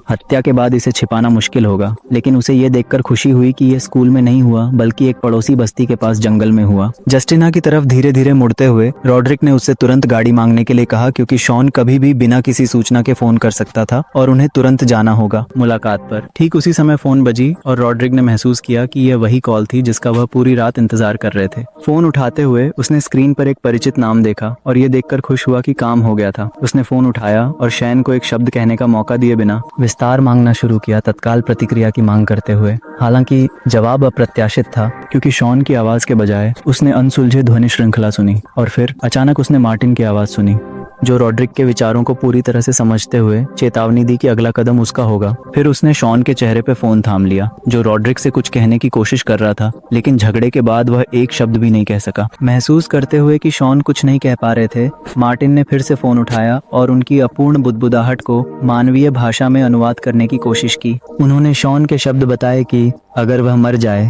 हत्या के बाद इसे छिपाना मुश्किल होगा, लेकिन उसे ये देखकर खुशी हुई कि यह स्कूल में नहीं हुआ बल्कि एक पड़ोसी बस्ती के पास जंगल में हुआ। जस्टिना की तरफ धीरे धीरे मुड़ते हुए रॉड्रिक ने उससे तुरंत गाड़ी मांगने के लिए कहा, क्योंकि शॉन कभी भी बिना किसी सूचना के फोन कर सकता था और उन्हें तुरंत जाना होगा मुलाकात पर। ठीक उसी समय फोन बजी और रॉड्रिक ने महसूस किया कि यह वही कॉल थी जिसका वह पूरी रात इंतजार कर रहे थे। फोन उठाते हुए उसने स्क्रीन पर एक परिचित नाम देखा और यह देखकर खुश हुआ कि काम हो गया था। उसने फोन उठाया और शैन को एक शब्द कहने का मौका दिए बिना विस्तार मांगना शुरू किया, तत्काल प्रतिक्रिया की मांग करते हुए। हालांकि जवाब अप्रत्याशित था, क्योंकि शॉन की आवाज के बजाय उसने अनसुलझे ध्वनि श्रृंखला सुनी और फिर अचानक उसने मार्टिन की आवाज सुनी, जो रॉड्रिक के विचारों को पूरी तरह से समझते हुए चेतावनी दी कि अगला कदम उसका होगा। फिर उसने शॉन के चेहरे पे फोन थाम लिया, जो रॉड्रिक से कुछ कहने की कोशिश कर रहा था, लेकिन झगड़े के बाद वह एक शब्द भी नहीं कह सका। महसूस करते हुए कि शॉन कुछ नहीं कह पा रहे थे, मार्टिन ने फिर से फोन उठाया और उनकी अपूर्ण बुदबुदाहट को मानवीय भाषा में अनुवाद करने की कोशिश की। उन्होंने शॉन के शब्द बताए कि अगर वह मर जाए,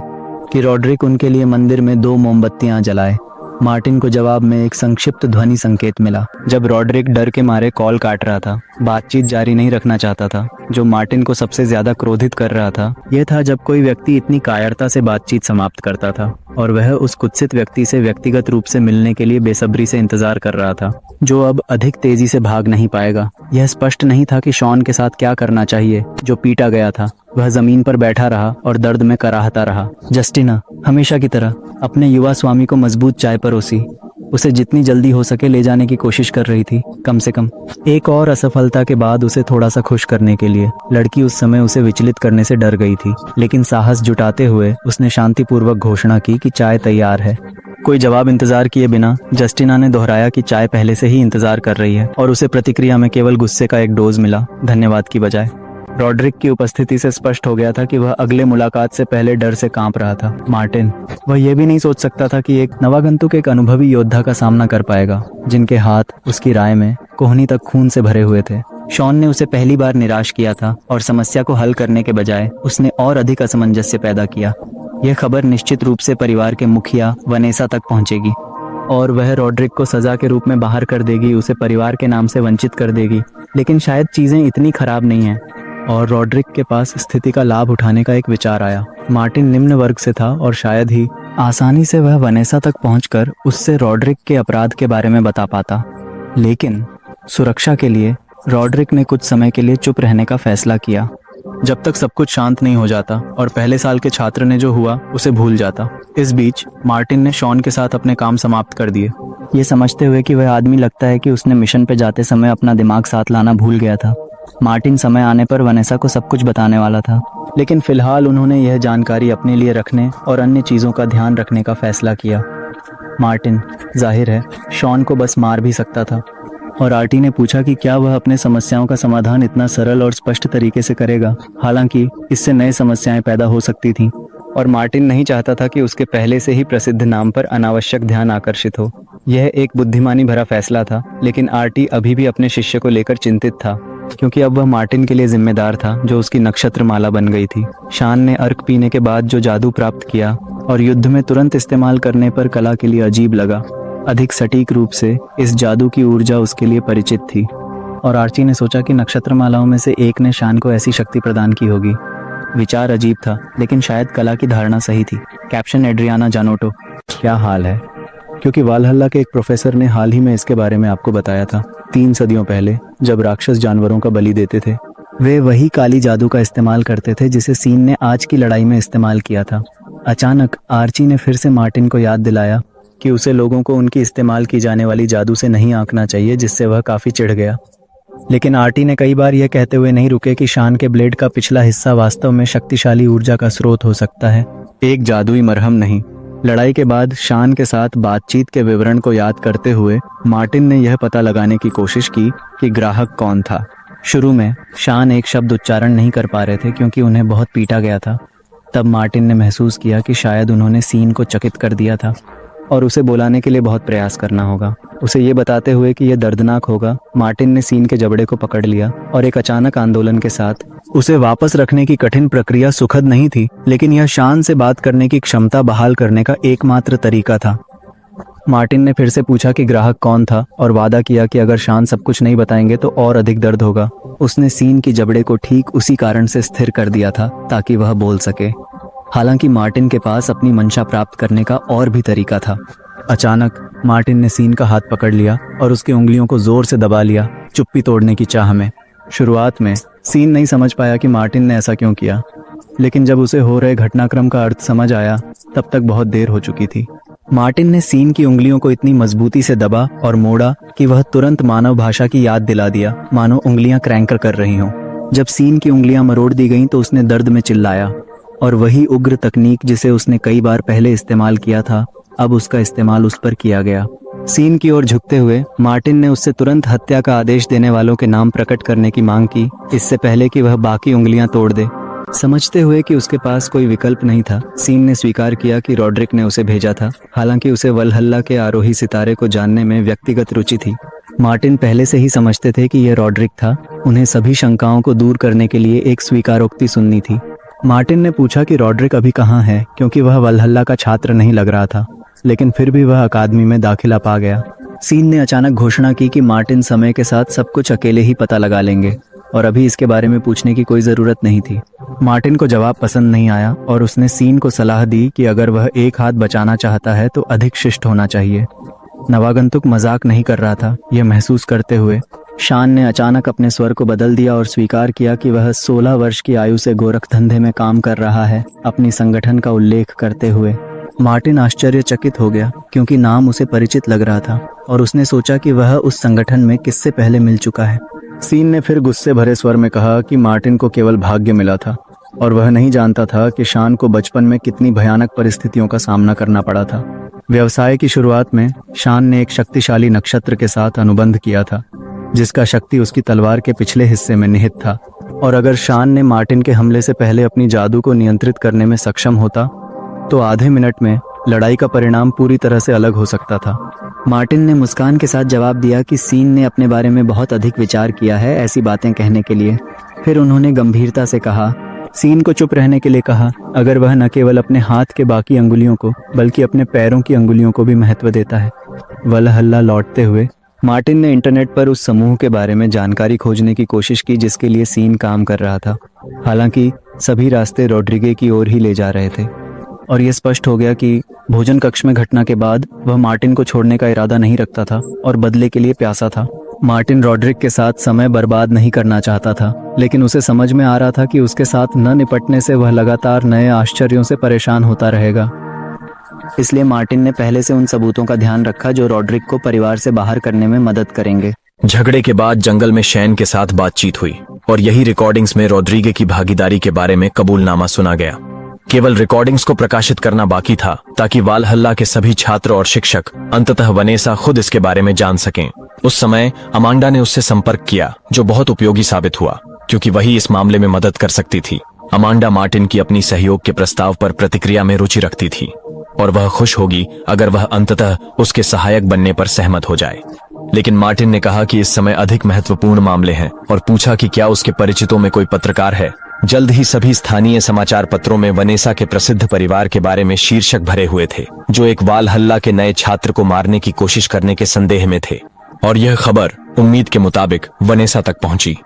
कि रॉड्रिक उनके लिए मंदिर में 2 मोमबत्तियां जलाए। मार्टिन को जवाब में एक संक्षिप्त ध्वनि संकेत मिला। जब रॉड्रिक डर के मारे कॉल काट रहा था, बातचीत जारी नहीं रखना चाहता था, जो मार्टिन को सबसे ज्यादा क्रोधित कर रहा था यह था जब कोई व्यक्ति इतनी कायरता से बातचीत समाप्त करता था, और वह उस कुत्सित व्यक्ति से व्यक्तिगत रूप से मिलने के लिए बेसब्री से इंतजार कर रहा था, जो अब अधिक तेजी से भाग नहीं पाएगा। यह स्पष्ट नहीं था कि शॉन के साथ क्या करना चाहिए, जो पीटा गया था। वह जमीन पर बैठा रहा और दर्द में कराहता रहा। जस्टिना हमेशा की तरह अपने युवा स्वामी को मजबूत चाय परोसी, उसे जितनी जल्दी हो सके ले जाने की कोशिश कर रही थी। कम से कम एक और असफलता के बाद उसे थोड़ा सा खुश करने के लिए। लड़की उस समय उसे विचलित करने से डर गई थी, लेकिन साहस जुटाते हुए उसने शांतिपूर्वक घोषणा की कि चाय तैयार है। कोई जवाब इंतजार किए बिना जस्टिना ने दोहराया कि चाय पहले से ही इंतजार कर रही है, और उसे प्रतिक्रिया में केवल गुस्से का एक डोज मिला, धन्यवाद की बजाय। रॉड्रिक की उपस्थिति से स्पष्ट हो गया था कि वह अगले मुलाकात से पहले डर से कांप रहा था। मार्टिन, वह यह भी नहीं सोच सकता था कि एक नवागंतुक एक अनुभवी योद्धा का सामना कर पाएगा, जिनके हाथ उसकी राय में कोहनी तक खून से भरे हुए थे। शॉन ने उसे पहली बार निराश किया था और समस्या को हल करने के बजाय उसने और अधिक असमंजस्य पैदा किया। यह खबर निश्चित रूप से परिवार के मुखिया वनेसा तक पहुंचेगी और वह रॉड्रिक को सजा के रूप में बाहर कर देगी, उसे परिवार के नाम से वंचित कर देगी। लेकिन शायद चीजें इतनी खराब नहीं हैं, और रॉड्रिक के पास स्थिति का लाभ उठाने का एक विचार आया। मार्टिन निम्न वर्ग से था और शायद ही आसानी से वह वनेसा तक पहुंचकर उससे रॉड्रिक के अपराध के बारे में बता पाता। लेकिन सुरक्षा के लिए रॉड्रिक ने कुछ समय के लिए चुप रहने का फैसला किया, जब तक सब कुछ शांत नहीं हो जाता और पहले साल के छात्र ने जो हुआ उसे भूल जाता। इस बीच मार्टिन ने शॉन के साथ अपने काम समाप्त कर दिए, ये समझते हुए कि वह आदमी लगता है कि उसने मिशन पे जाते समय अपना दिमाग साथ लाना भूल गया था। मार्टिन समय आने पर वनेसा को सब कुछ बताने वाला था, लेकिन फिलहाल उन्होंने यह जानकारी अपने लिए रखने और अन्य चीजों का ध्यान रखने का फैसला किया। मार्टिन जाहिर है शॉन को बस मार भी सकता था, और आर्टी ने पूछा कि क्या वह अपने समस्याओं का समाधान इतना सरल और स्पष्ट तरीके से करेगा। हालांकि इससे नई समस्याएं पैदा हो सकती थीं, और मार्टिन नहीं चाहता था कि उसके पहले से ही प्रसिद्ध नाम पर अनावश्यक ध्यान आकर्षित हो। यह एक बुद्धिमानी भरा फैसला था, लेकिन आर्टी अभी भी अपने शिष्य को लेकर चिंतित था, क्योंकि अब वह मार्टिन के लिए जिम्मेदार था, जो उसकी नक्षत्र माला बन गई थी। शान ने अर्क पीने के बाद जो जादू प्राप्त किया और युद्ध में तुरंत इस्तेमाल करने पर कला के लिए अजीब लगा। अधिक सटीक रूप से इस जादू की ऊर्जा उसके लिए परिचित थी, और आर्ची ने सोचा कि नक्षत्र मालाओं में से एक ने शान को ऐसी शक्ति प्रदान की होगी। विचार अजीब था, लेकिन शायद कला की धारणा सही थी। कैप्शन एड्रियाना जानोटो, क्या हाल है? क्योंकि वालहल्ला के एक प्रोफेसर ने हाल ही में इसके बारे में आपको बताया था। 3 सदियों पहले जब राक्षस जानवरों का बलि देते थे, वे वही काली जादू का इस्तेमाल करते थे जिसे सीन ने आज की लड़ाई में इस्तेमाल किया था। अचानक आर्ची ने फिर से मार्टिन को याद दिलाया कि उसे लोगों को उनकी इस्तेमाल की जाने वाली जादू से नहीं आंकना चाहिए, जिससे वह काफी चिढ़ गया। लेकिन आर्टी ने कई बार यह कहते हुए नहीं रुके कि शान के ब्लेड का पिछला हिस्सा वास्तव में शक्तिशाली ऊर्जा का स्रोत हो सकता है, एक जादुई मरहम नहीं। लड़ाई के बाद शान के साथ बातचीत के विवरण को याद करते हुए मार्टिन ने यह पता लगाने की कोशिश की कि ग्राहक कौन था। शुरू में शान एक शब्द उच्चारण नहीं कर पा रहे थे क्योंकि उन्हें बहुत पीटा गया था। तब मार्टिन ने महसूस किया कि शायद उन्होंने सीन को चकित कर दिया था और उसे बुलाने के लिए बहुत प्रयास करना होगा। उसे ये बताते हुए कि यह दर्दनाक होगा, मार्टिन ने सीन के जबड़े को पकड़ लिया और एक अचानक आंदोलन के साथ उसे वापस रखने की कठिन प्रक्रिया सुखद नहीं थी, लेकिन यह शान से बात करने की क्षमता बहाल करने का एकमात्र तरीका था। मार्टिन ने फिर से पूछा कि ग्राहक कौन था और वादा किया कि अगर शान सब कुछ नहीं बताएंगे तो और अधिक दर्द होगा। उसने सीन की जबड़े को ठीक उसी कारण से स्थिर कर दिया था ताकि वह बोल सके। हालांकि मार्टिन के पास अपनी मंशा प्राप्त करने का और भी तरीका था। अचानक मार्टिन ने सीन का हाथ पकड़ लिया और उसकी उंगलियों को जोर से दबा लिया, चुप्पी तोड़ने की चाह में। शुरुआत में सीन नहीं समझ पाया कि मार्टिन ने ऐसा क्यों किया, लेकिन जब उसे हो रहे घटनाक्रम का अर्थ समझ आया तब तक बहुत देर हो चुकी थी। मार्टिन ने सीन की उंगलियों को इतनी मजबूती से दबा और मोड़ा कि वह तुरंत मानव भाषा की याद दिला दिया, मानो उंगलियां क्रैंकर कर रही हों। जब सीन की उंगलियां मरोड़ दी गईं तो उसने दर्द में चिल्लाया और वही उग्र तकनीक जिसे उसने कई बार पहले इस्तेमाल किया था, अब उसका इस्तेमाल उस पर किया गया। सीन की ओर झुकते हुए मार्टिन ने उससे तुरंत हत्या का आदेश देने वालों के नाम प्रकट करने की मांग की, इससे पहले कि वह बाकी उंगलियां तोड़ दे। समझते हुए कि उसके पास कोई विकल्प नहीं था, सीन ने स्वीकार किया कि रॉड्रिक ने उसे भेजा था। हालांकि उसे वलहल्ला के आरोही सितारे को जानने में व्यक्तिगत रुचि थी। मार्टिन पहले से ही समझते थे कि यह रॉड्रिक था। उन्हें सभी शंकाओं को दूर करने के लिए एक स्वीकारोक्ति सुननी थी। मार्टिन ने पूछा कि रॉड्रिक अभी कहाँ है, क्योंकि वह वलहल्ला का छात्र नहीं लग रहा था, लेकिन फिर भी वह अकादमी में दाखिला पा गया। सीन ने अचानक घोषणा की कि मार्टिन समय के साथ सब कुछ अकेले ही पता लगा लेंगे और अभी इसके बारे में पूछने की कोई जरूरत नहीं थी। मार्टिन को जवाब पसंद नहीं आया और उसने सीन को सलाह दी कि अगर वह एक हाथ बचाना चाहता है तो अधिक शिष्ट होना चाहिए। नवागंतुक मजाक नहीं कर रहा था। यह महसूस करते हुए शान ने अचानक अपने स्वर को बदल दिया और स्वीकार किया कि वह 16 वर्ष की आयु से गोरख धंधे में काम कर रहा है, अपनी संगठन का उल्लेख करते हुए। मार्टिन आश्चर्यचकित हो गया क्योंकि नाम उसे परिचित लग रहा था और उसने सोचा कि वह उस संगठन में किससे पहले मिल चुका है। सीन ने फिर गुस्से भरे स्वर में कहा कि मार्टिन को केवल भाग्य मिला था और वह नहीं जानता था कि शान को बचपन में कितनी भयानक परिस्थितियों का सामना करना पड़ा था। व्यवसाय की शुरुआत में शान ने एक शक्तिशाली नक्षत्र के साथ अनुबंध किया था, जिसका शक्ति उसकी तलवार के पिछले हिस्से में निहित था, और अगर शान ने मार्टिन के हमले से पहले अपनी जादू को नियंत्रित करने में सक्षम होता तो आधे मिनट में लड़ाई का परिणाम पूरी तरह से अलग हो सकता था। मार्टिन ने मुस्कान के साथ जवाब दिया कि सीन ने अपने बारे में बहुत अधिक विचार किया है ऐसी बातें कहने के लिए। फिर उन्होंने गंभीरता से कहा, सीन को चुप रहने के लिए कहा, अगर वह न केवल अपने हाथ के बाकी अंगुलियों को बल्कि अपने पैरों की अंगुलियों को भी महत्व देता है। वलहल्ला लौटते हुए मार्टिन ने इंटरनेट पर उस समूह के बारे में जानकारी खोजने की कोशिश की जिसके लिए सीन काम कर रहा था। हालांकि सभी रास्ते रॉड्रिगे की ओर ही ले जा रहे थे और यह स्पष्ट हो गया कि भोजन कक्ष में घटना के बाद वह मार्टिन को छोड़ने का इरादा नहीं रखता था और बदले के लिए प्यासा था। मार्टिन रॉड्रिक के साथ समय बर्बाद नहीं करना चाहता था, लेकिन उसे समझ में आ रहा था कि उसके साथ न निपटने से वह लगातार नए आश्चर्यों से परेशान होता रहेगा। इसलिए मार्टिन ने पहले से उन सबूतों का ध्यान रखा जो रॉड्रिक को परिवार से बाहर करने में मदद करेंगे। झगड़े के बाद जंगल में शैन के साथ बातचीत हुई और यही रिकॉर्डिंग्स में रॉड्रिगे की भागीदारी के बारे में कबूलनामा सुना गया। केवल रिकॉर्डिंग्स को प्रकाशित करना बाकी था ताकि वालहल्ला के सभी छात्र और शिक्षक, अंततः वनेसा खुद इसके बारे में जान सकें। उस समय अमांडा ने उससे संपर्क किया, जो बहुत उपयोगी साबित हुआ क्योंकि वही इस मामले में मदद कर सकती थी। अमांडा मार्टिन की अपनी सहयोग के प्रस्ताव पर प्रतिक्रिया में रुचि रखती थी और वह खुश होगी अगर वह अंततः उसके सहायक बनने पर सहमत हो जाए। लेकिन मार्टिन ने कहा कि इस समय अधिक महत्वपूर्ण मामले हैं और पूछा कि क्या उसके परिचितों में कोई पत्रकार है। जल्द ही सभी स्थानीय समाचार पत्रों में वनेसा के प्रसिद्ध परिवार के बारे में शीर्षक भरे हुए थे, जो एक वालहल्ला के नए छात्र को मारने की कोशिश करने के संदेह में थे, और यह खबर उम्मीद के मुताबिक वनेसा तक पहुंची।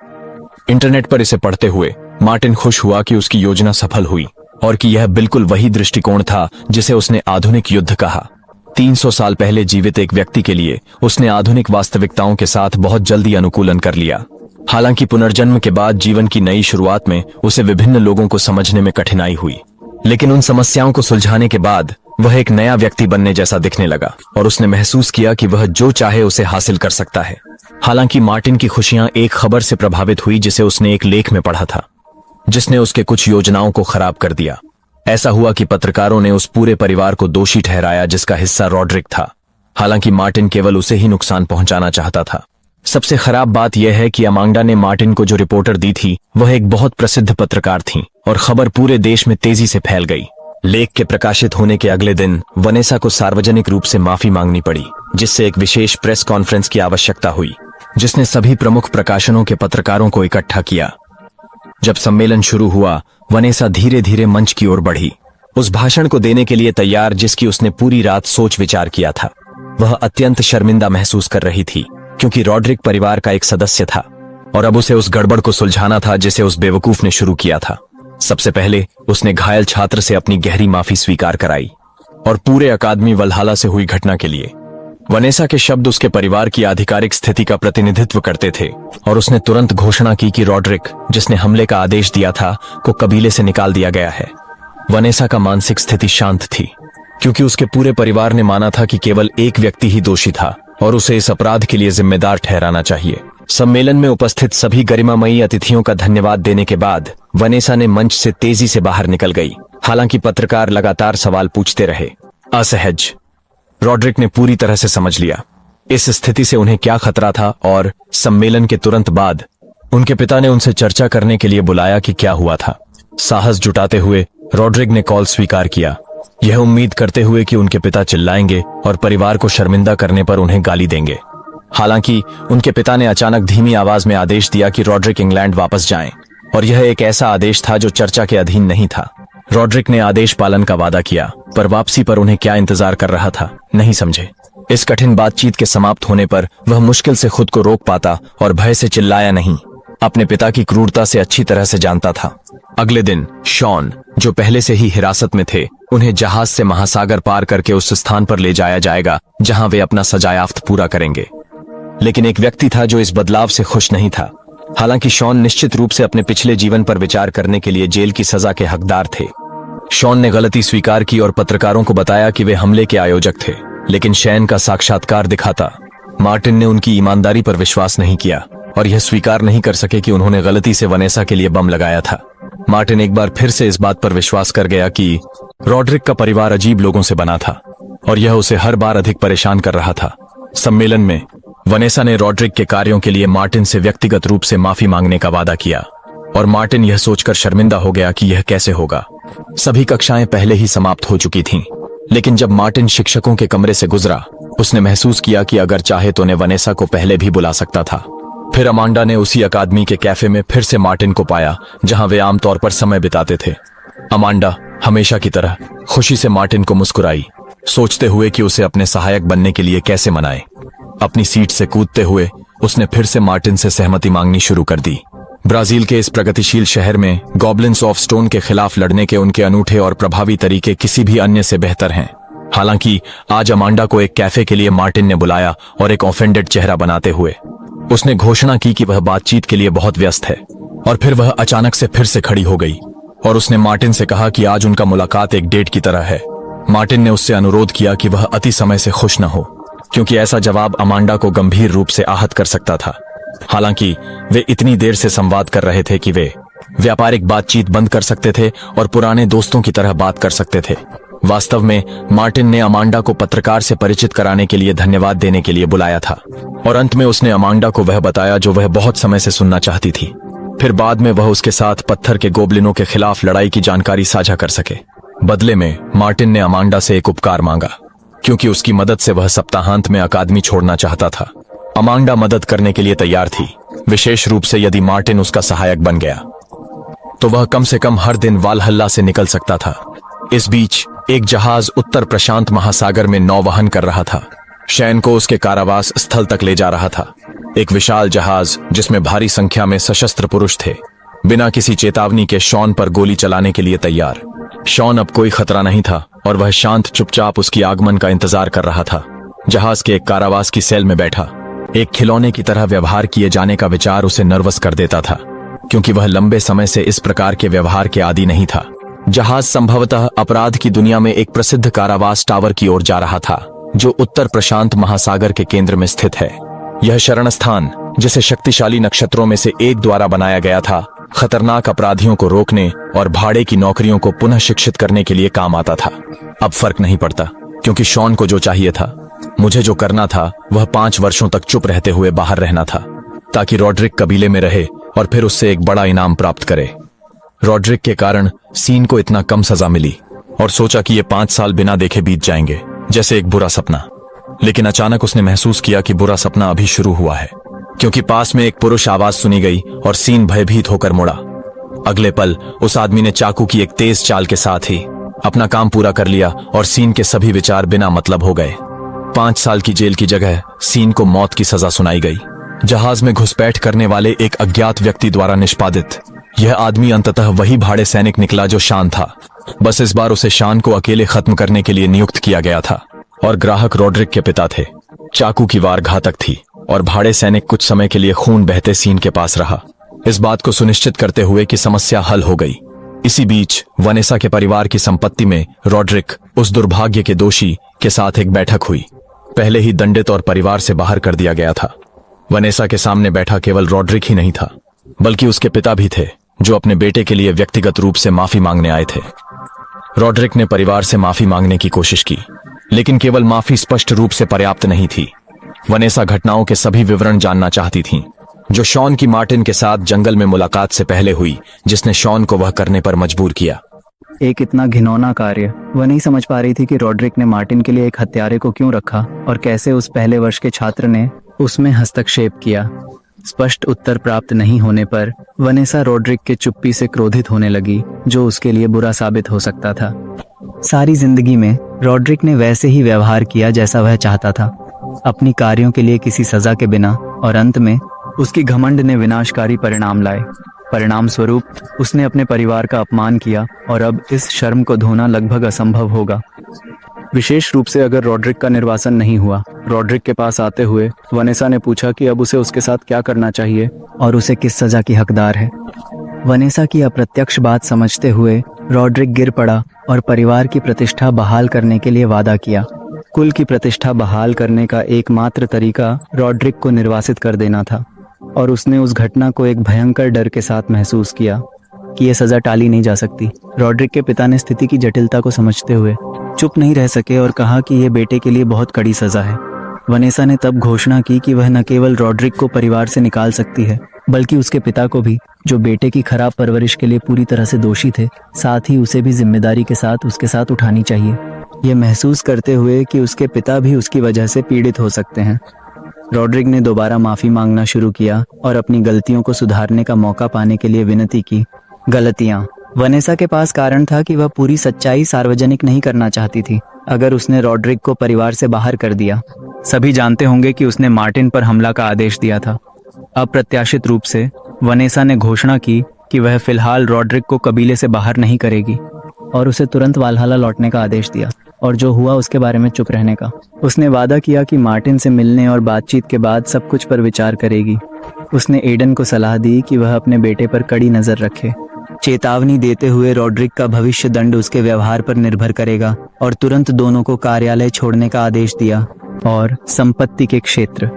इंटरनेट पर इसे पढ़ते हुए मार्टिन खुश हुआ कि उसकी योजना सफल हुई और कि यह बिल्कुल वही दृष्टिकोण था जिसे उसने आधुनिक युद्ध कहा। 300 साल पहले जीवित एक व्यक्ति के लिए उसने आधुनिक वास्तविकताओं के साथ बहुत जल्दी अनुकूलन कर लिया। हालांकि पुनर्जन्म के बाद जीवन की नई शुरुआत में उसे विभिन्न लोगों को समझने में कठिनाई हुई, लेकिन उन समस्याओं को सुलझाने के बाद वह एक नया व्यक्ति बनने जैसा दिखने लगा और उसने महसूस किया कि वह जो चाहे उसे हासिल कर सकता है। हालांकि मार्टिन की खुशियां एक खबर से प्रभावित हुई जिसे उसने एक लेख में पढ़ा था, जिसने उसके कुछ योजनाओं को खराब कर दिया। ऐसा हुआ कि पत्रकारों ने उस पूरे परिवार को दोषी ठहराया जिसका हिस्सा रॉड्रिक था। हालांकि मार्टिन केवल उसे ही नुकसान पहुंचाना चाहता था। सबसे खराब बात यह है कि अमांडा ने मार्टिन को जो रिपोर्टर दी थी वह एक बहुत प्रसिद्ध पत्रकार थी और खबर पूरे देश में तेजी से फैल गई। लेख के प्रकाशित होने के अगले दिन वनेसा को सार्वजनिक रूप से माफी मांगनी पड़ी, जिससे एक विशेष प्रेस कॉन्फ्रेंस की आवश्यकता हुई, जिसने सभी प्रमुख प्रकाशनों के पत्रकारों को इकट्ठा किया। जब सम्मेलन शुरू हुआ, वनेसा धीरे धीरे मंच की ओर बढ़ी, उस भाषण को देने के लिए तैयार जिसकी उसने पूरी रात सोच विचार किया था। वह अत्यंत शर्मिंदा महसूस कर रही थी, क्योंकि रॉड्रिक परिवार का एक सदस्य था और अब उसे उस गड़बड़ को सुलझाना था जिसे उस बेवकूफ ने शुरू किया था। सबसे पहले उसने घायल छात्र से अपनी गहरी माफी स्वीकार कराई और पूरे अकादमी वल्हाला से हुई घटना के लिए। वनेसा के शब्द उसके परिवार की आधिकारिक स्थिति का प्रतिनिधित्व करते थे और उसने तुरंत घोषणा की कि रॉड्रिक, जिसने हमले का आदेश दिया था, को कबीले से निकाल दिया गया है। वनेसा का मानसिक स्थिति शांत थी, क्योंकि उसके पूरे परिवार ने माना था कि केवल एक व्यक्ति ही दोषी था और उसे इस अपराध के लिए जिम्मेदार ठहराना चाहिए। सम्मेलन में उपस्थित सभी गरिमामयी अतिथियों का धन्यवाद देने के बाद वनेसा ने मंच से तेजी से बाहर निकल गई। हालांकि पत्रकार लगातार सवाल पूछते रहे। असहज। रॉड्रिक ने पूरी तरह से समझ लिया इस स्थिति से उन्हें क्या खतरा था और सम्मेलन के तुरंत बाद उनके पिता ने उनसे चर्चा करने के लिए बुलाया कि क्या हुआ था। साहस जुटाते हुए रॉड्रिक ने कॉल स्वीकार किया, यह उम्मीद करते हुए कि उनके पिता चिल्लाएंगे और परिवार को शर्मिंदा करने पर उन्हें गाली देंगे। हालांकि उनके पिता ने अचानक धीमी आवाज में आदेश दिया कि रॉड्रिक इंग्लैंड वापस जाएं, और यह एक ऐसा आदेश था जो चर्चा के अधीन नहीं था। रॉड्रिक ने आदेश पालन का वादा किया, पर वापसी पर उन्हें क्या इंतजार कर रहा था नहीं समझे। इस कठिन बातचीत के समाप्त होने पर वह मुश्किल से खुद को रोक पाता और भय से चिल्लाया नहीं। अपने पिता की क्रूरता से अच्छी तरह से जानता था। अगले दिन शॉन, जो पहले से ही हिरासत में थे, उन्हें जहाज से महासागर पार करके उस स्थान पर ले जाया जाएगा जहां वे अपना सजायाफ्त पूरा करेंगे। लेकिन एक व्यक्ति था जो इस बदलाव से खुश नहीं था। हालांकि शॉन निश्चित रूप से अपने पिछले जीवन पर विचार करने के लिए जेल की सजा के हकदार थे। शॉन ने गलती स्वीकार की और पत्रकारों को बताया कि वे हमले के आयोजक थे, लेकिन शैन का साक्षात्कार दिखाता। मार्टिन ने उनकी ईमानदारी पर विश्वास नहीं किया और यह स्वीकार नहीं कर सके कि उन्होंने गलती से वनेसा के लिए बम लगाया था। मार्टिन एक बार फिर से इस बात पर विश्वास कर गया कि रॉड्रिक का परिवार अजीब लोगों से बना था और यह उसे हर बार अधिक परेशान कर रहा था। सम्मेलन में वनेसा ने रॉड्रिक के कार्यों के लिए मार्टिन से व्यक्तिगत रूप से माफी मांगने का वादा किया और मार्टिन यह सोचकर शर्मिंदा हो गया कि यह कैसे होगा। सभी कक्षाएं पहले ही समाप्त हो चुकी थीं, लेकिन जब मार्टिन शिक्षकों के कमरे से गुजरा, उसने महसूस किया कि अगर चाहे तो उन्हें वनेसा को पहले भी बुला सकता था। फिर अमांडा ने उसी अकादमी के कैफे में फिर से मार्टिन को पाया जहां वे आमतौर पर समय बिताते थे। अमांडा हमेशा की तरह खुशी से मार्टिन को मुस्कुराई, सोचते हुए कि उसे अपने सहायक बनने के लिए कैसे मनाए। अपनी सीट से कूदते हुए उसने फिर से मार्टिन से सहमति मांगनी शुरू कर दी। ब्राजील के इस प्रगतिशील शहर में गॉब्लिन्स ऑफ स्टोन के खिलाफ लड़ने के उनके अनूठे और प्रभावी तरीके किसी भी अन्य से बेहतर हैं। हालांकि आज अमांडा को एक कैफे के लिए मार्टिन ने बुलाया और एक ऑफेंडेड चेहरा बनाते हुए उसने घोषणा की कि वह बातचीत के लिए बहुत व्यस्त है। और फिर वह अचानक से फिर से खड़ी हो गई और उसने मार्टिन से कहा कि आज उनका मुलाकात एक डेट की तरह है। मार्टिन ने उससे अनुरोध किया कि वह अति समय से खुश न हो, क्योंकि ऐसा जवाब अमांडा को गंभीर रूप से आहत कर सकता था। हालांकि वे इतनी देर से संवाद कर रहे थे कि वे व्यापारिक बातचीत बंद कर सकते थे और पुराने दोस्तों की तरह बात कर सकते थे। वास्तव में मार्टिन ने अमांडा को पत्रकार से परिचित कराने के लिए धन्यवाद देने के लिए बुलाया था और अंत में उसने अमांडा को वह बताया जो वह बहुत समय से सुनना चाहती थी। फिर बाद में वह उसके साथ पत्थर के गोबलिनों के खिलाफ लड़ाई की जानकारी साझा कर सके। बदले में मार्टिन ने अमांडा से एक उपकार मांगा, क्योंकि उसकी मदद से वह सप्ताहांत में अकादमी छोड़ना चाहता था। अमांडा मदद करने के लिए तैयार थी, विशेष रूप से यदि मार्टिन उसका सहायक बन गया तो वह कम से कम हर दिन वालहल्ला से निकल सकता था। इस बीच एक जहाज उत्तर प्रशांत महासागर में नौवहन कर रहा था। शैन को उसके कारावास स्थल तक ले जा रहा था। एक विशाल जहाज जिसमें भारी संख्या में सशस्त्र पुरुष थे, बिना किसी चेतावनी के शॉन पर गोली चलाने के लिए तैयार। शॉन अब कोई खतरा नहीं था और वह शांत चुपचाप उसकी आगमन का इंतजार कर रहा था। जहाज के एक कारावास की सेल में बैठा एक खिलौने की तरह व्यवहार किए जाने का विचार उसे नर्वस कर देता था, क्योंकि वह लंबे समय से इस प्रकार के व्यवहार के आदी नहीं था। जहाज संभवतः अपराध की दुनिया में एक प्रसिद्ध कारावास टावर की ओर जा रहा था, जो उत्तर प्रशांत महासागर के केंद्र में स्थित है। यह शरण स्थान, जिसे शक्तिशाली नक्षत्रों में से एक द्वारा बनाया गया था, खतरनाक अपराधियों को रोकने और भाड़े की नौकरियों को पुनः शिक्षित करने के लिए काम आता था। अब फर्क नहीं पड़ता, क्योंकि शॉन को जो चाहिए था, मुझे जो करना था, वह 5 वर्षों तक चुप रहते हुए बाहर रहना था, ताकि रॉड्रिक कबीले में रहे और फिर उससे एक बड़ा इनाम प्राप्त करे। रॉड्रिक के कारण सीन को इतना कम सजा मिली और सोचा कि ये 5 साल बिना देखे बीत जाएंगे, जैसे एक बुरा सपना। लेकिन अचानक उसने महसूस किया कि बुरा सपना अभी शुरू हुआ है, क्योंकि पास में एक पुरुष आवाज सुनी गई और सीन भयभीत होकर मुड़ा। अगले पल उस आदमी ने चाकू की एक तेज चाल के साथ ही अपना काम पूरा कर लिया और सीन के सभी विचार बिना मतलब हो गए। 5 साल की जेल की जगह सीन को मौत की सजा सुनाई गई। जहाज में घुसपैठ करने वाले एक अज्ञात व्यक्ति द्वारा निष्पादित यह आदमी अंततः वही भाड़े सैनिक निकला जो शान था। बस इस बार उसे शान को अकेले खत्म करने के लिए नियुक्त किया गया था और ग्राहक रॉड्रिक के पिता थे। चाकू की वार घातक थी और भाड़े सैनिक कुछ समय के लिए खून बहते सीन के पास रहा, इस बात को सुनिश्चित करते हुए कि समस्या हल हो गई। इसी बीच वनेसा के परिवार की संपत्ति में रॉड्रिक उस दुर्भाग्य के दोषी के साथ एक बैठक हुई। पहले ही दंडित और परिवार से बाहर कर दिया गया था। वनेसा के सामने बैठा केवल रॉड्रिक ही नहीं था, बल्कि उसके पिता भी थे, जो अपने बेटे के लिए व्यक्तिगत रूप से माफी मांगने आए थे। रॉड्रिक ने परिवार से माफी मांगने की कोशिश की, लेकिन केवल माफी स्पष्ट रूप से पर्याप्त नहीं थी। वनेसा घटनाओं के सभी विवरण जानना चाहती थीं, जो शॉन की मार्टिन के साथ जंगल में मुलाकात से पहले हुई, जिसने शॉन को वह करने पर मजबूर किया। एक इतना घिनौना कार्य। वह नहीं समझ पा रही थी कि रॉड्रिक ने मार्टिन के लिए एक हत्यारे को क्यों रखा और कैसे उस पहले वर्ष के छात्र ने उसमें हस्तक्षेप किया। स्पष्ट उत्तर प्राप्त नहीं होने पर वनेसा रॉड्रिक के चुप्पी से क्रोधित होने लगी, जो उसके लिए बुरा साबित हो सकता था। सारी जिंदगी में रॉड्रिक ने वैसे ही व्यवहार किया जैसा वह चाहता था, अपनी कार्यों के लिए किसी सजा के बिना, और अंत में उसकी घमंड ने विनाशकारी परिणाम लाए। परिणाम स्वरूप उसने अपने परिवार का अपमान किया और अब इस शर्म को धोना लगभग असंभव होगा, विशेष रूप से अगर रॉड्रिक का निर्वासन नहीं हुआ। रॉड्रिक के पास आते हुए वनेसा ने पूछा कि अब उसे उसके साथ क्या करना चाहिए और उसे किस सजा की हकदार है। वनेसा की अप्रत्यक्ष बात समझते हुए रॉड्रिक गिर पड़ा और परिवार की प्रतिष्ठा बहाल करने के लिए वादा किया। कुल की प्रतिष्ठा बहाल करने का एकमात्र तरीका रॉड्रिक को निर्वासित कर देना था, और उसने उस घटना को एक भयंकर डर के साथ महसूस किया कि यह सजा टाली नहीं जा सकती। रॉड्रिक के पिता ने स्थिति की जटिलता को समझते हुए चुप नहीं रह सके और कहा कि यह बेटे के लिए बहुत कड़ी सजा है। वनेसा ने तब घोषणा की कि वह न केवल रॉड्रिक को परिवार से निकाल सकती है, बल्कि उसके पिता को भी, जो बेटे की खराब परवरिश के लिए पूरी तरह से दोषी थे। साथ ही उसे भी जिम्मेदारी के साथ उसके साथ उठानी चाहिए, यह महसूस करते हुए कि उसके पिता भी उसकी वजह से पीड़ित हो सकते हैं। रॉड्रिक ने दोबारा माफी मांगना शुरू किया और अपनी गलतियों को सुधारने का मौका पाने के लिए विनती की। गलतियां। वनेसा के पास कारण था कि वह पूरी सच्चाई सार्वजनिक नहीं करना चाहती थी। अगर उसने रॉड्रिक को परिवार से बाहर कर दिया, सभी जानते होंगे कि उसने मार्टिन पर हमला का आदेश दिया था। अप्रत्याशित रूप से वनेसा ने घोषणा की कि वह फिलहाल रॉड्रिक को कबीले से बाहर नहीं करेगी और उसे तुरंत वालहल्ला लौटने का आदेश दिया और जो हुआ उसके बारे में चुप रहने का। उसने वादा किया कि मार्टिन से मिलने और बातचीत के बाद सब कुछ पर विचार करेगी। उसने एडन को सलाह दी कि वह अपने बेटे पर कड़ी नजर रखे, चेतावनी देते हुए रॉड्रिक का भविष्य दंड उसके व्यवहार पर निर्भर करेगा, और तुरंत दोनों को कार्यालय छोड़ने का आदेश दिया। और संपत्ति के क्षेत्र।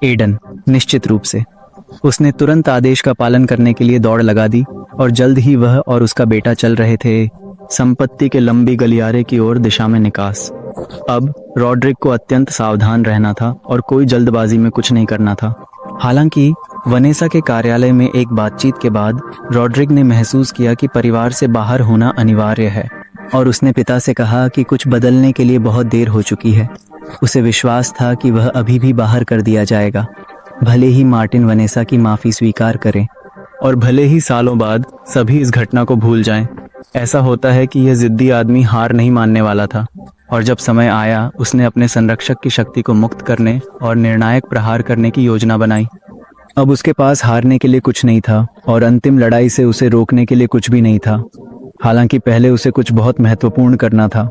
एडन। निश्चित रूप से उसने तुरंत आदेश का पालन करने के लिए दौड़ लगा दी और जल्द ही वह और उसका बेटा चल रहे थे संपत्ति के लंबी गलियारे की ओर दिशा में निकास। अब रॉड्रिक को अत्यंत सावधान रहना था और कोई जल्दबाजी में कुछ नहीं करना था। हालांकि वनेसा के कार्यालय में एक बातचीत के बाद रॉड्रिक ने महसूस किया कि परिवार से बाहर होना अनिवार्य है, और उसने पिता से कहा कि कुछ बदलने के लिए बहुत देर हो चुकी है। उसे विश्वास था कि वह अभी भी बाहर कर दिया जाएगा, भले ही मार्टिन वनेसा की माफी स्वीकार करे और भले ही सालों बाद सभी इस घटना को भूल जाएं। ऐसा होता है कि यह जिद्दी आदमी हार नहीं मानने वाला था, और जब समय आया उसने अपने संरक्षक की शक्ति को मुक्त करने और निर्णायक प्रहार करने की योजना बनाई। अब उसके पास हारने के लिए कुछ नहीं था और अंतिम लड़ाई से उसे रोकने के लिए कुछ भी नहीं था। हालांकि पहले उसे कुछ बहुत महत्वपूर्ण करना था।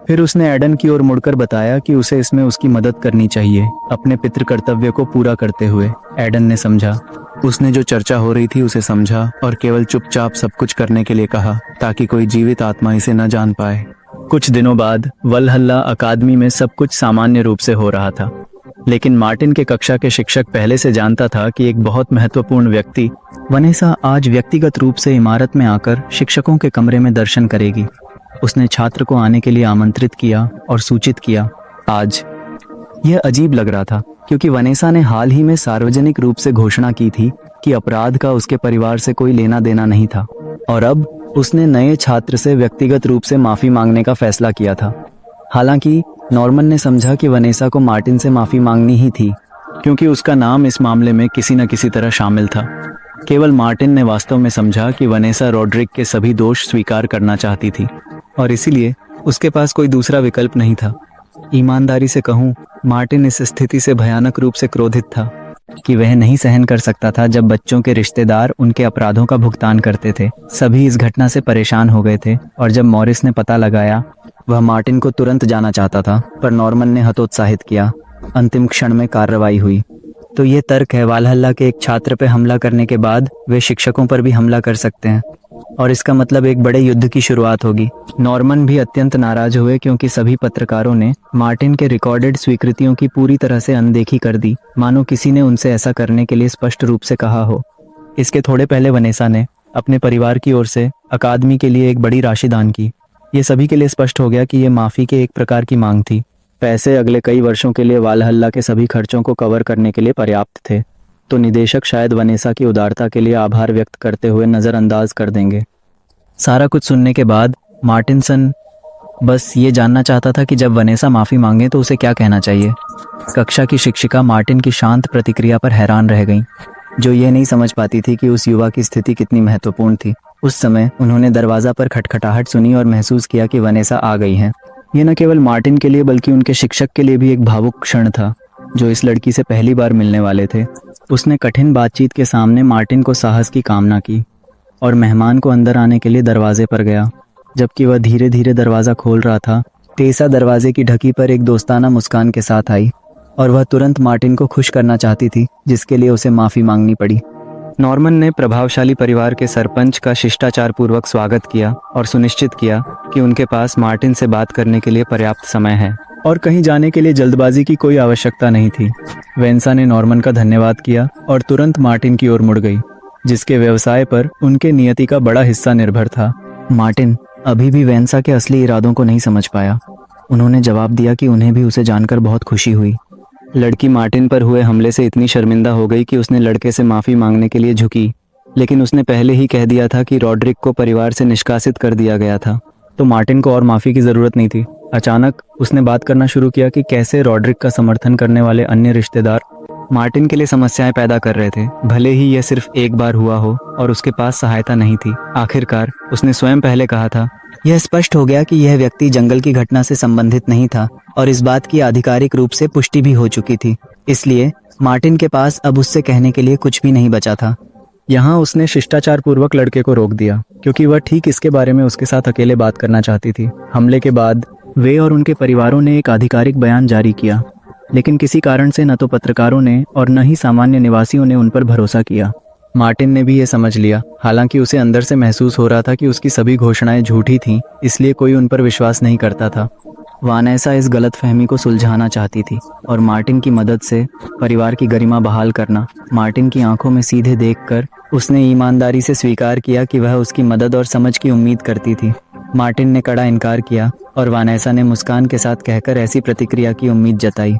फिर उसने एडन की ओर मुड़कर बताया कि उसे इसमें उसकी मदद करनी चाहिए, अपने पितृ कर्तव्य को पूरा करते हुए। एडन ने समझा। उसने जो चर्चा हो रही थी उसे समझा और केवल चुपचाप सब कुछ करने के लिए कहा, ताकि कोई जीवित आत्मा इसे न जान पाए। कुछ दिनों बाद वलहल्ला अकादमी में सब कुछ सामान्य रूप से हो रहा था, लेकिन मार्टिन के कक्षा के शिक्षक पहले से जानता था कि एक बहुत महत्वपूर्ण व्यक्ति, वनेसा, आज व्यक्तिगत रूप से इमारत में आकर शिक्षकों के कमरे में दर्शन करेगी। उसने छात्र को आने के लिए आमंत्रित किया और सूचित किया। आज यह अजीब लग रहा था, क्योंकि वनेसा ने हाल ही में सार्वजनिक रूप से घोषणा की थी कि अपराध का उसके परिवार से कोई लेना देना नहीं था, और अब उसने नए छात्र से व्यक्तिगत रूप से माफी मांगने का फैसला किया था। हालांकि नॉर्मन ने समझा कि वनेसा को मार्टिन से माफी मांगनी ही थी, क्योंकि उसका नाम इस मामले में किसी न किसी तरह शामिल था। केवल मार्टिन ने वास्तव में समझा कि वनेसा रॉड्रिक के सभी दोष स्वीकार करना चाहती थी, और इसीलिए उसके पास कोई दूसरा विकल्प नहीं था। ईमानदारी से कहूँ मार्टिन इस स्थिति से भयानक रूप से क्रोधित था कि वह नहीं सहन कर सकता था जब बच्चों के रिश्तेदार उनके अपराधों का भुगतान करते थे। सभी इस घटना से परेशान हो गए थे और जब मॉरिस ने पता लगाया, वह मार्टिन को तुरंत जाना चाहता था, पर नॉर्मन ने हतोत्साहित किया। अंतिम क्षण में कार्रवाई हुई। तो ये तर्क है, वालहल्ला के एक छात्र पे हमला करने के बाद वे शिक्षकों पर भी हमला कर सकते हैं और इसका मतलब एक बड़े युद्ध की शुरुआत होगी। नॉर्मन भी अत्यंत नाराज हुए क्योंकि सभी पत्रकारों ने मार्टिन के रिकॉर्डेड स्वीकृतियों की पूरी तरह से अनदेखी कर दी, मानो किसी ने उनसे ऐसा करने के लिए स्पष्ट रूप से कहा हो। इसके थोड़े पहले वनेसा ने अपने परिवार की ओर से अकादमी के लिए एक बड़ी राशि दान की। ये सभी के लिए स्पष्ट हो गया कि ये माफी के एक प्रकार की मांग थी। पैसे अगले कई वर्षों के लिए वालहल्ला के सभी खर्चों को कवर करने के लिए पर्याप्त थे, तो निदेशक शायद वनेसा की उदारता के लिए आभार व्यक्त करते हुए नज़रअंदाज कर देंगे। सारा कुछ सुनने के बाद मार्टिनसन बस ये जानना चाहता था कि जब वनेसा माफ़ी मांगे तो उसे क्या कहना चाहिए। कक्षा की शिक्षिका मार्टिन की शांत प्रतिक्रिया पर हैरान रह गईं, जो ये नहीं समझ पाती थी कि उस युवा की स्थिति कितनी महत्वपूर्ण थी। उस समय उन्होंने दरवाज़ा पर खटखटाहट सुनी और महसूस किया कि वनेसा आ गई हैं। ये न केवल मार्टिन के लिए बल्कि उनके शिक्षक के लिए भी एक भावुक क्षण था, जो इस लड़की से पहली बार मिलने वाले थे। उसने कठिन बातचीत के सामने मार्टिन को साहस की कामना की और मेहमान को अंदर आने के लिए दरवाजे पर गया। जबकि वह धीरे धीरे दरवाज़ा खोल रहा था, टेसा दरवाजे की ढकी पर एक दोस्ताना मुस्कान के साथ आई और वह तुरंत मार्टिन को खुश करना चाहती थी, जिसके लिए उसे माफ़ी मांगनी पड़ी। नॉर्मन ने प्रभावशाली परिवार के सरपंच का शिष्टाचारपूर्वक स्वागत किया और सुनिश्चित किया कि उनके पास मार्टिन से बात करने के लिए पर्याप्त समय है और कहीं जाने के लिए जल्दबाजी की कोई आवश्यकता नहीं थी। वेंसा ने नॉर्मन का धन्यवाद किया और तुरंत मार्टिन की ओर मुड़ गई, जिसके व्यवसाय पर उनके नियति का बड़ा हिस्सा निर्भर था। मार्टिन अभी भी वेंसा के असली इरादों को नहीं समझ पाया। उन्होंने जवाब दिया कि उन्हें भी उसे जानकर बहुत खुशी हुई। लड़की मार्टिन पर हुए हमले से इतनी शर्मिंदा हो गई कि उसने लड़के से माफ़ी मांगने के लिए झुकी, लेकिन उसने पहले ही कह दिया था कि रॉड्रिक को परिवार से निष्कासित कर दिया गया था, तो मार्टिन को और माफ़ी की ज़रूरत नहीं थी। अचानक उसने बात करना शुरू किया कि कैसे रॉड्रिक का समर्थन करने वाले अन्य रिश्तेदार मार्टिन के लिए समस्याएं पैदा कर रहे थे, भले ही यह सिर्फ एक बार हुआ हो और उसके पास सहायता नहीं थी। आखिरकार उसने स्वयं पहले कहा था, यह स्पष्ट हो गया कि यह व्यक्ति जंगल की घटना से संबंधित नहीं था और इस बात की आधिकारिक रूप से पुष्टि भी हो चुकी थी। इसलिए मार्टिन के पास अब उससे कहने के लिए कुछ भी नहीं बचा था। यहाँ उसने शिष्टाचार पूर्वक लड़के को रोक दिया, क्योंकि वह ठीक इसके बारे में उसके साथ अकेले बात करना चाहती थी। हमले के बाद वे और उनके परिवारों ने एक आधिकारिक बयान जारी किया, लेकिन किसी कारण से न तो पत्रकारों ने और न ही सामान्य निवासियों ने उन पर भरोसा किया। मार्टिन ने भी ये समझ लिया, हालांकि उसे अंदर से महसूस हो रहा था कि उसकी सभी घोषणाएं झूठी थीं, इसलिए कोई उन पर विश्वास नहीं करता था। वानेसा इस गलतफहमी को सुलझाना चाहती थी और मार्टिन की मदद से परिवार की गरिमा बहाल करना। मार्टिन की आंखों में सीधे देखकर उसने ईमानदारी से स्वीकार किया कि वह उसकी मदद और समझ की उम्मीद करती थी। मार्टिन ने कड़ा इनकार किया और वानेसा ने मुस्कान के साथ कहकर ऐसी प्रतिक्रिया की उम्मीद जताई।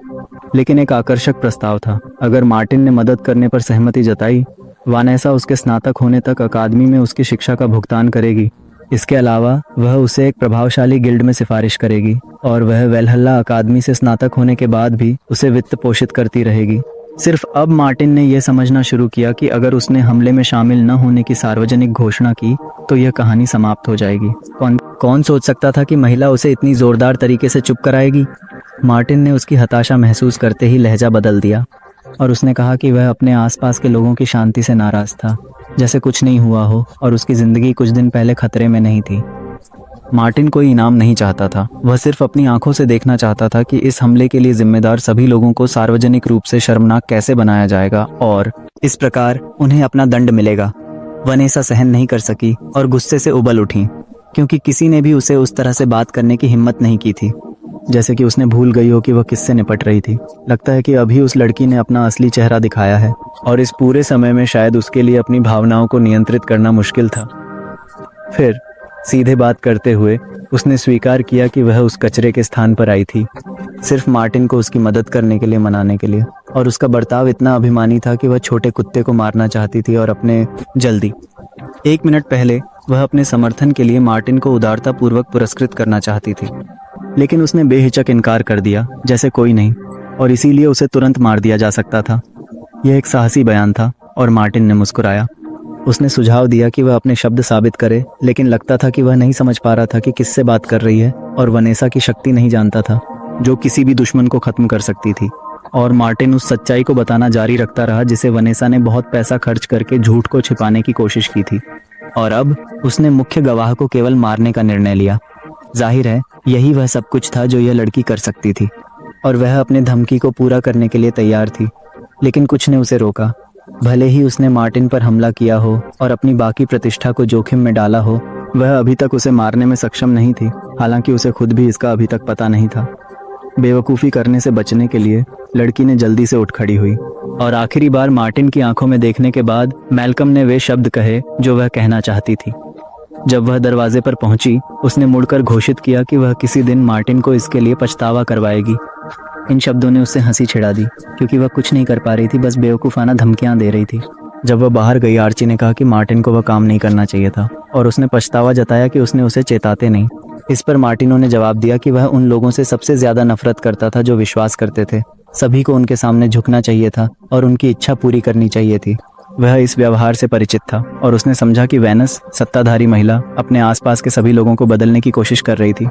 लेकिन एक आकर्षक प्रस्ताव था। अगर मार्टिन ने मदद करने पर सहमति जताई, वानेसा उसके स्नातक होने तक अकादमी में उसकी शिक्षा का भुगतान करेगी। इसके अलावा वह उसे एक प्रभावशाली गिल्ड में सिफारिश करेगी और वह वेलहल्ला अकादमी से स्नातक होने के बाद भी उसे वित्त पोषित करती रहेगी। सिर्फ अब मार्टिन ने यह समझना शुरू किया कि अगर उसने हमले में शामिल न होने की सार्वजनिक घोषणा की तो यह कहानी समाप्त हो जाएगी। कौन सोच सकता था कि महिला उसे इतनी जोरदार तरीके से चुप कराएगी। मार्टिन ने उसकी हताशा महसूस करते ही लहजा बदल दिया और उसने कहा कि वह अपने आसपास के लोगों की शांति से नाराज था, जैसे कुछ नहीं हुआ हो और उसकी जिंदगी कुछ दिन पहले खतरे में नहीं थी। मार्टिन कोई इनाम नहीं चाहता था, वह सिर्फ अपनी आंखों से देखना चाहता था कि इस हमले के लिए जिम्मेदार सभी लोगों को सार्वजनिक रूप से शर्मनाक कैसे बनाया जाएगा और इस प्रकार उन्हें अपना दंड मिलेगा। वनेसा सहन नहीं कर सकी और गुस्से से उबल उठी, क्योंकि किसी ने भी उसे उस तरह से बात करने की हिम्मत नहीं की थी, जैसे कि उसने भूल गई हो कि वह किससे निपट रही थी। लगता है कि अभी उस लड़की ने अपना असली चेहरा दिखाया है और इस पूरे समय में शायद उसके लिए अपनी भावनाओं को नियंत्रित करना मुश्किल था। फिर सीधे बात करते हुए उसने स्वीकार किया कि वह उस कचरे के स्थान पर आई थी, सिर्फ मार्टिन को उसकी मदद करने के लिए मनाने के लिए, और उसका बर्ताव इतना अभिमानी था कि वह छोटे कुत्ते को मारना चाहती थी और अपने जल्दी 1 मिनट पहले वह अपने समर्थन के लिए मार्टिन को उदारतापूर्वक पुरस्कृत करना चाहती थी, लेकिन उसने बेहिचक इनकार कर दिया जैसे कोई नहीं, और इसीलिए उसे तुरंत मार दिया जा सकता था। यह एक साहसी बयान था और मार्टिन ने मुस्कुराया। उसने सुझाव दिया कि वह अपने शब्द साबित करे, लेकिन लगता था कि वह नहीं समझ पा रहा था कि किससे बात कर रही है और वनेसा की शक्ति नहीं जानता था। जो किसी भी दुश्मन को खत्म कर सकती थी। और मार्टिन उस सच्चाई को बताना जारी रखता रहा जिसे वनेसा ने बहुत पैसा खर्च करके झूठ को छिपाने की कोशिश की थी। और अब उसने मुख्य गवाह को केवल मारने का निर्णय लिया। जाहिर है यही वह सब कुछ था जो यह लड़की कर सकती थी, और वह अपने धमकी को पूरा करने के लिए तैयार थी। लेकिन कुछ ने उसे रोका। भले ही उसने मार्टिन पर हमला किया हो और अपनी बाकी प्रतिष्ठा को जोखिम में डाला हो, वह अभी तक उसे मारने में सक्षम नहीं थी, हालांकि उसे खुद भी इसका अभी तक पता नहीं था। बेवकूफ़ी करने से बचने के लिए लड़की ने जल्दी से उठ खड़ी हुई, और आखिरी बार मार्टिन की आंखों में देखने के बाद मैल्कम ने वे शब्द कहे जो वह कहना चाहती थी। जब वह दरवाजे पर पहुंची, उसने मुड़कर घोषित किया कि वह किसी दिन मार्टिन को इसके लिए पछतावा करवाएगी। इन शब्दों ने उससे हंसी छिड़ा दी, क्योंकि वह कुछ नहीं कर पा रही थी, बस बेवकूफ़ाना धमकियां दे रही थी। जब वह बाहर गई, आर्ची ने कहा कि मार्टिन को वह काम नहीं करना चाहिए था, और उसने पछतावा जताया कि उसने उसे चेताते नहीं। इस पर मार्टिनो ने जवाब दिया कि वह उन लोगों से सबसे ज्यादा नफरत करता था जो विश्वास करते थे। सभी को उनके सामने झुकना चाहिए था और उनकी इच्छा पूरी करनी चाहिए थी। वह इस व्यवहार से परिचित था, और उसने समझा कि वेनस, सत्ताधारी महिला, अपने आसपास के सभी लोगों को बदलने की कोशिश कर रही थी।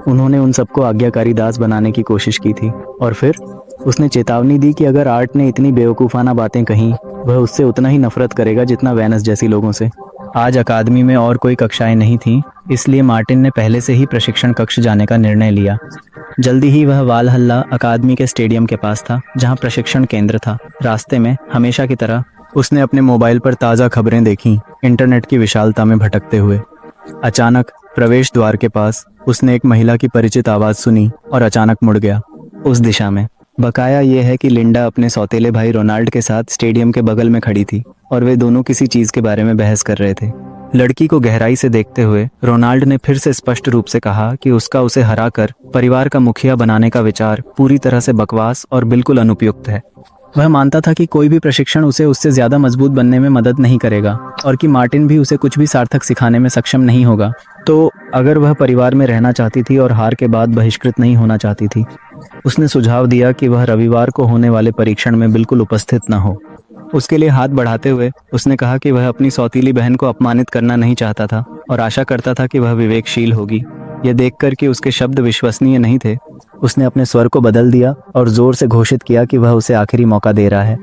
उन्होंने उन सबको आज्ञाकारी दास बनाने की कोशिश की थी। और फिर उसने चेतावनी दी कि अगर आर्ट ने इतनी बेवकूफ़ाना बातें कहीं, वह उससे उतना ही नफरत करेगा जितना वेनस जैसी लोगों से। आज अकादमी में और कोई कक्षाएं नहीं थीं, इसलिए मार्टिन ने पहले से ही प्रशिक्षण कक्ष जाने का निर्णय लिया। जल्दी ही वह वालहल्ला अकादमी के स्टेडियम के पास था, जहां प्रशिक्षण केंद्र था। रास्ते में हमेशा की तरह उसने अपने मोबाइल पर ताज़ा खबरें देखीं, इंटरनेट की विशालता में भटकते हुए। अचानक प्रवेश द्वार के पास उसने एक महिला की परिचित आवाज़ सुनी और अचानक मुड़ गया उस दिशा में। बकाया यह है कि लिंडा अपने सौतेले भाई रोनाल्ड के साथ स्टेडियम के बगल में खड़ी थी, और वे दोनों किसी चीज के बारे में बहस कर रहे थे। लड़की को गहराई से देखते हुए रोनाल्ड ने फिर से स्पष्ट रूप से कहा कि उसका उसे हराकर परिवार का मुखिया बनाने का विचार पूरी तरह से बकवास और बिल्कुल अनुपयुक्त है। वह मानता था कि कोई भी प्रशिक्षण उसे उससे ज्यादा मजबूत बनने में मदद नहीं करेगा, और कि मार्टिन भी उसे कुछ भी सार्थक सिखाने में सक्षम नहीं होगा। तो अगर वह परिवार में रहना चाहती थी और हार के बाद बहिष्कृत नहीं होना चाहती थी, उसने सुझाव दिया कि वह रविवार को होने वाले परीक्षण में बिल्कुल उपस्थित न हो। उसके लिए हाथ बढ़ाते हुए उसने कहा कि वह अपनी सौतीली बहन को अपमानित करना नहीं चाहता था, और आशा करता था कि वह विवेकशील होगी। यह देखकर कि उसके शब्द विश्वसनीय नहीं थे, उसने अपने स्वर को बदल दिया और जोर से घोषित किया कि वह उसे आखिरी मौका दे रहा है।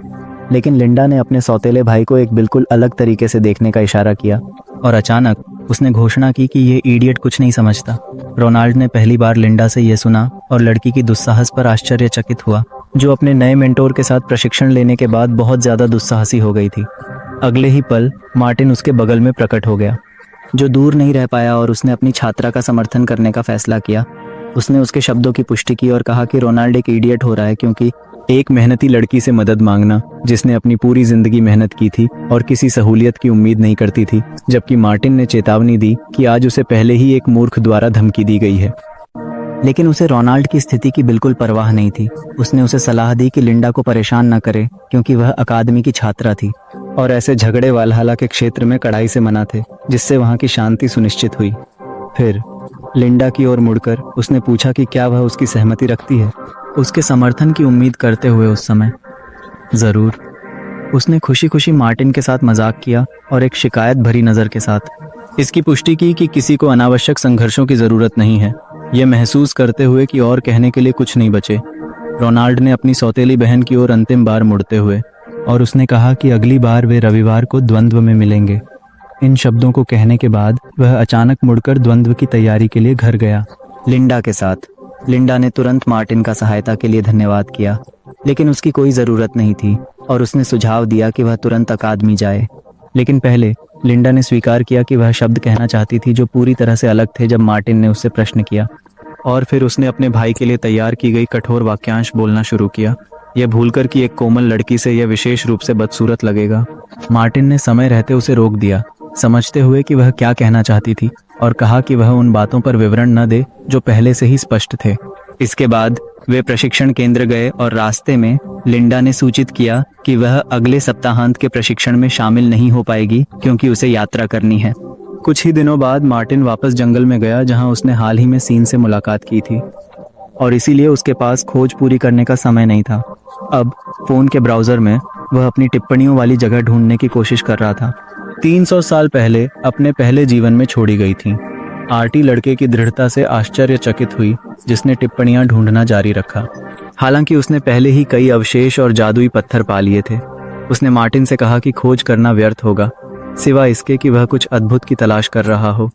लेकिन लिंडा ने अपने सौतेले भाई को एक बिल्कुल अलग तरीके से देखने का इशारा किया, और अचानक उसने घोषणा की कि ये इडियट कुछ नहीं समझता। रोनाल्ड ने पहली बार लिंडा से यह सुना और लड़की की दुस्साहस पर आश्चर्यचकित हुआ, जो अपने नए मेंटोर के साथ प्रशिक्षण लेने के बाद बहुत ज्यादा दुस्साहसी हो गई थी। अगले ही पल मार्टिन उसके बगल में प्रकट हो गया, जो दूर नहीं रह पाया, और उसने अपनी छात्रा का समर्थन करने का फैसला किया। उसने उसके शब्दों की पुष्टि की और कहा कि रोनाल्ड एक इडियट हो रहा है, क्योंकि एक मेहनती लड़की से मदद मांगना जिसने अपनी पूरी जिंदगी मेहनत की थी और किसी सहूलियत की उम्मीद नहीं करती थी, जबकि मार्टिन ने चेतावनी दी कि आज उसे पहले ही एक मूर्ख द्वारा धमकी दी गई है। लेकिन उसे रोनाल्ड की स्थिति की बिल्कुल परवाह नहीं थी। उसने उसे सलाह दी कि लिंडा को परेशान न करे, क्योंकि वह अकादमी की छात्रा थी और ऐसे झगड़े वालहल्ला के क्षेत्र में कड़ाई से मना थे, जिससे वहां की शांति सुनिश्चित हुई। फिर लिंडा की ओर मुड़कर उसने पूछा कि क्या वह उसकी सहमति रखती है, उसके समर्थन की उम्मीद करते हुए उस समय। जरूर, उसने खुशी खुशी मार्टिन के साथ मजाक किया और एक शिकायत भरी नजर के साथ इसकी पुष्टि की कि किसी को अनावश्यक संघर्षों की जरूरत नहीं है, यह महसूस करते हुए कि और कहने के लिए कुछ नहीं बचे। रोनाल्ड ने अपनी सौतेली बहन की ओर अंतिम बार मुड़ते हुए, और उसने कहा कि अगली बार वे रविवार को द्वंद्व में मिलेंगे। इन शब्दों को कहने के बाद वह अचानक मुड़कर द्वंद्व की तैयारी के लिए घर गया, लिंडा के साथ। लिंडा ने तुरंत मार्टिन का सहायता के लिए धन्यवाद किया, लेकिन उसकी कोई ज़रूरत नहीं थी, और उसने सुझाव दिया कि वह तुरंत अकादमी जाए। लेकिन पहले लिंडा ने स्वीकार किया कि वह शब्द कहना चाहती थी जो पूरी तरह से अलग थे जब मार्टिन ने उससे प्रश्न किया, और फिर उसने अपने भाई के लिए तैयार की गई कठोर वाक्यांश बोलना शुरू किया, यह भूलकर कि एक कोमल लड़की से यह विशेष रूप से बदसूरत लगेगा। मार्टिन ने समय रहते उसे रोक दिया, समझते हुए कि वह क्या कहना चाहती थी, और कहा कि वह उन बातों पर विवरण न दे जो पहले से ही स्पष्ट थे। इसके बाद वे प्रशिक्षण केंद्र गए, और रास्ते में लिंडा ने सूचित किया कि वह अगले सप्ताहांत के प्रशिक्षण में शामिल नहीं हो पाएगी, क्योंकि उसे यात्रा करनी है। कुछ ही दिनों बाद मार्टिन वापस जंगल में गया, जहां उसने हाल ही में सीन से मुलाकात की थी, और इसीलिए उसके पास खोज पूरी करने का समय नहीं था। अब फोन के ब्राउजर में वह अपनी टिप्पणियों वाली जगह ढूंढने की कोशिश कर रहा था। 300 साल पहले अपने पहले जीवन में छोड़ी गई थी। आरटी लड़के की दृढ़ता से आश्चर्यचकित हुई, जिसने टिप्पणियां ढूंढना जारी रखा। हालांकि उसने पहले ही कई अवशेष और जादुई पत्थर पा लिए थे। उसने मार्टिन से कहा कि खोज करना व्यर्थ होगा, सिवाय इसके कि वह कुछ अद्भुत की तलाश कर रहा हो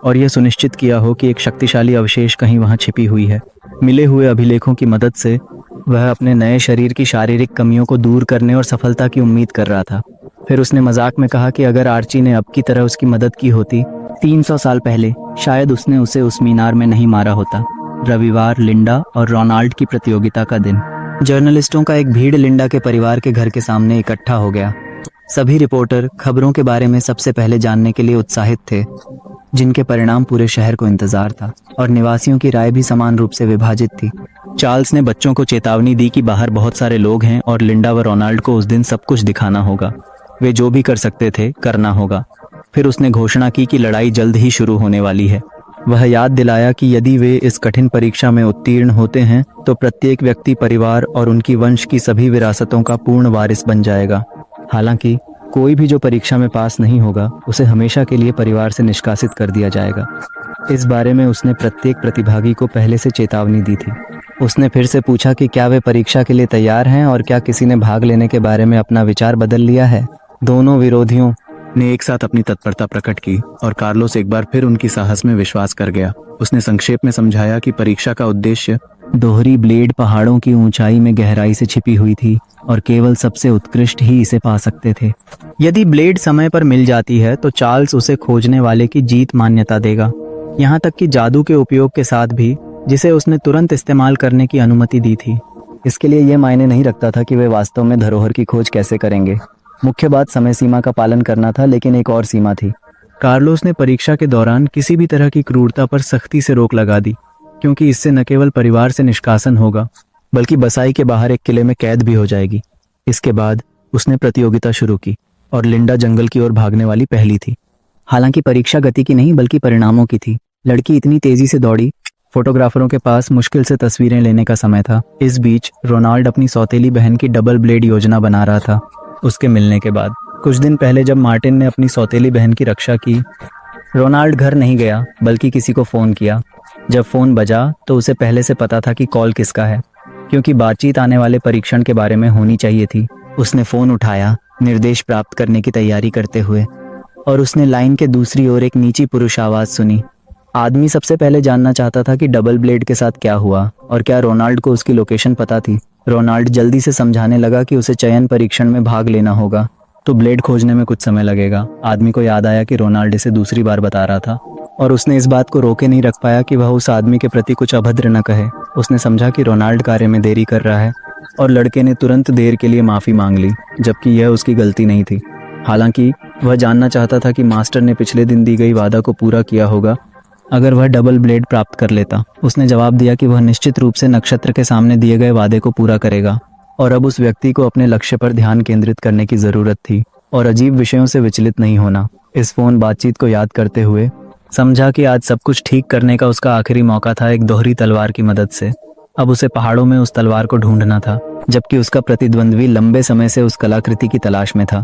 और यह सुनिश्चित किया हो कि एक शक्तिशाली अवशेष कहीं वहां छिपी हुई है। मिले हुए अभिलेखों की मदद से वह अपने नए शरीर की शारीरिक कमियों को दूर करने और सफलता की उम्मीद कर रहा था। फिर उसने मजाक में कहा कि अगर आर्ची ने अब की तरह उसकी मदद की होती 300 साल पहले, शायद उसने उसे उस मीनार में नहीं मारा होता। रविवार, लिंडा और रोनाल्ड की प्रतियोगिता का दिन। जर्नलिस्टों का एक भीड़ लिंडा के परिवार के घर के सामने इकट्ठा हो गया। सभी रिपोर्टर खबरों के बारे में सबसे पहले जानने के लिए उत्साहित थे, जिनके परिणाम पूरे शहर को इंतजार था और निवासियों की राय भी समान रूप से विभाजित थी। चार्ल्स ने बच्चों को चेतावनी दी कि बाहर बहुत सारे लोग हैं और लिंडा व रोनाल्ड को उस दिन सब कुछ दिखाना होगा। वे जो भी कर सकते थे करना होगा। फिर उसने घोषणा की कि लड़ाई जल्द ही शुरू होने वाली है। वह याद दिलाया कि यदि वे इस कठिन परीक्षा में उत्तीर्ण होते हैं तो प्रत्येक व्यक्ति परिवार और उनकी वंश की सभी विरासतों का पूर्ण वारिस बन जाएगा। हालांकि कोई भी जो परीक्षा में पास नहीं होगा उसे हमेशा के लिए परिवार से निष्कासित कर दिया जाएगा। इस बारे में उसने प्रत्येक प्रतिभागी को पहले से चेतावनी दी थी। उसने फिर से पूछा कि क्या वे परीक्षा के लिए तैयार हैं और क्या किसी ने भाग लेने के बारे में अपना विचार बदल लिया है। दोनों विरोधियों ने एक साथ अपनी तत्परता प्रकट की और कार्लोस एक बार फिर उनकी साहस में विश्वास कर गया। उसने संक्षेप में समझाया कि परीक्षा का उद्देश्य दोहरी ब्लेड पहाड़ों की ऊंचाई में गहराई से छिपी हुई थी और केवल सबसे उत्कृष्ट ही इसे पा सकते थे। यदि ब्लेड समय पर मिल जाती है तो चार्ल्स उसे खोजने वाले की जीत मान्यता देगा, यहाँ तक कि जादू के उपयोग के साथ भी, जिसे उसने तुरंत इस्तेमाल करने की अनुमति दी थी। इसके लिए यह मायने नहीं रखता था कि वे वास्तव में धरोहर की खोज कैसे करेंगे। मुख्य बात समय सीमा का पालन करना था, लेकिन एक और सीमा थी। कार्लोस ने परीक्षा के दौरान किसी भी तरह की क्रूरता पर सख्ती से रोक लगा दी, क्योंकि इससे न केवल परिवार से निष्कासन होगा बल्कि बसाई के बाहर एक किले में कैद भी हो जाएगी। इसके बाद उसने प्रतियोगिता शुरू की और लिंडा जंगल की ओर भागने वाली पहली थी। हालांकि परीक्षा गति की नहीं बल्कि परिणामों की थी। लड़की इतनी तेजी से दौड़ी, फोटोग्राफरों के पास मुश्किल से तस्वीरें लेने का समय था। इस बीच रोनाल्ड अपनी सौतेली बहन की डबल ब्लेड योजना बना रहा था। उसके मिलने के बाद कुछ दिन पहले जब मार्टिन ने अपनी सौतेली बहन की रक्षा की, रोनाल्ड घर नहीं गया बल्कि किसी को फोन किया। जब फोन बजा तो उसे पहले से पता था कि कॉल किसका है, क्योंकि बातचीत आने वाले परीक्षण के बारे में होनी चाहिए थी। उसने फोन उठाया, निर्देश प्राप्त करने की तैयारी करते हुए, और उसने लाइन के दूसरी ओर एक नीची पुरुष आवाज सुनी। आदमी सबसे पहले जानना चाहता था कि डबल ब्लेड के साथ क्या हुआ और क्या रोनाल्ड को उसकी लोकेशन पता थी। रोनाल्ड जल्दी से समझाने लगा कि उसे चयन परीक्षण में भाग लेना होगा, तो ब्लेड खोजने में कुछ समय लगेगा। आदमी को याद आया कि रोनाल्ड इसे दूसरी बार बता रहा था और उसने इस बात को रोके नहीं रख पाया कि वह उस आदमी के प्रति कुछ अभद्र न कहे। उसने समझा कि रोनाल्ड कार्य में देरी कर रहा है और लड़के ने तुरंत देर के लिए माफी मांग ली, जबकि यह उसकी गलती नहीं थी। हालांकि वह जानना चाहता था कि मास्टर ने पिछले दिन दी गई वादा को पूरा किया होगा अगर वह डबल ब्लेड प्राप्त कर लेता। उसने जवाब दिया कि वह निश्चित रूप से नक्षत्र के सामने दिए गए वादे को पूरा करेगा और अब उस व्यक्ति को अपने लक्ष्य पर ध्यान केंद्रित करने की जरूरत थी और अजीब विषयों से विचलित नहीं होना। इस फोन बातचीत को याद करते हुए समझा कि आज सब कुछ ठीक करने का उसका आखिरी मौका था, एक दोहरी तलवार की मदद से। अब उसे पहाड़ों में उस तलवार को ढूंढना था, जबकि उसका प्रतिद्वंद्वी लंबे समय से उस कलाकृति की तलाश में था।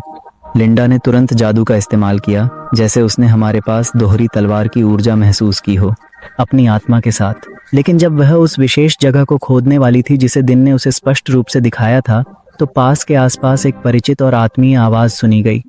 लिंडा ने तुरंत जादू का इस्तेमाल किया, जैसे उसने हमारे पास दोहरी तलवार की ऊर्जा महसूस की हो, अपनी आत्मा के साथ। लेकिन जब वह उस विशेष जगह को खोदने वाली थी जिसे दिन ने उसे स्पष्ट रूप से दिखाया था, तो पास के आसपास एक परिचित और आत्मीय आवाज सुनी गई।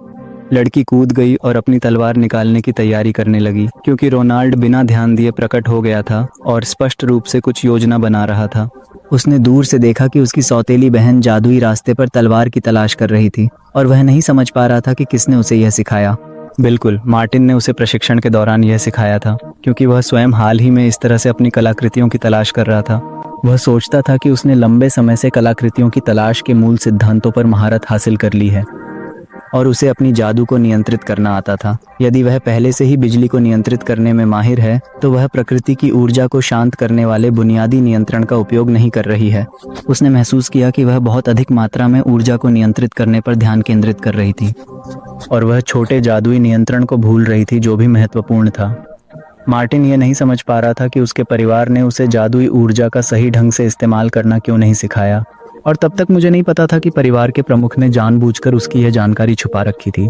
लड़की कूद गई और अपनी तलवार निकालने की तैयारी करने लगी, क्योंकि रोनाल्ड बिना ध्यान दिए प्रकट हो गया था और स्पष्ट रूप से कुछ योजना बना रहा था। उसने दूर से देखा कि उसकी सौतेली बहन जादुई रास्ते पर तलवार की तलाश कर रही थी और वह नहीं समझ पा रहा था कि किसने उसे यह सिखाया। बिल्कुल, मार्टिन ने उसे प्रशिक्षण के दौरान यह सिखाया था, क्योंकि वह स्वयं हाल ही में इस तरह से अपनी कलाकृतियों की तलाश कर रहा था। वह सोचता था कि उसने लंबे समय से कलाकृतियों की तलाश के मूल सिद्धांतों पर महारत हासिल कर ली है और उसे अपनी जादू को नियंत्रित करना आता था। यदि वह पहले से ही बिजली को नियंत्रित करने में माहिर है, तो वह प्रकृति की ऊर्जा को शांत करने वाले बुनियादी नियंत्रण का उपयोग नहीं कर रही है। उसने महसूस किया कि वह बहुत अधिक मात्रा में ऊर्जा को नियंत्रित करने पर ध्यान केंद्रित कर रही थी और वह छोटे जादुई नियंत्रण को भूल रही थी जो भी महत्वपूर्ण था। मार्टिन यह नहीं समझ पा रहा था कि उसके परिवार ने उसे जादुई ऊर्जा का सही ढंग से इस्तेमाल करना क्यों नहीं सिखाया, और तब तक मुझे नहीं पता था कि परिवार के प्रमुख ने जानबूझकर उसकी यह जानकारी छुपा रखी थी।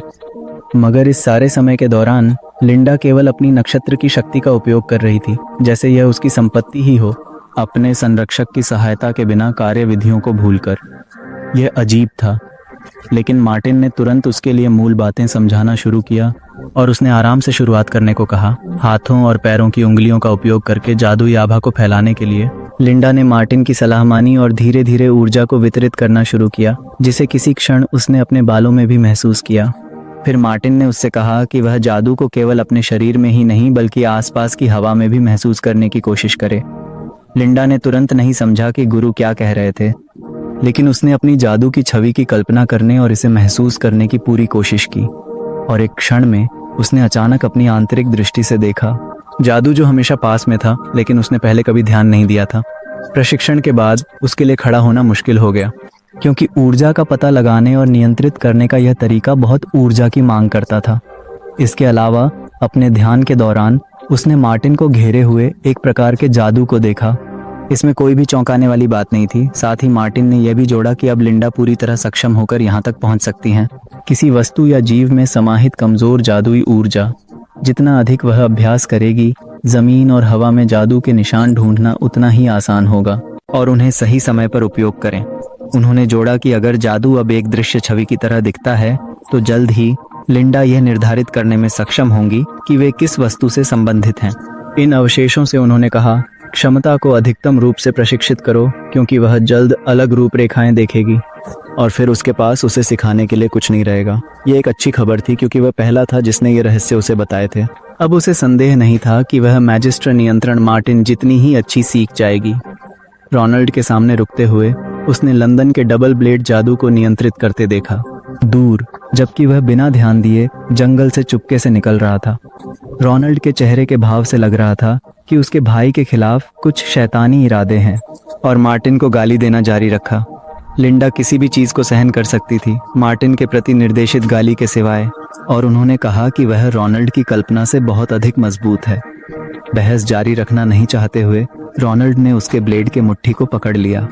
मगर इस सारे समय के दौरान लिंडा केवल अपनी नक्षत्र की शक्ति का उपयोग कर रही थी, जैसे यह उसकी संपत्ति ही हो, अपने संरक्षक की सहायता के बिना कार्य विधियों को भूलकर। यह अजीब था, लेकिन मार्टिन ने तुरंत उसके लिए मूल बातें समझाना शुरू किया और उसने आराम से शुरुआत करने को कहा। हाथों और पैरों की उंगलियों का उपयोग करके जादुई आभा को फैलाने के लिए लिंडा ने मार्टिन की सलाह मानी और धीरे धीरे ऊर्जा को वितरित करना शुरू किया, जिसे किसी क्षण उसने अपने बालों में भी महसूस किया। फिर मार्टिन ने उससे कहा कि वह जादू को केवल अपने शरीर में ही नहीं बल्कि आसपास की हवा में भी महसूस करने की कोशिश करे। लिंडा ने तुरंत नहीं समझा कि गुरु क्या कह रहे थे, लेकिन उसने अपनी जादू की छवि की कल्पना करने और इसे महसूस करने की पूरी कोशिश की। और एक क्षण में उसने अचानक अपनी आंतरिक दृष्टि से देखा जादू जो हमेशा पास में था, लेकिन उसने पहले कभी ध्यान नहीं दिया था। प्रशिक्षण के बाद उसके लिए खड़ा होना मुश्किल हो गया, क्योंकि ऊर्जा का पता लगाने और नियंत्रित करने का यह तरीका बहुत ऊर्जा की मांग करता था। इसके अलावा अपने ध्यान के दौरान उसने मार्टिन को घेरे हुए एक प्रकार के जादू को देखा। इसमें कोई भी चौंकाने वाली बात नहीं थी। साथ ही मार्टिन ने यह भी जोड़ा कि अब लिंडा पूरी तरह सक्षम होकर यहाँ तक पहुँच सकती हैं। किसी वस्तु या जीव में समाहित कमजोर जादुई ऊर्जा, जितना अधिक वह अभ्यास करेगी, जमीन और हवा में जादू के निशान ढूंढना उतना ही आसान होगा और उन्हें सही समय पर उपयोग करें। उन्होंने जोड़ा कि अगर जादू अब एक दृश्य छवि की तरह दिखता है, तो जल्द ही लिंडा यह निर्धारित करने में सक्षम होंगी कि वे किस वस्तु से संबंधित हैं। इन अवशेषों से उन्होंने कहा, क्षमता को अधिकतम रूप से प्रशिक्षित करो, क्योंकि वह जल्द अलग रूपरेखाएं देखेगी और फिर उसके पास उसे सिखाने के लिए कुछ नहीं रहेगा। ये एक अच्छी खबर थी, क्योंकि वह पहला था जिसने ये रहस्य उसे बताए थे। अब उसे संदेह नहीं था कि वह मैजिस्टर नियंत्रण मार्टिन जितनी ही अच्छी सीख जाएगी। रोनाल्ड के सामने रुकते हुए उसने लंदन के डबल ब्लेड जादू को नियंत्रित करते देखा, दूर, जबकि वह बिना ध्यान दिए जंगल से चुपके से निकल रहा था। रोनाल्ड के चेहरे के भाव से लग रहा था कि उसके भाई के खिलाफ कुछ शैतानी इरादे हैं, और मार्टिन को गाली देना जारी रखा। लिंडा किसी भी चीज को सहन कर सकती थी, मार्टिन के प्रति निर्देशित गाली के सिवाय, और उन्होंने कहा कि वह रोनाल्ड की कल्पना से बहुत अधिक मजबूत है। बहस जारी रखना नहीं चाहते हुए रोनाल्ड ने उसके ब्लेड के मुट्ठी को पकड़ लिया,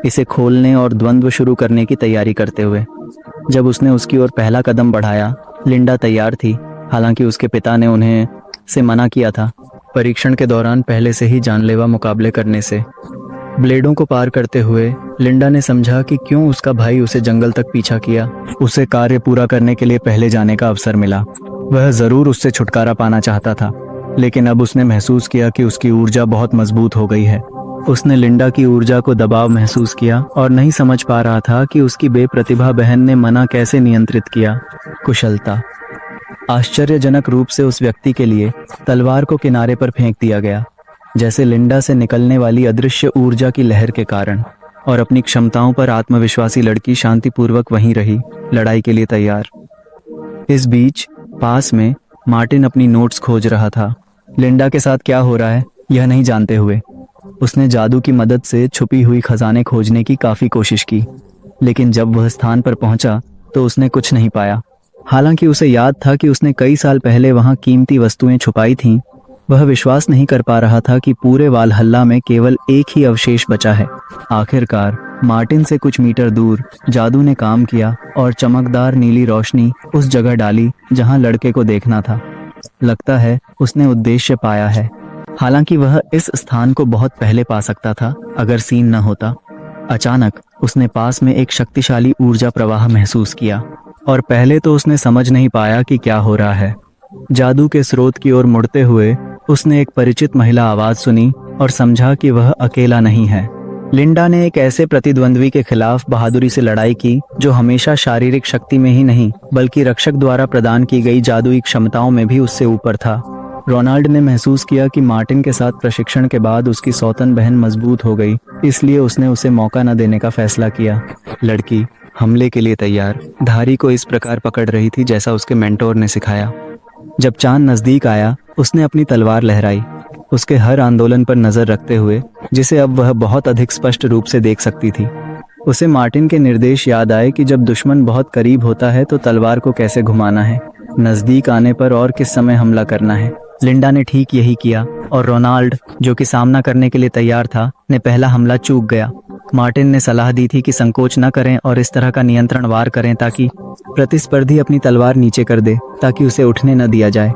इसे खोलने और द्वंद्व शुरू करने की तैयारी करते हुए। जब उसने उसकी ओर पहला कदम बढ़ाया, लिंडा तैयार थी, हालांकि उसके पिता ने उन्हें से मना किया था, परीक्षण के दौरान पहले से ही जानलेवा मुकाबले करने से। ब्लेडों को पार करते हुए लिंडा ने समझा कि क्यों उसका भाई उसे जंगल तक पीछा किया। उसे कार्य पूरा करने के लिए पहले जाने का अवसर मिला। वह जरूर उससे छुटकारा पाना चाहता था, लेकिन अब उसने महसूस किया कि उसकी ऊर्जा बहुत मजबूत हो गई है। उसने लिंडा की ऊर्जा को दबाव महसूस किया और नहीं समझ पा रहा था कि उसकी बेप्रतिभा बहन ने मना कैसे नियंत्रित किया। कुशलता। आश्चर्यजनक रूप से उस व्यक्ति के लिए तलवार को किनारे पर फेंक दिया गया, जैसे लिंडा से निकलने वाली अदृश्य ऊर्जा की लहर के कारण, और अपनी क्षमताओं पर आत्मविश्वासी लड़की शांतिपूर्वक वहीं रही, लड़ाई के लिए तैयार। इस बीच पास में मार्टिन अपनी नोट्स खोज रहा था, लिंडा के साथ क्या हो रहा है यह नहीं जानते हुए। उसने जादू की मदद से छुपी हुई खजाने खोजने की काफी कोशिश की, लेकिन जब वह स्थान पर पहुंचा तो उसने कुछ नहीं पाया। हालांकि उसे याद था कि उसने कई साल पहले वहां कीमती वस्तुएं छुपाई थीं। वह विश्वास नहीं कर पा रहा था कि पूरे वालहल्ला में केवल एक ही अवशेष बचा है। आखिरकार मार्टिन से कुछ मीटर दूर जादू ने काम किया और चमकदार नीली रोशनी उस जगह डाली जहां लड़के को देखना था। लगता है उसने उद्देश्य पाया है। हालांकि वह इस स्थान को बहुत पहले पा सकता था अगर सीन न होता। अचानक उसने पास में एक शक्तिशाली ऊर्जा प्रवाह महसूस किया, और पहले तो उसने समझ नहीं पाया कि क्या हो रहा है। जादू के स्रोत की ओर मुड़ते हुए उसने एक परिचित महिला आवाज सुनी और समझा कि वह अकेला नहीं है। लिंडा ने एक ऐसे प्रतिद्वंद्वी के खिलाफ बहादुरी से लड़ाई की जो हमेशा शारीरिक शक्ति में ही नहीं बल्कि रक्षक द्वारा प्रदान की गई जादुई क्षमताओं में भी उससे ऊपर था। रोनाल्ड ने महसूस किया कि मार्टिन के साथ प्रशिक्षण के बाद उसकी सौतन बहन मजबूत हो गई, इसलिए उसने उसे मौका न देने का फैसला किया। लड़की हमले के लिए तैयार, धारी को इस प्रकार पकड़ रही थी जैसा उसके मेंटोर ने सिखाया। जब चांद नजदीक आया उसने अपनी तलवार लहराई, उसके हर आंदोलन पर नजर रखते हुए, जिसे अब वह बहुत अधिक स्पष्ट रूप से देख सकती थी। उसे मार्टिन के निर्देश याद आए कि जब दुश्मन बहुत करीब होता है तो तलवार को कैसे घुमाना है, नजदीक आने पर और किस समय हमला करना है। लिंडा ने ठीक यही किया, और रोनाल्ड, जो कि सामना करने के लिए तैयार था, ने पहला हमला चूक गया। मार्टिन ने सलाह दी थी कि संकोच न करें और इस तरह का नियंत्रण वार करें ताकि प्रतिस्पर्धी अपनी तलवार नीचे कर दे ताकि उसे उठने न दिया जाए।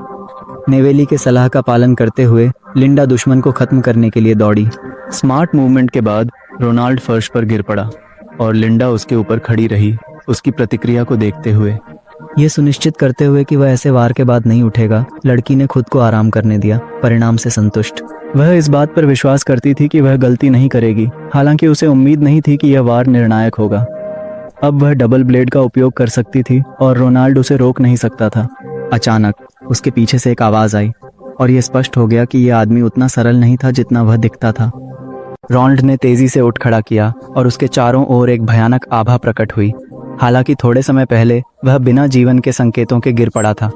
नेवेली के सलाह का पालन करते हुए लिंडा दुश्मन को खत्म करने के लिए दौड़ी। स्मार्ट मूवमेंट के बाद रोनाल्ड फर्श पर गिर पड़ा और लिंडा उसके ऊपर खड़ी रही, उसकी प्रतिक्रिया को देखते हुए। ये सुनिश्चित करते हुए कि वह ऐसे वार के बाद नहीं उठेगा, लड़की ने खुद को आराम करने दिया, परिणाम से संतुष्ट। वह इस बात पर विश्वास करती थी कि वह गलती नहीं करेगी, हालांकि उसे उम्मीद नहीं थी कि यह वार निर्णायक होगा। अब वह डबल ब्लेड का उपयोग कर सकती थी और रोनाल्ड उसे रोक नहीं सकता था। अचानक उसके पीछे से एक आवाज आई और यह स्पष्ट हो गया कि यह आदमी उतना सरल नहीं था जितना वह दिखता था। रोनाल्ड ने तेजी से उठ खड़ा किया और उसके चारों ओर एक भयानक आभा प्रकट हुई। हालांकि थोड़े समय पहले वह बिना जीवन के संकेतों के गिर पड़ा था।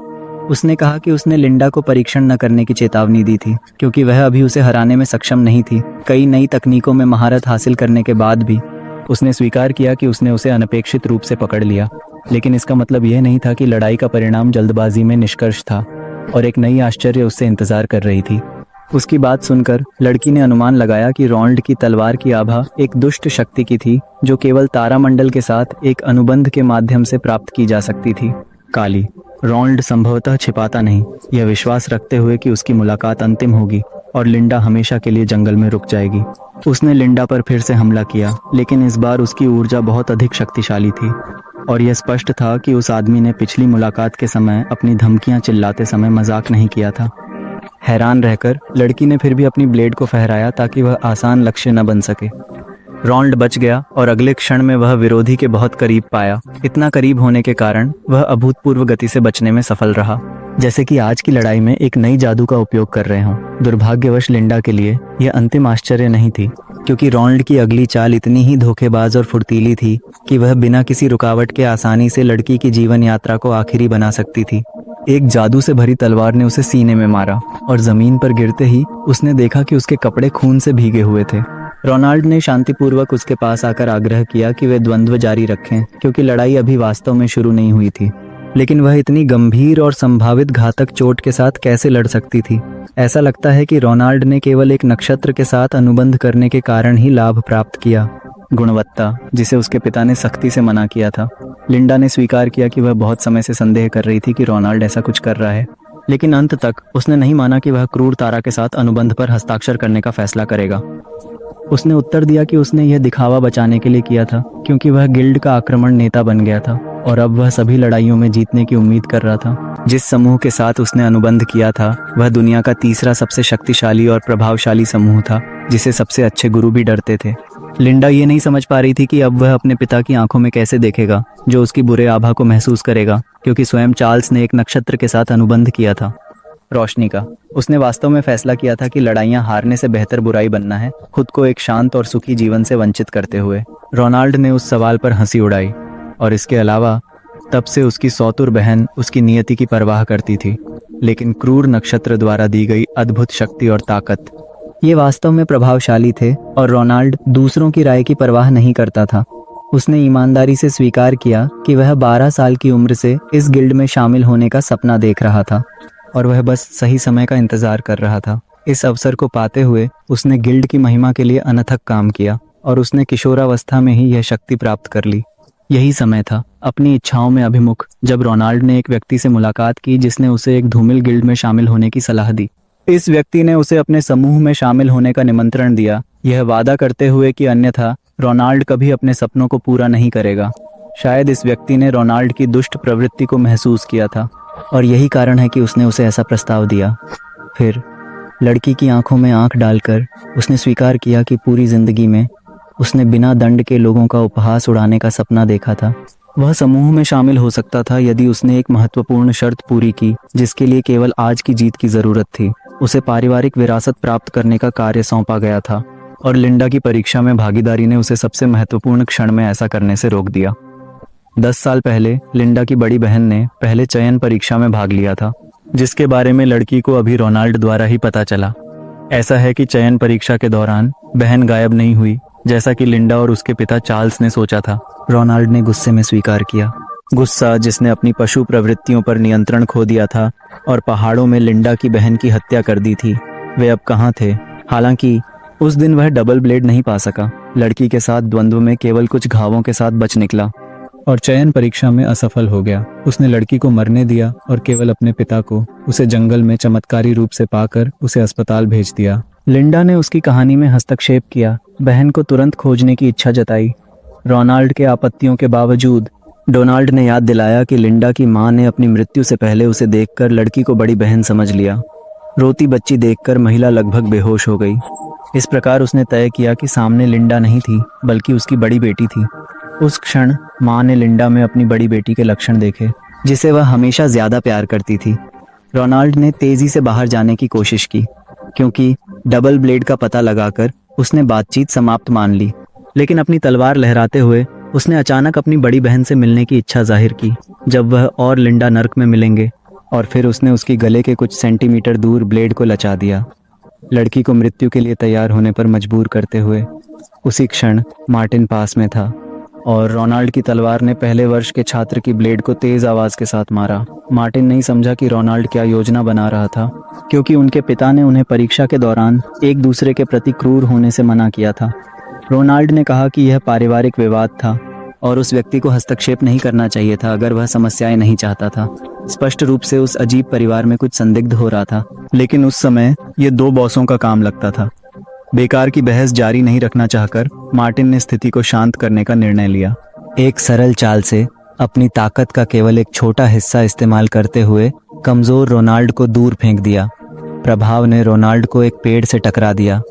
उसने कहा कि उसने लिंडा को परीक्षण न करने की चेतावनी दी थी, क्योंकि वह अभी उसे हराने में सक्षम नहीं थी। कई नई तकनीकों में महारत हासिल करने के बाद भी उसने स्वीकार किया कि उसने उसे अनपेक्षित रूप से पकड़ लिया, लेकिन इसका मतलब यह नहीं था कि लड़ाई का परिणाम जल्दबाजी में निष्कर्ष था और एक नई आश्चर्य उससे इंतजार कर रही थी। उसकी बात सुनकर लड़की ने अनुमान लगाया कि रोनाल्ड की तलवार की आभा एक दुष्ट शक्ति की थी, जो केवल तारामंडल के साथ एक अनुबंध के माध्यम से प्राप्त की जा सकती थी। काली। रोनाल्ड संभवतः छिपाता नहीं, यह विश्वास रखते हुए कि उसकी मुलाकात अंतिम होगी और लिंडा हमेशा के लिए जंगल में रुक जाएगी। उसने लिंडा पर फिर से हमला किया, लेकिन इस बार उसकी ऊर्जा बहुत अधिक शक्तिशाली थी और यह स्पष्ट था कि उस आदमी ने पिछली मुलाकात के समय अपनी धमकियां चिल्लाते समय मजाक नहीं किया था। हैरान रहकर लड़की ने फिर भी अपनी ब्लेड को फहराया ताकि वह आसान लक्ष्य न बन सके। रोनाल्ड बच गया और अगले क्षण में वह विरोधी के बहुत करीब पाया। इतना करीब होने के कारण वह अभूतपूर्व गति से बचने में सफल रहा, जैसे कि आज की लड़ाई में एक नई जादू का उपयोग कर रहे हों। दुर्भाग्यवश लिंडा के लिए यह अंतिम आश्चर्य नहीं थी, क्योंकि रोनाल्ड की अगली चाल इतनी ही धोखेबाज और फुर्तीली थी कि वह बिना किसी रुकावट के आसानी से लड़की की जीवन यात्रा को आखिरी बना सकती थी। एक जादू से भरी तलवार ने उसे सीने में मारा और जमीन पर गिरते ही उसने देखा कि उसके कपड़े खून से भीगे हुए थे। रोनाल्ड ने शांतिपूर्वक उसके पास आकर आग्रह किया कि वे द्वंद्व जारी रखें, क्योंकि लड़ाई अभी वास्तव में शुरू नहीं हुई थी। लेकिन वह इतनी गंभीर और संभावित घातक चोट के साथ कैसे लड़ सकती थी? ऐसा लगता है कि रोनाल्ड ने केवल एक नक्षत्र के साथ अनुबंध करने के कारण ही लाभ प्राप्त किया। गुणवत्ता, जिसे उसके पिता ने सख्ती से मना किया था। लिंडा ने स्वीकार किया कि वह बहुत समय से संदेह कर रही थी कि रोनाल्ड ऐसा कुछ कर रहा है, लेकिन अंत तक उसने नहीं माना कि वह क्रूर तारा के साथ अनुबंध पर हस्ताक्षर करने का फैसला करेगा। उसने उत्तर दिया कि उसने यह दिखावा बचाने के लिए किया था, क्योंकि वह गिल्ड का आक्रमण नेता बन गया था और अब वह सभी लड़ाइयों में जीतने की उम्मीद कर रहा था। जिस समूह के साथ उसने अनुबंध किया था वह दुनिया का तीसरा सबसे शक्तिशाली और प्रभावशाली समूह था, जिसे सबसे अच्छे गुरु भी डरते थे। लिंडा ये नहीं समझ पा रही थी कि अब वह अपने पिता की आंखों में कैसे देखेगा, जो उसकी बुरे आभा को महसूस करेगा, क्योंकि स्वयं चार्ल्स ने एक नक्षत्र के साथ अनुबंध किया था। रोशनी का। उसने वास्तव में फैसला किया था कि लड़ाइयां हारने से बेहतर बुराई बनना है, खुद को एक शांत और सुखी जीवन से वंचित करते हुए। रोनाल्ड ने उस सवाल पर हंसी उड़ाई और इसके अलावा तब से उसकी सौतुर बहन उसकी नियति की परवाह करती थी, लेकिन क्रूर नक्षत्र द्वारा दी गई अद्भुत शक्ति और ताकत, ये वास्तव में प्रभावशाली थे और रोनाल्ड दूसरों की राय की परवाह नहीं करता था। उसने ईमानदारी से स्वीकार किया कि वह 12 साल की उम्र से इस गिल्ड में शामिल होने का सपना देख रहा था और वह बस सही समय का इंतजार कर रहा था। इस अवसर को पाते हुए उसने गिल्ड की महिमा के लिए अनथक काम किया और उसने किशोरावस्था में ही यह शक्ति प्राप्त कर ली। यही समय था, अपनी इच्छाओं में अभिमुख, जब रोनाल्ड ने एक व्यक्ति से मुलाकात की जिसने उसे एक धूमिल गिल्ड में शामिल होने की सलाह दी। इस व्यक्ति ने उसे अपने समूह में शामिल होने का निमंत्रण दिया, यह वादा करते हुए कि अन्यथा रोनाल्ड कभी अपने सपनों को पूरा नहीं करेगा। शायद इस व्यक्ति ने रोनाल्ड की दुष्ट प्रवृत्ति को महसूस किया था और यही कारण है कि उसने उसे ऐसा प्रस्ताव दिया। फिर लड़की की आंखों में आंख डालकर उसने स्वीकार किया कि पूरी जिंदगी में उसने बिना दंड के लोगों का उपहास उड़ाने का सपना देखा था। वह समूह में शामिल हो सकता था यदि उसने एक महत्वपूर्ण शर्त पूरी की, जिसके लिए केवल आज की जीत की जरूरत थी। उसे पारिवारिक विरासत प्राप्त करने का कार्य सौंपा गया था और लिंडा की परीक्षा में भागीदारी ने उसे सबसे महत्वपूर्ण क्षण में ऐसा करने से रोक दिया। 10 साल पहले लिंडा की बड़ी बहन ने पहले चयन परीक्षा में भाग लिया था, जिसके बारे में लड़की को अभी रोनाल्ड द्वारा ही पता चला। ऐसा है कि चयन परीक्षा के दौरान बहन गायब नहीं हुई, जैसा कि लिंडा और उसके पिता चार्ल्स ने सोचा था। रोनाल्ड ने गुस्से में स्वीकार किया, गुस्सा जिसने अपनी पशु प्रवृत्तियों पर नियंत्रण खो दिया था और पहाड़ों में लिंडा की बहन की हत्या कर दी थी। वे अब कहाँ थे? हालांकि उस दिन वह डबल ब्लेड नहीं पा सका, लड़की के साथ द्वंद्व में केवल कुछ घावों के साथ बच निकला। और चयन परीक्षा में असफल हो गया। उसने लड़की को मरने दिया और केवल अपने पिता को उसे जंगल में चमत्कारी रूप से पाकर उसे अस्पताल भेज दिया। लिंडा ने उसकी कहानी में हस्तक्षेप किया, बहन को तुरंत खोजने की इच्छा जताई। रोनाल्ड के आपत्तियों के बावजूद डोनाल्ड ने याद दिलाया कि लिंडा की मां ने अपनी मृत्यु से पहले उसे देखकर लड़की को बड़ी बहन समझ लिया। रोती बच्ची देखकर महिला लगभग बेहोश हो गई। इस प्रकार उसने तय किया कि सामने लिंडा नहीं थी बल्कि उसकी बड़ी बेटी थी। उस क्षण मां ने लिंडा में अपनी बड़ी बेटी के लक्षण देखे, जिसे वह हमेशा ज्यादा प्यार करती थी। रोनाल्ड ने तेजी से बाहर जाने की कोशिश की, क्योंकि डबल ब्लेड का पता लगाकर उसने बातचीत समाप्त मान ली। लेकिन अपनी तलवार लहराते हुए उसने अचानक अपनी बड़ी बहन से मिलने की इच्छा जाहिर की, जब वह और लिंडा नर्क में मिलेंगे, और फिर उसने उसकी गले के कुछ सेंटीमीटर दूर ब्लेड को लचा दिया, लड़की को मृत्यु के लिए तैयार होने पर मजबूर करते हुए। उसी क्षण मार्टिन पास में था और रोनाल्ड की तलवार ने पहले वर्ष के छात्र की ब्लेड को तेज आवाज के साथ मारा। मार्टिन नहीं समझा कि रोनाल्ड क्या योजना बना रहा था, क्योंकि उनके पिता ने उन्हें परीक्षा के दौरान एक दूसरे के प्रति क्रूर होने से मना किया था। रोनाल्ड ने कहा कि यह पारिवारिक विवाद था और उस व्यक्ति को हस्तक्षेप नहीं करना चाहिए था अगर वह समस्याएं नहीं चाहता था। स्पष्ट रूप से उस अजीब परिवार में कुछ संदिग्ध हो रहा था, लेकिन उस समय ये दो बॉसों का काम लगता था। बेकार की बहस जारी नहीं रखना चाहकर मार्टिन ने स्थिति को शांत करने का निर्णय लिया। एक सरल चाल से अपनी ताकत का केवल एक छोटा हिस्सा इस्तेमाल करते हुए कमजोर रोनाल्ड को दूर फेंक दिया। प्रभाव ने रोनाल्ड को एक पेड़ से टकरा दिया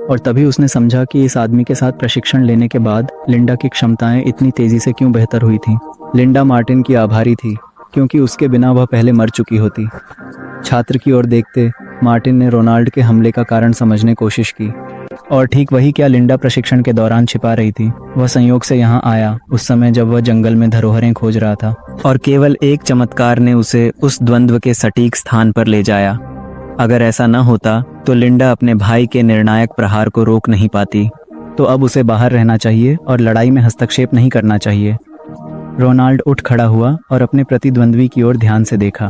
और तभी उसने समझा कि इस आदमी के साथ प्रशिक्षण लेने के बाद लिंडा की क्षमताएं इतनी तेजी से क्यों बेहतर हुई थीं। लिंडा मार्टिन की आभारी थी, क्योंकि उसके बिना वह पहले मर चुकी होती। छात्र की ओर देखते मार्टिन ने रोनाल्ड के हमले का कारण समझने की कोशिश की, और ठीक वही क्या लिंडा प्रशिक्षण के दौरान छिपा रही थी। वह संयोग से यहाँ आया उस समय जब वह जंगल में धरोहरें खोज रहा था, और केवल एक चमत्कार ने उसे उस द्वंद्व के सटीक स्थान पर ले जाया। अगर ऐसा न होता तो लिंडा अपने भाई के निर्णायक प्रहार को रोक नहीं पाती। तो अब उसे बाहर रहना चाहिए और लड़ाई में हस्तक्षेप नहीं करना चाहिए। रोनाल्ड उठ खड़ा हुआ और अपने प्रतिद्वंद्वी की ओर ध्यान से देखा।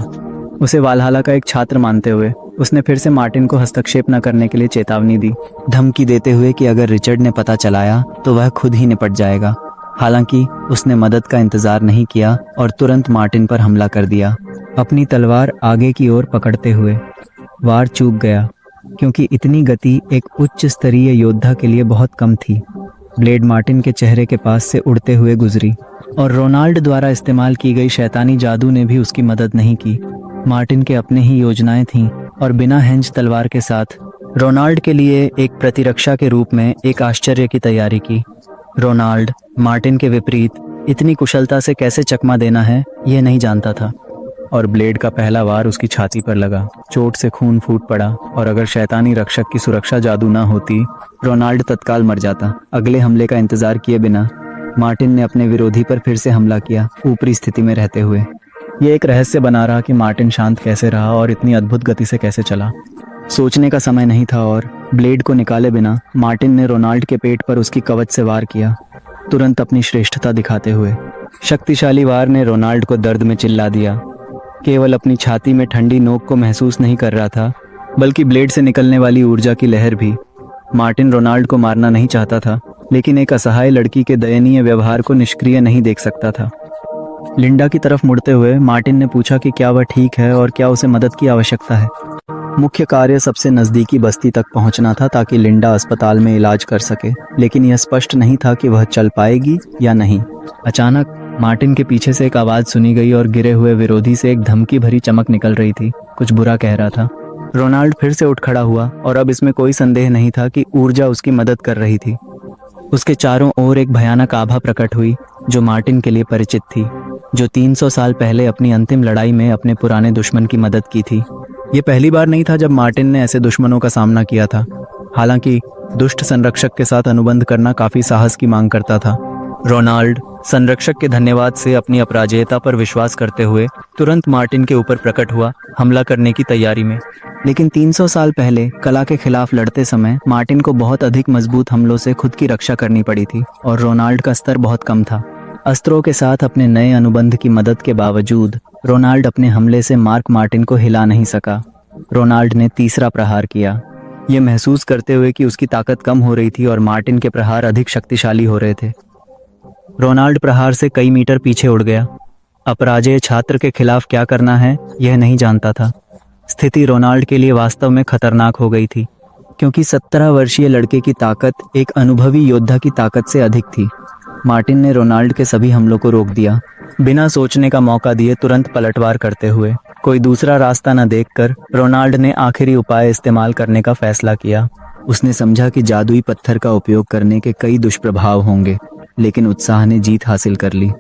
उसे वालहला का एक छात्र मानते हुए उसने फिर से मार्टिन को हस्तक्षेप न करने के लिए चेतावनी दी, धमकी देते हुए कि अगर रिचर्ड ने पता चलाया तो वह खुद ही निपट जाएगा। हालांकि उसने मदद का इंतजार नहीं किया और तुरंत मार्टिन पर हमला कर दिया, अपनी तलवार आगे की ओर पकड़ते हुए। वार चूक गया, क्योंकि इतनी गति एक उच्च स्तरीय योद्धा के लिए बहुत कम थी। ब्लेड मार्टिन के चेहरे के पास से उड़ते हुए गुजरी, और रोनाल्ड द्वारा इस्तेमाल की गई शैतानी जादू ने भी उसकी मदद नहीं की। मार्टिन के अपने ही योजनाएं थीं, और बिना हेंज तलवार के साथ रोनाल्ड के लिए एक प्रतिरक्षा के रूप में एक आश्चर्य की तैयारी की। रोनाल्ड मार्टिन के विपरीत इतनी कुशलता से कैसे चकमा देना है यह नहीं जानता था, और ब्लेड का पहला वार उसकी छाती पर लगा। चोट से खून फूट पड़ा, और अगर शैतानी रक्षक की सुरक्षा जादू ना होती रोनाल्ड तत्काल मर जाता। अगले हमले का इंतजार किए बिना मार्टिन ने अपने विरोधी पर फिर से हमला किया, ऊपरी स्थिति में रहते हुए। ये एक रहस्य बना रहा कि मार्टिन शांत कैसे रहा और इतनी अद्भुत गति से कैसे चला। सोचने का समय नहीं था, और ब्लेड को निकाले बिना मार्टिन ने रोनाल्ड के पेट पर उसकी कवच से वार किया, तुरंत अपनी श्रेष्ठता दिखाते हुए। शक्तिशाली वार ने रोनाल्ड को दर्द में चिल्ला दिया। केवल अपनी छाती में ठंडी नोक को महसूस नहीं कर रहा था, बल्कि ब्लेड से निकलने वाली ऊर्जा की लहर भी। मार्टिन रोनाल्ड को मारना नहीं चाहता था, लेकिन एक असहाय लड़की के दयनीय व्यवहार को निष्क्रिय नहीं देख सकता था। लिंडा की तरफ मुड़ते हुए मार्टिन ने पूछा कि क्या वह ठीक है और क्या उसे मदद की आवश्यकता है। मुख्य कार्य सबसे नजदीकी बस्ती तक पहुंचना था ताकि लिंडा अस्पताल में इलाज कर सके, लेकिन यह स्पष्ट नहीं था कि वह चल पाएगी या नहीं। अचानक मार्टिन के पीछे से एक आवाज सुनी गई और गिरे हुए विरोधी से एक धमकी भरी चमक निकल रही थी। कुछ बुरा कह रहा था। रोनाल्ड फिर से उठ खड़ा हुआ, और अब इसमें कोई संदेह नहीं था कि ऊर्जा उसकी मदद कर रही थी। उसके चारों ओर एक भयानक आभा प्रकट हुई जो मार्टिन के लिए परिचित थी, जो 300 साल पहले अपनी अंतिम लड़ाई में अपने पुराने दुश्मन की मदद की थी। ये पहली बार नहीं था जब मार्टिन ने ऐसे दुश्मनों का सामना किया था। हालांकि दुष्ट संरक्षक के साथ अनुबंध करना काफी साहस की मांग करता था। रोनाल्ड संरक्षक के धन्यवाद से अपनी अपराजेयता पर विश्वास करते हुए तुरंत मार्टिन के ऊपर प्रकट हुआ, हमला करने की तैयारी में। लेकिन 300 साल पहले कला के खिलाफ लड़ते समय मार्टिन को बहुत अधिक मजबूत हमलों से खुद की रक्षा करनी पड़ी थी, और रोनाल्ड का स्तर बहुत कम था। अस्त्रों के साथ अपने नए अनुबंध की मदद के बावजूद रोनाल्ड अपने हमले से मार्क मार्टिन को हिला नहीं सका। रोनाल्ड ने तीसरा प्रहार किया, ये महसूस करते हुए कि उसकी ताकत कम हो रही थी और मार्टिन के प्रहार अधिक शक्तिशाली हो रहे थे। रोनाल्ड प्रहार से कई मीटर पीछे उड़ गया। अपराजेय छात्र के खिलाफ क्या करना है यह नहीं जानता था। स्थिति रोनाल्ड के लिए वास्तव में खतरनाक हो गई थी, क्योंकि 17 वर्षीय लड़के की ताकत एक अनुभवी योद्धा की ताकत से अधिक थी। मार्टिन ने रोनाल्ड के सभी हमलों को रोक दिया, बिना सोचने का मौका दिए तुरंत पलटवार करते हुए। कोई दूसरा रास्ता न देखकर रोनाल्ड ने आखिरी उपाय इस्तेमाल करने का फैसला किया। उसने समझा कि जादुई पत्थर का उपयोग करने के कई दुष्प्रभाव होंगे, लेकिन उत्साह ने जीत हासिल कर ली।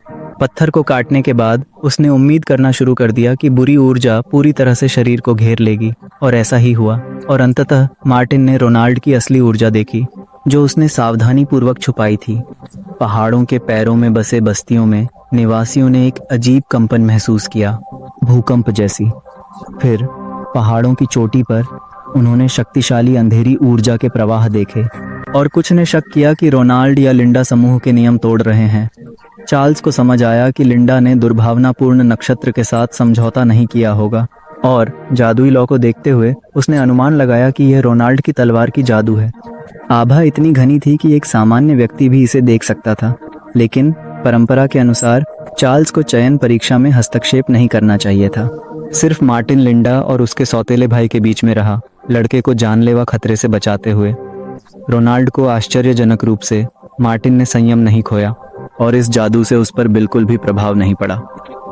पत्थर को काटने के बाद उसने उम्मीद करना शुरू कर दिया कि बुरी ऊर्जा पूरी तरह से शरीर को घेर लेगी, और ऐसा ही हुआ। और अंततः मार्टिन ने रोनाल्ड की असली ऊर्जा देखी, जो उसने सावधानी पूर्वक छुपाई थी। पहाड़ों के पैरों में बसे बस्तियों में निवासियों ने एक अजीब कंपन महसूस किया, भूकंप जैसी। फिर पहाड़ों की चोटी पर उन्होंने शक्तिशाली अंधेरी ऊर्जा के प्रवाह देखे, और कुछ ने शक किया कि रोनाल्ड या लिंडा समूह के नियम तोड़ रहे हैं। चार्ल्स को समझ आया कि लिंडा ने दुर्भावनापूर्ण नक्षत्र के साथ समझौता नहीं किया होगा, और जादुई लॉ को देखते हुए उसने अनुमान लगाया कि यह रोनाल्ड की तलवार की जादू है। आभा इतनी घनी थी कि एक सामान्य व्यक्ति भी इसे देख सकता था, लेकिन परंपरा के अनुसार चार्ल्स को चयन परीक्षा में हस्तक्षेप नहीं करना चाहिए था। सिर्फ मार्टिन लिंडा और उसके सौतेले भाई के बीच में रहा, लड़के को जानलेवा खतरे से बचाते हुए। रोनाल्ड को आश्चर्यजनक रूप से मार्टिन ने संयम नहीं खोया, और इस जादू से उस पर बिल्कुल भी प्रभाव नहीं पड़ा।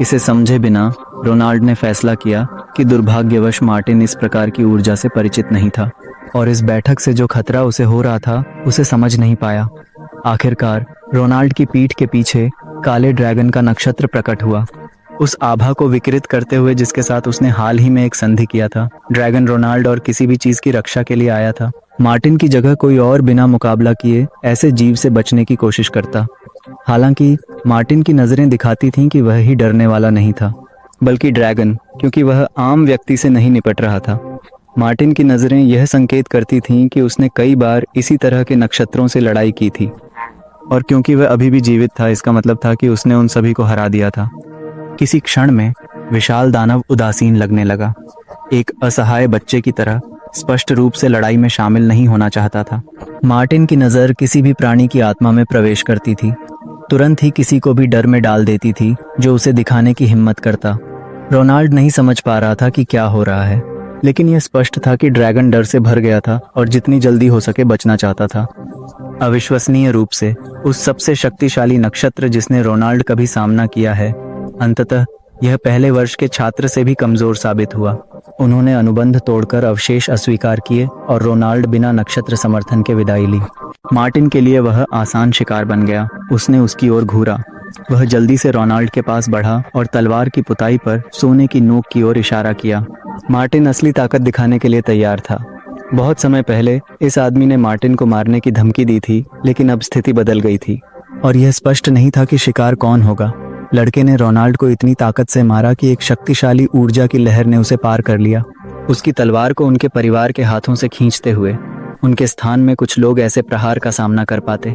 इसे समझे बिना रोनाल्ड ने फैसला किया कि दुर्भाग्यवश मार्टिन इस प्रकार की ऊर्जा से परिचित नहीं था, और इस बैठक से जो खतरा उसे हो रहा था उसे समझ नहीं पाया। आखिरकार रोनाल्ड की पीठ के पीछे काले ड्रैगन का नक्षत्र प्रकट हुआ, उस आभा को विकृत करते हुए जिसके साथ उसने हाल ही में एक संधि किया था। ड्रैगन रोनाल्ड और किसी भी चीज की रक्षा के लिए आया था। मार्टिन की जगह कोई और बिना मुकाबला किए ऐसे जीव से बचने की कोशिश करता। हालांकि मार्टिन की नजरें दिखाती थीं कि वह ही डरने वाला नहीं था, बल्कि ड्रैगन, क्योंकि वह आम व्यक्ति से नहीं निपट रहा था। मार्टिन की नजरें यह संकेत करती थीं कि उसने कई बार इसी तरह के नक्षत्रों से लड़ाई की थी, और क्योंकि वह अभी भी जीवित था, इसका मतलब था कि उसने उन सभी को हरा दिया था। किसी क्षण में विशाल दानव उदासीन लगने लगा, एक असहाय बच्चे की तरह, स्पष्ट रूप से लड़ाई में शामिल नहीं होना चाहता था। मार्टिन की नज़र किसी भी प्राणी की आत्मा में प्रवेश करती थी, तुरंत ही किसी को भी डर में डाल देती थी जो उसे दिखाने की हिम्मत करता। रोनाल्ड नहीं समझ पा रहा था कि क्या हो रहा है, लेकिन यह स्पष्ट था कि ड्रैगन डर से भर गया था और जितनी जल्दी हो सके बचना चाहता था। अविश्वसनीय रूप से उस सबसे शक्तिशाली नक्षत्र जिसने रोनाल्ड कभी सामना किया है, अंततः यह पहले वर्ष के छात्र से भी कमजोर साबित हुआ। उन्होंने अनुबंध तोड़कर अवशेष अस्वीकार किए और रोनाल्ड बिना नक्षत्र समर्थन के विदाई ली। मार्टिन के लिए वह आसान शिकार बन गया। उसने उसकी ओर घूरा। वह जल्दी से रोनाल्ड के पास बढ़ा और तलवार की पुताई पर सोने की नोक की ओर इशारा किया। मार्टिन असली ताकत दिखाने के लिए तैयार था। बहुत समय पहले इस आदमी ने मार्टिन को मारने की धमकी दी थी, लेकिन अब स्थिति बदल गई थी और यह स्पष्ट नहीं था कि शिकार कौन होगा। लड़के ने रोनाल्ड को इतनी ताकत से मारा कि एक शक्तिशाली ऊर्जा की लहर ने उसे पार कर लिया। उसकी तलवार को उनके परिवार के हाथों से खींचते हुए उनके स्थान में कुछ लोग ऐसे प्रहार का सामना कर पाते,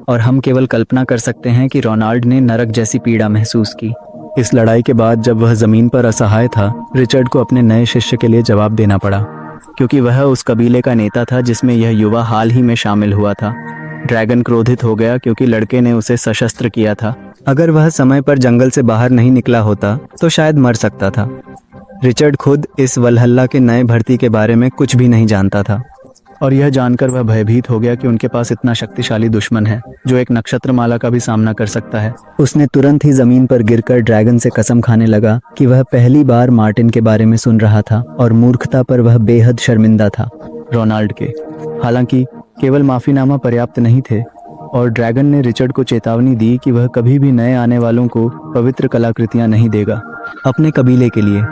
और हम केवल कल्पना कर सकते हैं कि रोनाल्ड ने नरक जैसी पीड़ा महसूस की। इस लड़ाई के बाद जब वह जमीन पर असहाय था, रिचर्ड को अपने नए शिष्य के लिए जवाब देना पड़ा, क्योंकि वह उस कबीले का नेता था जिसमें यह युवा हाल ही में शामिल हुआ था। ड्रैगन क्रोधित हो गया क्योंकि लड़के ने उसे सशस्त्र किया था। अगर वह समय पर जंगल से बाहर नहीं निकला होता तो शायद मर सकता था। रिचर्ड खुद इस वलहल्ला के नए भर्ती के बारे में कुछ भी नहीं जानता था, और यह जानकर वह भयभीत हो गया कि उनके पास इतना शक्तिशाली दुश्मन है जो एक नक्षत्रमाला का भी सामना कर सकता है। उसने तुरंत ही जमीन पर गिरकर ड्रैगन से कसम खाने लगा कि वह पहली बार मार्टिन के बारे में सुन रहा था और मूर्खता पर वह बेहद शर्मिंदा था रोनाल्ड के। हालांकि केवल माफीनामा पर्याप्त नहीं थे, और ड्रैगन ने रिचर्ड को चेतावनी दी कि वह कभी भी नए आने वालों को पवित्र कलाकृतियां नहीं देगा अपने कबीले के लिए।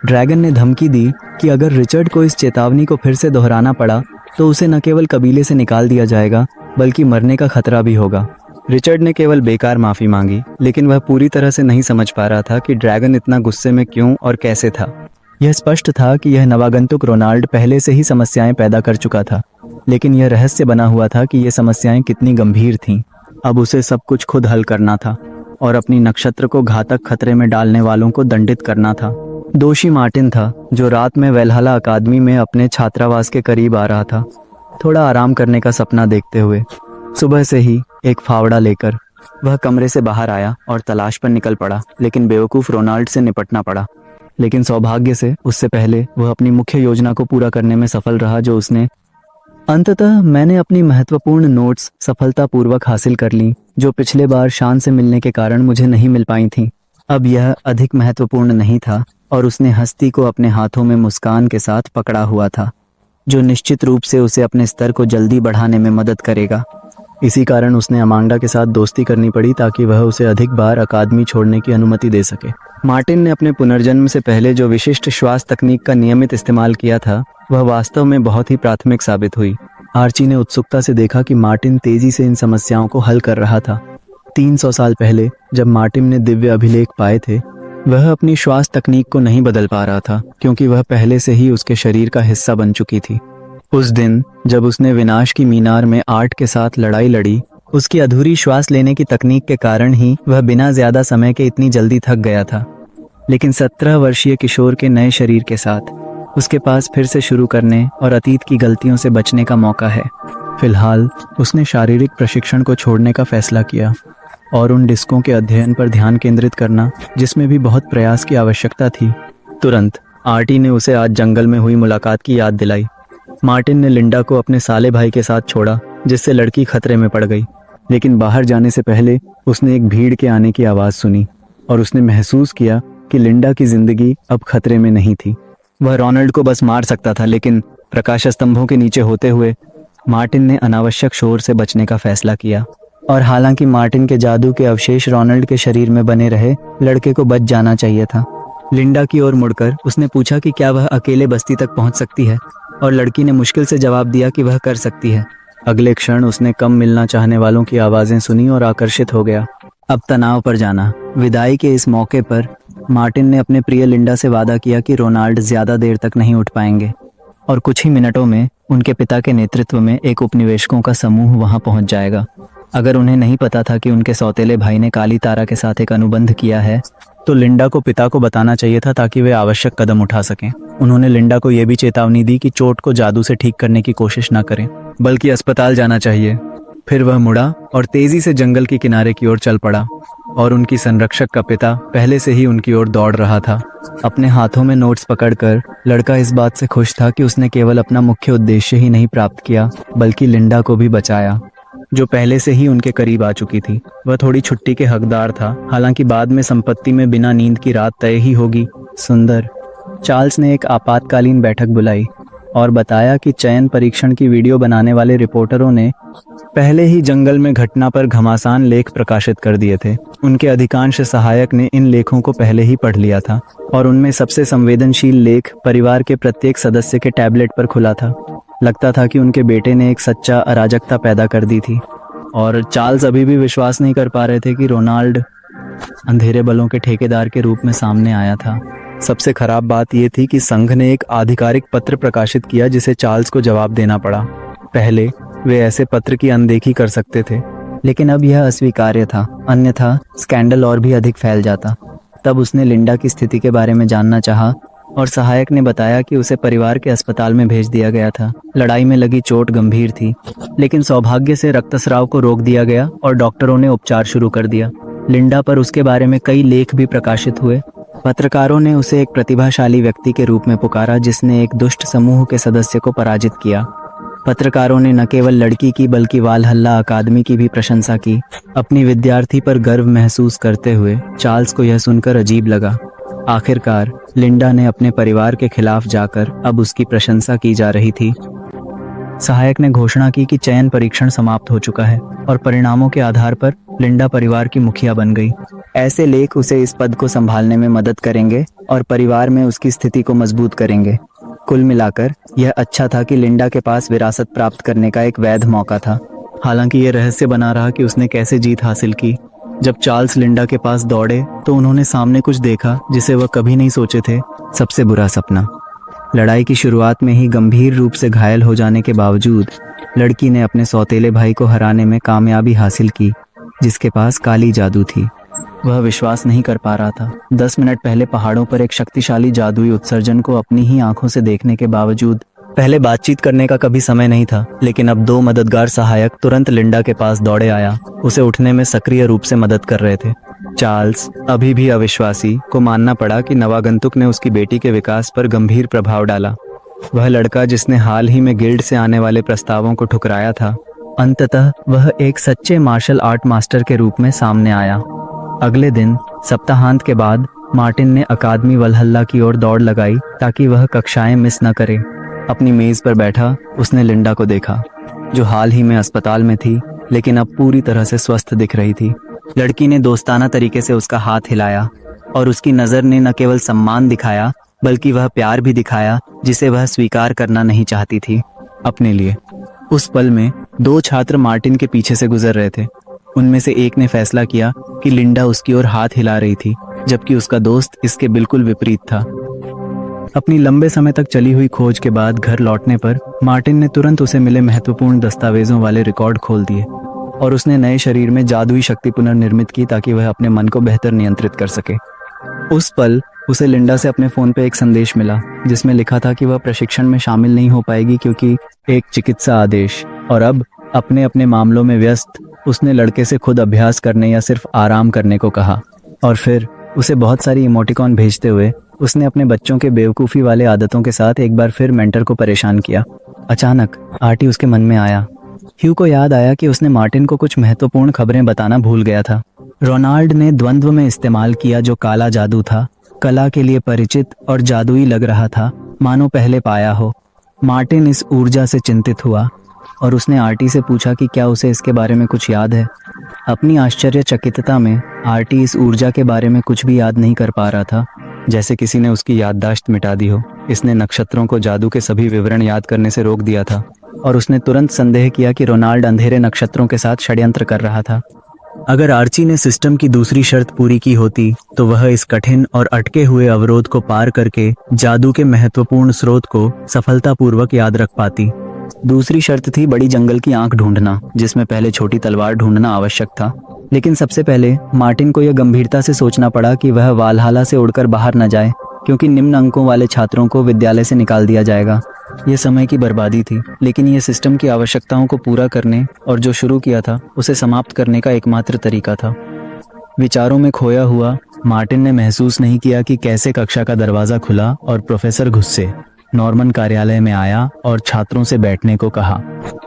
ड्रैगन ने धमकी दी कि अगर रिचर्ड को इस चेतावनी को फिर से दोहराना पड़ा तो उसे न केवल कबीले से निकाल दिया जाएगा बल्कि मरने का खतरा भी होगा। रिचर्ड ने केवल बेकार माफी मांगी, लेकिन वह पूरी तरह से नहीं समझ पा रहा था कि ड्रैगन इतना गुस्से में क्यों और कैसे था। यह स्पष्ट था कि यह नवागंतुक रोनाल्ड पहले से ही समस्याएं पैदा कर चुका था, लेकिन यह रहस्य बना हुआ था कि ये समस्याएं कितनी गंभीर थीं। अब उसे सब कुछ खुद हल करना था और अपनी नक्षत्र को घातक खतरे में डालने वालों को दंडित करना था। दोषी मार्टिन था, जो रात में वेलहला अकादमी में अपने छात्रावास के करीब आ रहा था, थोड़ा आराम करने का सपना देखते हुए। सुबह से ही एक फावड़ा लेकर वह कमरे से बाहर आया और तलाश पर निकल पड़ा, लेकिन बेवकूफ़ रोनाल्ड से निपटना पड़ा। लेकिन सौभाग्य से उससे पहले वह अपनी मुख्य योजना को पूरा करने में सफल रहा, जो उसने अंततः मैंने अपनी महत्वपूर्ण नोट्स सफलतापूर्वक हासिल कर लीं, जो पिछले बार शान से मिलने के कारण मुझे नहीं मिल पाई थीं। अब यह अधिक महत्वपूर्ण नहीं था और उसने हस्ती को अपने हाथों में मुस्कान के साथ पकड़ा हुआ था, जो निश्चित रूप से उसे अपने स्तर को जल्दी बढ़ाने में मदद करेगा। इसी कारण उसने अमांडा के साथ दोस्ती करनी पड़ी ताकि वह उसे अधिक बार अकादमी छोड़ने की अनुमति दे सके। मार्टिन ने अपने पुनर्जन्म से पहले जो विशिष्ट श्वास तकनीक का नियमित इस्तेमाल किया था, वह वास्तव में बहुत ही प्राथमिक साबित हुई। आर्ची ने उत्सुकता से देखा कि मार्टिन तेजी से इन समस्याओं को हल कर रहा था। 300 साल पहले जब मार्टिन ने दिव्य अभिलेख पाए थे, वह अपनी श्वास तकनीक को नहीं बदल पा रहा था, क्योंकि वह पहले से ही उसके शरीर का हिस्सा बन चुकी थी। उस दिन जब उसने विनाश की मीनार में आर्ट के साथ लड़ाई लड़ी, उसकी अधूरी श्वास लेने की तकनीक के कारण ही वह बिना ज्यादा समय के इतनी जल्दी थक गया था। लेकिन 17 वर्षीय किशोर के नए शरीर के साथ उसके पास फिर से शुरू करने और अतीत की गलतियों से बचने का मौका है। फिलहाल उसने शारीरिक प्रशिक्षण को छोड़ने का फैसला किया और उन डिस्कों के अध्ययन पर ध्यान केंद्रित करना, जिसमें भी बहुत प्रयास की आवश्यकता थी। तुरंत आर्टी ने उसे आज जंगल में हुई मुलाकात की याद दिलाई। मार्टिन ने लिंडा को अपने साले भाई के साथ छोड़ा, जिससे लड़की खतरे में पड़ गई। लेकिन बाहर जाने से पहले उसने एक भीड़ के आने की आवाज़ सुनी और उसने महसूस किया कि लिंडा की जिंदगी अब खतरे में नहीं थी। वह रोनाल्ड को बस मार सकता था, लेकिन प्रकाश स्तंभों के नीचे होते हुए मार्टिन ने अनावश्यक शोर से बचने का फैसला किया। और हालांकि मार्टिन के जादू के अवशेष रोनाल्ड के शरीर में बने रहे, लड़के को बच जाना चाहिए था। लिंडा की ओर मुड़कर उसने पूछा कि क्या वह अकेले बस्ती तक पहुंच सकती है, और लड़की ने मुश्किल से जवाब दिया कि वह कर सकती है। अगले क्षण उसने कम मिलना चाहने वालों की आवाज़ें सुनी और आकर्षित हो गया। अब तनाव पर जाना। विदाई के इस मौके पर मार्टिन ने अपने प्रिय लिंडा से वादा किया कि रोनाल्ड ज्यादा देर तक नहीं उठ पाएंगे, और कुछ ही मिनटों में उनके पिता के नेतृत्व में एक उपनिवेशकों का समूह वहां पहुंच जाएगा। अगर उन्हें नहीं पता था कि उनके सौतेले भाई ने काली तारा के साथ एक अनुबंध किया है, तो लिंडा को पिता को बताना चाहिए था ताकि वे आवश्यक कदम उठा सकें। उन्होंने लिंडा को यह भी चेतावनी दी कि चोट को जादू से ठीक करने की कोशिश न करें, बल्कि अस्पताल जाना चाहिए। फिर वह मुड़ा और तेजी से जंगल के किनारे की ओर चल पड़ा, और उनकी संरक्षक का पिता पहले से ही उनकी ओर दौड़ रहा था। अपने हाथों में नोट्स पकड़कर लड़का इस बात से खुश था कि उसने केवल अपना मुख्य उद्देश्य ही नहीं प्राप्त किया, बल्कि लिंडा को भी बचाया, जो पहले से ही उनके करीब आ चुकी थी। वह थोड़ी छुट्टी के हकदार था, हालांकि बाद में संपत्ति में बिना नींद की रात तय ही होगी। सुंदर। चार्ल्स ने एक आपातकालीन बैठक बुलाई और बताया कि चयन परीक्षण की वीडियो बनाने वाले रिपोर्टरों ने पहले ही जंगल में घटना पर घमासान लेख प्रकाशित कर दिए थे। उनके अधिकांश सहायक ने इन लेखों को पहले ही पढ़ लिया था, और उनमें सबसे संवेदनशील लेख परिवार के प्रत्येक सदस्य के टैबलेट पर खुला था। लगता था कि उनके बेटे ने एक सच्चा अराजकता पैदा कर दी थी, और चार्ल्स अभी भी विश्वास नहीं कर पा रहे थे कि रोनाल्ड अंधेरे बलों के ठेकेदार के रूप में सामने आया था। सबसे खराब बात यह थी कि संघ ने एक आधिकारिक पत्र प्रकाशित किया जिसे चार्ल्स को जवाब देना पड़ा। पहले वे ऐसे पत्र की अनदेखी कर सकते थे, लेकिन अब यह अस्वीकार्य था, अन्यथा स्कैंडल और भी अधिक फैल जाता। तब उसने लिंडा की स्थिति के बारे में जानना चाहा, और सहायक ने बताया कि उसे परिवार के अस्पताल में भेज दिया गया था। लड़ाई में लगी चोट गंभीर थी, लेकिन सौभाग्य से रक्तस्राव को रोक दिया गया और डॉक्टरों ने उपचार शुरू कर दिया। लिंडा पर उसके बारे में कई लेख भी प्रकाशित हुए। पत्रकारों ने उसे एक प्रतिभाशाली व्यक्ति के रूप में पुकारा जिसने एक दुष्ट समूह के सदस्य को पराजित किया। पत्रकारों ने न केवल लड़की की बल्कि वालहल्ला अकादमी की भी प्रशंसा की। अपनी विद्यार्थी पर गर्व महसूस करते हुए चार्ल्स को यह सुनकर अजीब लगा। आखिरकार लिंडा ने अपने परिवार के खिलाफ जाकर अब उसकी प्रशंसा की जा रही थी। सहायक ने घोषणा की कि चयन परीक्षण समाप्त हो चुका है और परिणामों के आधार पर लिंडा परिवार की मुखिया बन गई। ऐसे लेख उसे इस पद को संभालने में मदद करेंगे और परिवार में उसकी स्थिति को मजबूत करेंगे। कुल मिलाकर यह अच्छा था कि लिंडा के पास विरासत प्राप्त करने का एक वैध मौका था। हालांकि यह रहस्य बना रहा कि उसने कैसे जीत हासिल की। जब चार्ल्स लिंडा के पास दौड़े तो उन्होंने सामने कुछ देखा जिसे वह कभी नहीं सोचे थे। सबसे बुरा सपना। लड़ाई की शुरुआत में ही गंभीर रूप से घायल हो जाने के बावजूद लड़की ने अपने सौतेले भाई को हराने में कामयाबी हासिल की, जिसके पास काली जादू थी। वह विश्वास नहीं कर पा रहा था। 10 मिनट पहले पहाड़ों पर एक शक्तिशाली जादुई उत्सर्जन को अपनी ही आंखों से देखने के बावजूद पहले बातचीत करने का कभी समय नहीं था, लेकिन अब दो मददगार सहायक तुरंत लिंडा के पास दौड़े आया उसे उठने में सक्रिय रूप से मदद कर रहे थे। चार्ल्स, अभी भी अविश्वासी, को मानना पड़ा कि नवागंतुक ने उसकी बेटी के विकास पर गंभीर प्रभाव डाला। वह लड़का जिसने हाल ही में गिल्ड से आने वाले प्रस्तावों को ठुकराया था, अंततः वह एक सच्चे मार्शल आर्ट मास्टर के रूप में सामने आया। अगले दिन सप्ताहांत के बाद मार्टिन ने अकादमी वलहल्ला की ओर दौड़ लगाई ताकि वह कक्षाएं मिस न करे। अपनी मेज पर बैठा उसने लिंडा को देखा, जो हाल ही में अस्पताल में थी लेकिन अब पूरी तरह से स्वस्थ दिख रही थी। लड़की ने दोस्ताना तरीके से उसका हाथ हिलाया और उसकी नज़र ने न केवल सम्मान दिखाया बल्कि वह प्यार भी दिखाया जिसे वह स्वीकार करना नहीं चाहती थी अपने लिए। उस पल में दो छात्र मार्टिन के पीछे से गुजर रहे थे। उनमें से एक ने फैसला किया कि लिंडा उसकी ओर हाथ हिला रही थी, जबकि उसका दोस्त इसके बिल्कुल विपरीत था। अपनी लंबे समय तक चली हुई खोज के बाद घर लौटने पर मार्टिन ने तुरंत उसे मिले महत्वपूर्ण दस्तावेजों वाले रिकॉर्ड खोल दिए और उसने नए शरीर में जादुई शक्ति पुनर्निर्मित की ताकि वह अपने मन को बेहतर नियंत्रित कर सके। उस पल उसे लिंडा से अपने फोन पे एक संदेश मिला जिसमें लिखा था कि वह प्रशिक्षण में शामिल नहीं हो पाएगी क्योंकि एक चिकित्सा आदेश, और अब अपने अपने मामलों में व्यस्त उसने लड़के से खुद अभ्यास करने या सिर्फ आराम करने को कहा। और फिर उसे बहुत सारी इमोटिकॉन भेजते हुए उसने अपने बच्चों के बेवकूफ़ी वाले आदतों के साथ एक बार फिर मेंटर को परेशान किया। अचानक आर्टी उसके मन में आया। ह्यू को याद आया कि उसने मार्टिन को कुछ महत्वपूर्ण खबरें बताना भूल गया था। रोनाल्ड ने द्वंद्व में इस्तेमाल किया जो काला जादू था, कला के लिए परिचित और जादुई लग रहा था, मानो पहले पाया हो। मार्टिन इस ऊर्जा से चिंतित हुआ और उसने आर्टी से पूछा कि क्या उसे इसके बारे में कुछ याद है। अपनी आश्चर्यचकितता में आर्टी इस ऊर्जा के बारे में कुछ भी याद नहीं कर पा रहा था, जैसे किसी ने उसकी याददाश्त मिटा दी हो। इसने नक्षत्रों को जादू के सभी विवरण याद करने से रोक दिया था और उसने तुरंत संदेह किया कि रोनाल्ड अंधेरे नक्षत्रों के साथ षड्यंत्र कर रहा था। अगर आर्ची ने सिस्टम की दूसरी शर्त पूरी की होती तो वह इस कठिन और अटके हुए अवरोध को पार करके जादू के महत्वपूर्ण स्रोत को सफलतापूर्वक याद रख पाती। दूसरी शर्त थी बड़ी जंगल की आंख ढूंढना, जिसमें पहले छोटी तलवार ढूंढना आवश्यक था। लेकिन सबसे पहले मार्टिन को यह गंभीरता से सोचना पड़ा कि वह वालहल्ला से उड़कर बाहर न जाए, क्योंकि निम्न अंकों वाले छात्रों को विद्यालय से निकाल दिया जाएगा। यह समय की बर्बादी थी, लेकिन यह सिस्टम की आवश्यकताओं को पूरा करने और जो शुरू किया था उसे समाप्त करने का एकमात्र तरीका था। विचारों में खोया हुआ मार्टिन ने महसूस नहीं किया कि कैसे कक्षा का दरवाजा खुला और प्रोफेसर गुस्से नॉर्मन कार्यालय में आया और छात्रों से बैठने को कहा।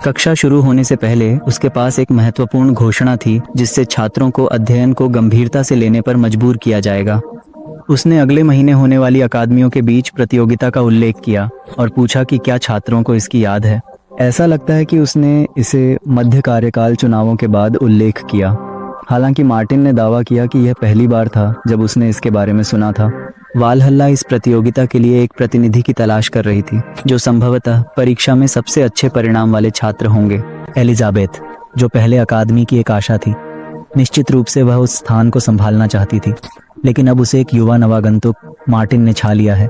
कक्षा शुरू होने से पहले उसके पास एक महत्वपूर्ण घोषणा थी जिससे छात्रों को अध्ययन को गंभीरता से लेने पर मजबूर किया जाएगा। उसने अगले महीने होने वाली अकादमियों के बीच प्रतियोगिता का उल्लेख किया और पूछा कि क्या छात्रों को इसकी याद है। ऐसा लगता है कि उसने इसे मध्य कार्यकाल चुनावों के बाद उल्लेख किया। हालांकि मार्टिन ने दावा किया कि यह पहली बार था जब उसने इसके बारे में सुना था। वालहल्ला इस प्रतियोगिता के लिए एक प्रतिनिधि की तलाश कर रही थी जो संभवतः परीक्षा में सबसे अच्छे परिणाम वाले छात्र होंगे। एलिजाबेथ, जो पहले अकादमी की एक आशा थी, निश्चित रूप से वह उस स्थान को संभालना चाहती थी, लेकिन अब उसे एक युवा नवागंतुक मार्टिन ने छा लिया है।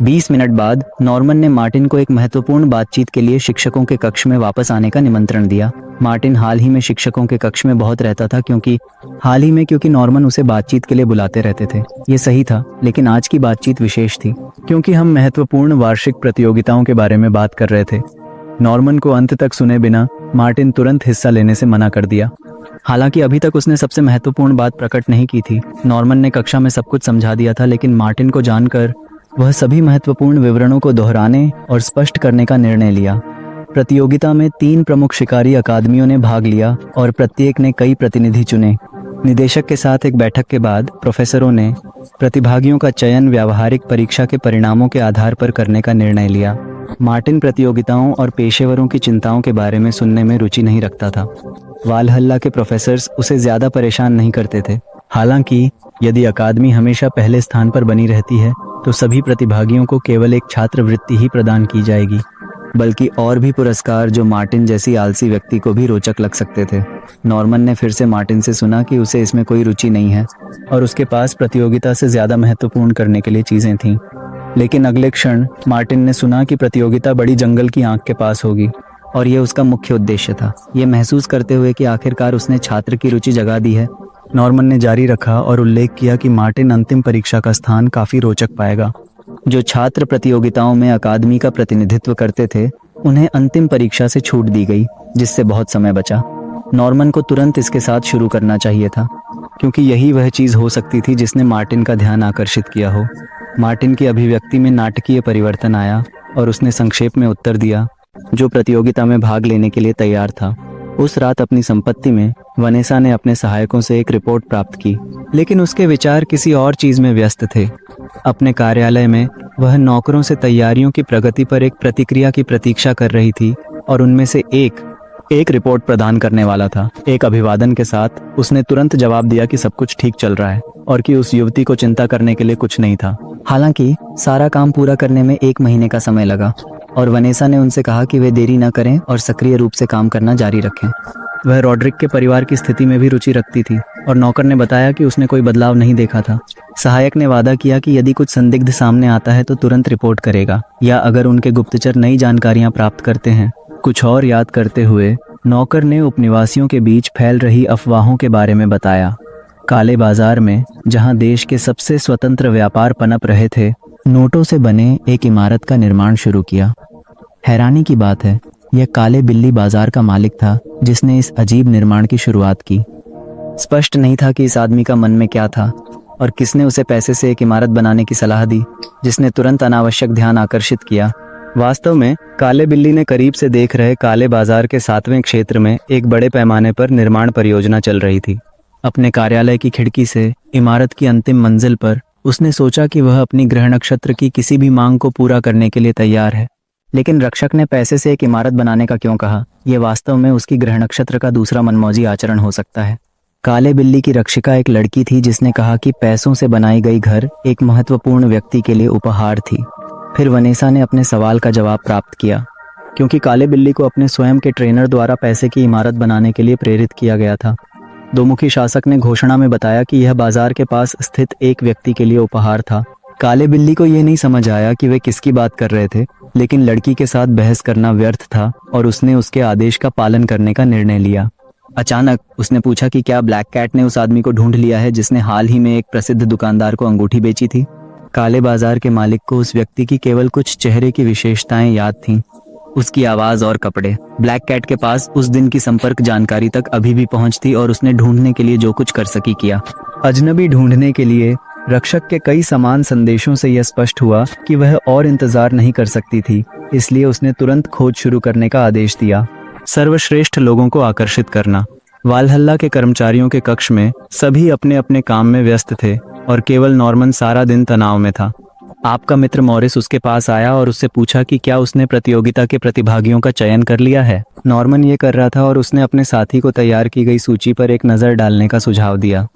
20 मिनट बाद नॉर्मन ने मार्टिन को एक महत्वपूर्ण बातचीत के लिए शिक्षकों के कक्ष में वापस आने का निमंत्रण दिया। मार्टिन हाल ही में शिक्षकों के कक्ष में बहुत रहता था क्योंकि नॉर्मन उसे बातचीत के लिए बुलाते रहते थे। ये सही था, लेकिन आज की बातचीत विशेष थी क्योंकि हम महत्वपूर्ण वार्षिक प्रतियोगिताओं के बारे में बात कर रहे थे। नॉर्मन को अंत तक सुने बिना मार्टिन तुरंत हिस्सा लेने से मना कर दिया। हालांकि अभी तक उसने सबसे महत्वपूर्ण बात प्रकट नहीं की थी। नॉर्मन ने कक्षा में सब कुछ समझा दिया था, लेकिन मार्टिन को जानकर वह सभी महत्वपूर्ण विवरणों को दोहराने और स्पष्ट करने का निर्णय लिया। प्रतियोगिता में 3 प्रमुख शिकारी अकादमियों ने भाग लिया और प्रत्येक ने कई प्रतिनिधि चुने। निदेशक के साथ एक बैठक के बाद प्रोफेसरों ने प्रतिभागियों का चयन व्यावहारिक परीक्षा के परिणामों के आधार पर करने का निर्णय लिया। मार्टिन प्रतियोगिताओं और पेशेवरों की चिंताओं के बारे में सुनने में रुचि नहीं रखता था। वालहल्ला के प्रोफेसर्स उसे ज्यादा परेशान नहीं करते थे। हालांकि यदि अकादमी हमेशा पहले स्थान पर बनी रहती है तो सभी प्रतिभागियों को केवल एक छात्रवृत्ति ही प्रदान की जाएगी, बल्कि और भी पुरस्कार जो मार्टिन जैसी आलसी व्यक्ति को भी रोचक लग सकते थे। नॉर्मन ने फिर से मार्टिन से सुना कि उसे इसमें कोई रुचि नहीं है और उसके पास प्रतियोगिता से ज्यादा महत्वपूर्ण करने के लिए चीजें थीं। लेकिन अगले क्षण मार्टिन ने सुना कि प्रतियोगिता बड़ी जंगल की आंख के पास होगी और यह उसका मुख्य उद्देश्य था। ये महसूस करते हुए कि आखिरकार उसने छात्र की रुचि जगा दी है, नॉर्मन ने जारी रखा और उल्लेख किया कि मार्टिन अंतिम परीक्षा का स्थान काफी रोचक पाएगा। जो छात्र प्रतियोगिताओं में अकादमी का प्रतिनिधित्व करते थे उन्हें अंतिम परीक्षा से छूट दी गई, जिससे बहुत समय बचा। नॉर्मन को तुरंत इसके साथ शुरू करना चाहिए था, क्योंकि यही वह चीज हो सकती थी जिसने मार्टिन का ध्यान आकर्षित किया हो। मार्टिन की अभिव्यक्ति में नाटकीय परिवर्तन आया और उसने संक्षेप में उत्तर दिया, जो प्रतियोगिता में भाग लेने के लिए तैयार था। उस रात अपनी संपत्ति में वनेसा ने अपने सहायकों से एक रिपोर्ट प्राप्त की, लेकिन उसके विचार किसी और चीज में व्यस्त थे। अपने कार्यालय में वह नौकरों से तैयारियों की प्रगति पर एक प्रतिक्रिया की प्रतीक्षा कर रही थी और उनमें से एक रिपोर्ट प्रदान करने वाला था। एक अभिवादन के साथ उसने तुरंत जवाब दिया कि सब कुछ ठीक चल रहा है और कि उस युवती को चिंता करने के लिए कुछ नहीं था। हालांकि सारा काम पूरा करने में 1 महीने का समय लगा और वनेसा ने उनसे कहा कि वे देरी न करें और सक्रिय रूप से काम करना जारी रखें। वह रॉड्रिक के परिवार की स्थिति में भी रुचि रखती थी और नौकर ने बताया कि उसने कोई बदलाव नहीं देखा था। सहायक ने वादा किया कि यदि कुछ संदिग्ध सामने आता है तो तुरंत रिपोर्ट करेगा, या अगर उनके गुप्तचर नई जानकारियां प्राप्त करते हैं। कुछ और याद करते हुए नौकर ने उपनिवासियों के बीच फैल रही अफवाहों के बारे में बताया। काले बाजार में, जहां देश के सबसे स्वतंत्र व्यापार पनप रहे थे, नोटों से बने एक इमारत का निर्माण शुरू किया। हैरानी की बात है, यह काले बिल्ली बाजार का मालिक था जिसने इस अजीब निर्माण की शुरुआत की। स्पष्ट नहीं था कि इस आदमी का मन में क्या था और किसने उसे पैसे से एक इमारत बनाने की सलाह दी, जिसने तुरंत अनावश्यक ध्यान आकर्षित किया। वास्तव में काले बिल्ली ने करीब से देख रहे काले बाजार के 7वें क्षेत्र में एक बड़े पैमाने पर निर्माण परियोजना चल रही थी। अपने कार्यालय की खिड़की से इमारत की अंतिम मंजिल पर उसने सोचा कि वह अपनी ग्रह नक्षत्र की किसी भी मांग को पूरा करने के लिए तैयार है। लेकिन रक्षक ने पैसे से एक इमारत बनाने का क्यों कहा? यह वास्तव में उसकी ग्रह नक्षत्र का दूसरा मनमौजी आचरण हो सकता है। काले बिल्ली की रक्षिका एक लड़की थी जिसने कहा कि पैसों से बनाई गई घर एक महत्वपूर्ण व्यक्ति के लिए उपहार थी। फिर वनेसा ने अपने सवाल का जवाब प्राप्त किया, क्योंकि काले बिल्ली को अपने स्वयं के ट्रेनर द्वारा पैसे की इमारत बनाने के लिए प्रेरित किया गया था। दोमुखी शासक ने घोषणा में बताया कि यह बाजार के पास स्थित एक व्यक्ति के लिए उपहार था। काले बिल्ली को यह नहीं समझ आया कि वे किसकी बात कर रहे थे, लेकिन लड़की के साथ बहस करना व्यर्थ था और उसने उसके आदेश का पालन करने का निर्णय लिया। अचानक उसने पूछा कि क्या ब्लैक कैट ने उस आदमी को ढूंढ लिया है जिसने हाल ही में एक प्रसिद्ध दुकानदार को अंगूठी बेची थी। काले बाजार के मालिक को उस व्यक्ति की केवल कुछ चेहरे की विशेषताएं याद थीं, उसकी आवाज और कपड़े। ब्लैक कैट के पास उस दिन की संपर्क जानकारी तक अभी भी पहुंच थी और उसने ढूंढने के लिए जो कुछ कर सकी किया। अजनबी ढूंढने के लिए रक्षक के कई समान संदेशों से यह स्पष्ट हुआ कि वह और इंतजार नहीं कर सकती थी, इसलिए उसने तुरंत खोज शुरू करने का आदेश दिया। सर्वश्रेष्ठ लोगों को आकर्षित करना। वालहल्ला के कर्मचारियों के कक्ष में सभी अपने अपने काम में व्यस्त थे और केवल नॉर्मन सारा दिन तनाव में था। आपका मित्र मॉरिस उसके पास आया और उससे पूछा कि क्या उसने प्रतियोगिता के प्रतिभागियों का चयन कर लिया है। नॉर्मन ये कर रहा था और उसने अपने साथी को तैयार की गई सूची पर एक नज़र डालने का सुझाव दिया।